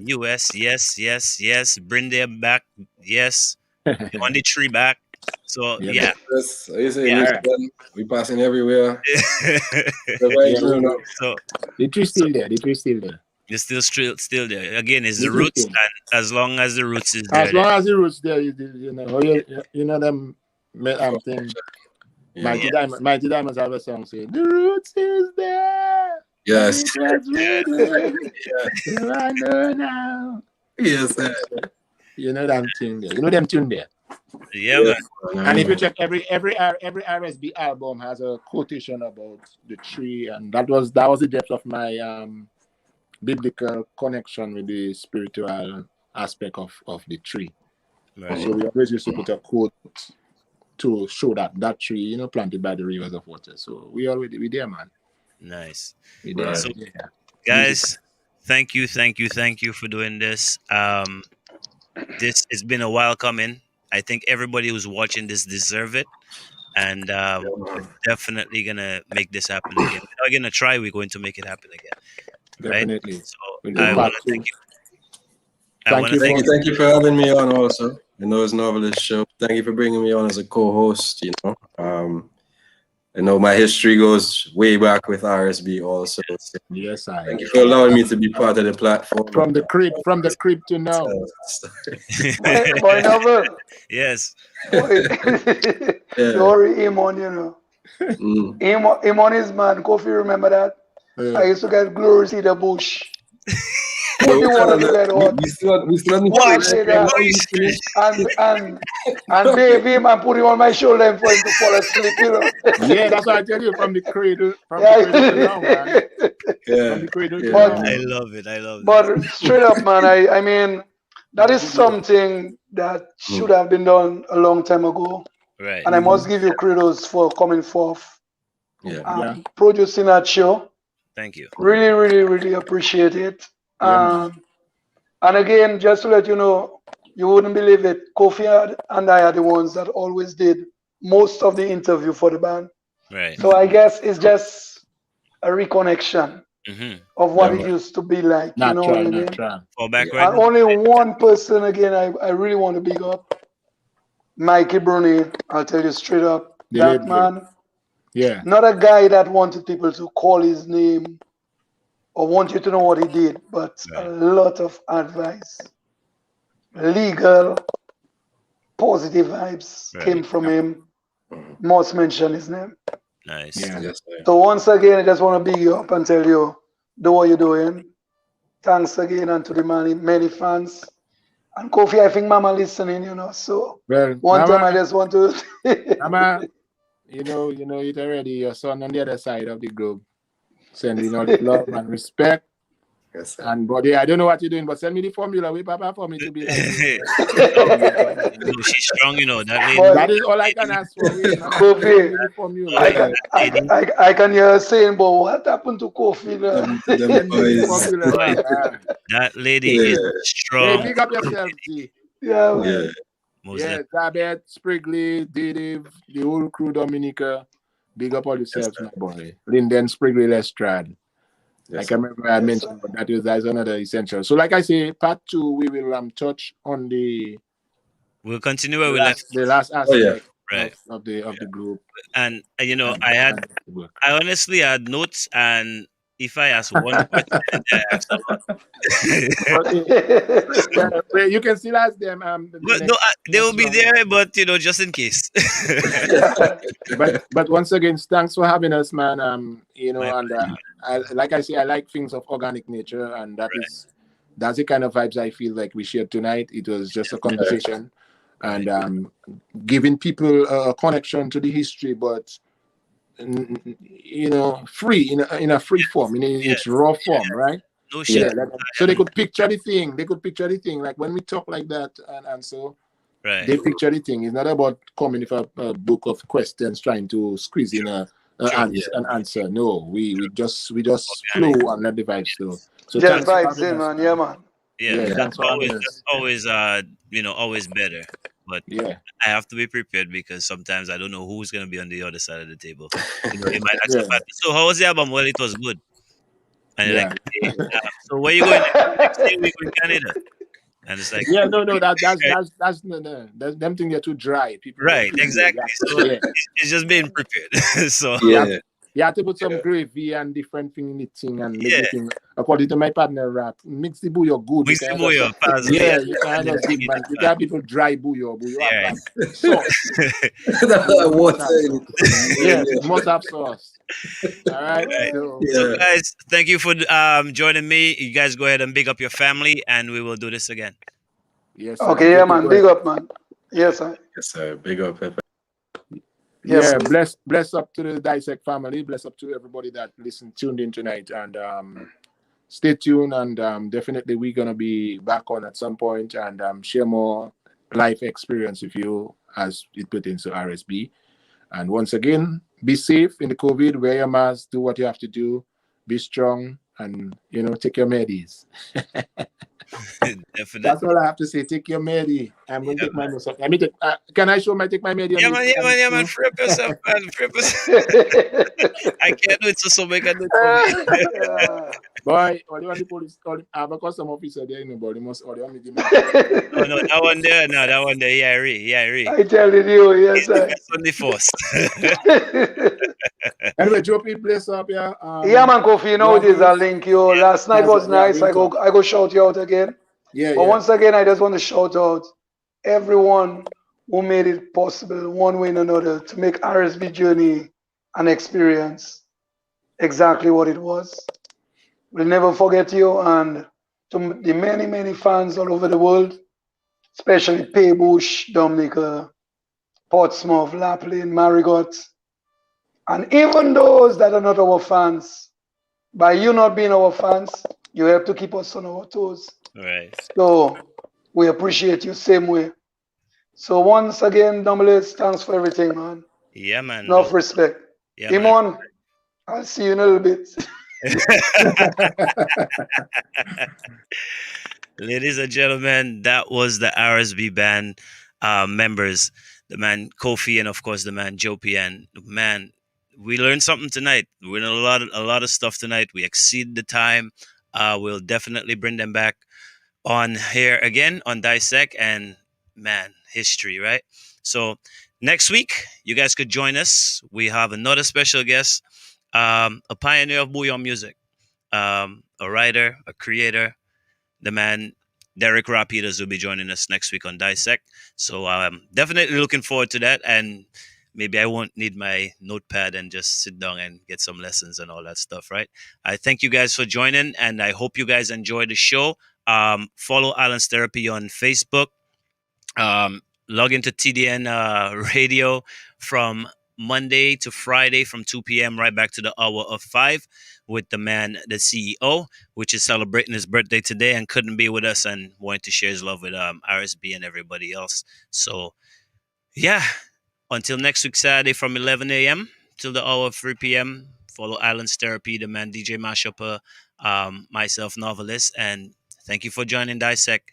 US, yes. Bring them back, yes. On the tree back. So Yeah. yeah. Yes, I say Yeah. Michigan, we passing everywhere. Yeah, So the tree's still there. The tree's still there. it's still there. Again, it's the It's roots, okay. and as long as the roots is there, As long as the roots there, you know them thing. Yeah. Mighty Diamonds have a song saying the roots is there. Yes. And it was rooted. So I know now. Yes. You know them tune there. You know them tune there. Yeah, man. And if you check every RSB album has a quotation about the tree, and that was the depth of my biblical connection with the spiritual aspect of the tree. Right. So we always used to put a quote to show that tree, planted by the rivers of water. So we there, man. Nice. We there. So, Yeah. guys, thank you for doing this. This has been a while coming. I think everybody who's watching this deserve it, and we're definitely gonna make this happen again. We're not gonna try. We're going to make it happen again. Right? Definitely. So We'll I go want back to to- thank you. Thank you for having me on also. I know it's Novelist Show. Thank you for bringing me on as a co-host, I know my history goes way back with RSB also. So Yes, thank you for allowing me to be part of the platform. From the crib to now. Boy, Novel. Yes. Boy. Don't worry him on, Him on his man. Kofi, remember that? I used to get glory see the bush. Kofi wanted to get hot. We still Watch Say that. And bathe him and put him on my shoulder for him to fall asleep, Yeah, that's what I tell you, from the cradle to now, man. From the cradle to now. I love it. But straight up, man, I mean, that is something that should have been done a long time ago. Right. And I must give you kudos for coming forth, producing that show. Thank you. Really, really, really appreciate it. And again, just to let you know, you wouldn't believe it, Kofi and I are the ones that always did most of the interview for the band. Right. So I guess it's just a reconnection of what it used to be like. You know what I mean? Fall back And only one person, again, I really want to big up. Mikey Bruni, I'll tell you straight up. That man, not a guy that wanted people to call his name or want you to know what he did, but a lot of advice, legal, positive vibes came from him. Must mention his name. Nice. So once again, I just want to big you up and tell you, do what you're doing. Thanks again, and to the many fans. And Kofi, I think Mama listening, so one time I just want to... Mama, you know it already, your son on the other side of the globe, sending all the love and respect. Yes, sir. And but yeah, I don't know what you're doing, but send me the formula way Papa for me to be like you. No, she's strong, you know. That lady. Boy, That is all I can ask for. Wait, man. Kofi, Send me the formula. I can hear her saying, but what happened to Kofi now? To them Send me the boys. formula, man. That lady Yeah. is Hey, strong. pick up yourself, G. Yeah, man. Yeah. Most Yeah, Zabet, Sprigley, Dave, the whole crew, Dominica. Big up all yourselves, sir. my boy. Linden, Sprigley, Lestrade. I Yes, can remember I mentioned, but that's another essential. So, like I say, part 2, we will touch on We'll continue where we left. the last Oh, yeah. aspect Right. of the group. And you know, And- I and the work. honestly had notes, and if I ask one question, I ask a lot. Yeah, you can still ask them. But no, they will be round. there, but you know, just in case. But once again, thanks for having us, man. You know, My and like I say, I like things of organic nature, and that's the kind of vibes I feel like we shared tonight. It was just a conversation, and giving people a connection to the history, but you know, free in a free form, in its raw form, right? No shit. Yeah, so they could picture the thing. They could picture the thing. Like when we talk like that, and so Right. they picture the thing. It's not about coming with a book of questions trying to squeeze in an answer. No, we just flow and let the vibes flow. So Just thanks for vibes having in, us, man. Yeah, man. Yeah. thanks for having us. Always you know, always better. But Yeah, I have to be prepared because sometimes I don't know who's gonna be on the other side of the table. You know, they might ask about, so how was the album? Well, it was good. And you're yeah. like, hey, so where you going next year? We go in Canada. And it's like, Yeah, no, that's no. Them things are too dry. People right, exactly. So Yeah. it's just being prepared. So Yeah. You have to put some gravy and different thing in the thing and Yeah. everything. According to my partner rap, mix the bouillon good. Mix the bouillon, pass Yeah, it. you can't just give man. You can't people dry bouillon. Bouillon Yeah. have sauce. Water. Yeah, it must have sauce. All right. Right. So, So guys, thank you for joining me. You guys go ahead and big up your family, and we will do this again. yes. Okay, yeah, man. Big up, man. Yes, sir. Yes, sir. Big up. Yes, Yeah, sir. bless up to the Dissect family. Bless up to everybody that tuned in tonight, and stay tuned. And definitely we're gonna be back on at some point and share more life experience with you as it pertains to RSB. And once again, be safe in the COVID. Wear your mask. Do what you have to do. Be strong, and take your medis. Definitely. That's all I have to say. Take your medi. I'm going to take my nose off. Let me take. Can I show my take my medi? Yeah, man. Free up yourself, man. Free up yourself. I can't do it, so somebody can do it for me. Boy, or you want the police? I have a custom officer there, but they must. Or they want me to. Oh no, that one there. No, that one there. Yeah, I telling you, yes, He's the sir. best on the force. Anyway, Joe, please bless up, yeah. Yeah, man, Kofi, you know it is. I'll link you. Yeah. Last night was nice. I go shout you out again. Yeah, But once again, I just want to shout out everyone who made it possible, one way or another, to make RSB journey an experience exactly what it was. We'll never forget you, and to the many, many fans all over the world, especially Paybush, Dominica, Portsmouth, Laplin, Marigot, and even those that are not our fans. By you not being our fans, you have to keep us on our toes. Right. So we appreciate you same way. So once again, Dumbles, thanks for everything, man. Yeah, man. Enough respect. Yeah, Imon, I'll see you in a little bit. Ladies and gentlemen, that was the RSB band members, the man Kofi, and of course the man Joe Pian. Man, we learned something tonight. We learned a lot of stuff tonight. We exceeded the time. We'll definitely bring them back on here again on Dissect, and man, history, right? So next week, you guys could join us. We have another special guest, a pioneer of bouillon music, a writer, a creator, the man Derek Rapidas will be joining us next week on Dissect. So I'm definitely looking forward to that. And maybe I won't need my notepad and just sit down and get some lessons and all that stuff, right? I thank you guys for joining, and I hope you guys enjoy the show. Follow Alan's Therapy on Facebook. Log into TDN Radio from Monday to Friday from 2 p.m. right back to the hour of 5 with the man, the CEO, which is celebrating his birthday today and couldn't be with us and wanted to share his love with RSB and everybody else. So, yeah, until next week, Saturday from 11 a.m. till the hour of 3 p.m. Follow Islands Therapy, the man DJ Mashup, myself, Novelist, and thank you for joining Dissect.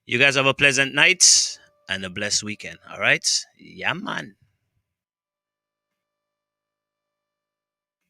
You guys have a pleasant night and a blessed weekend. All right? Yeah, man.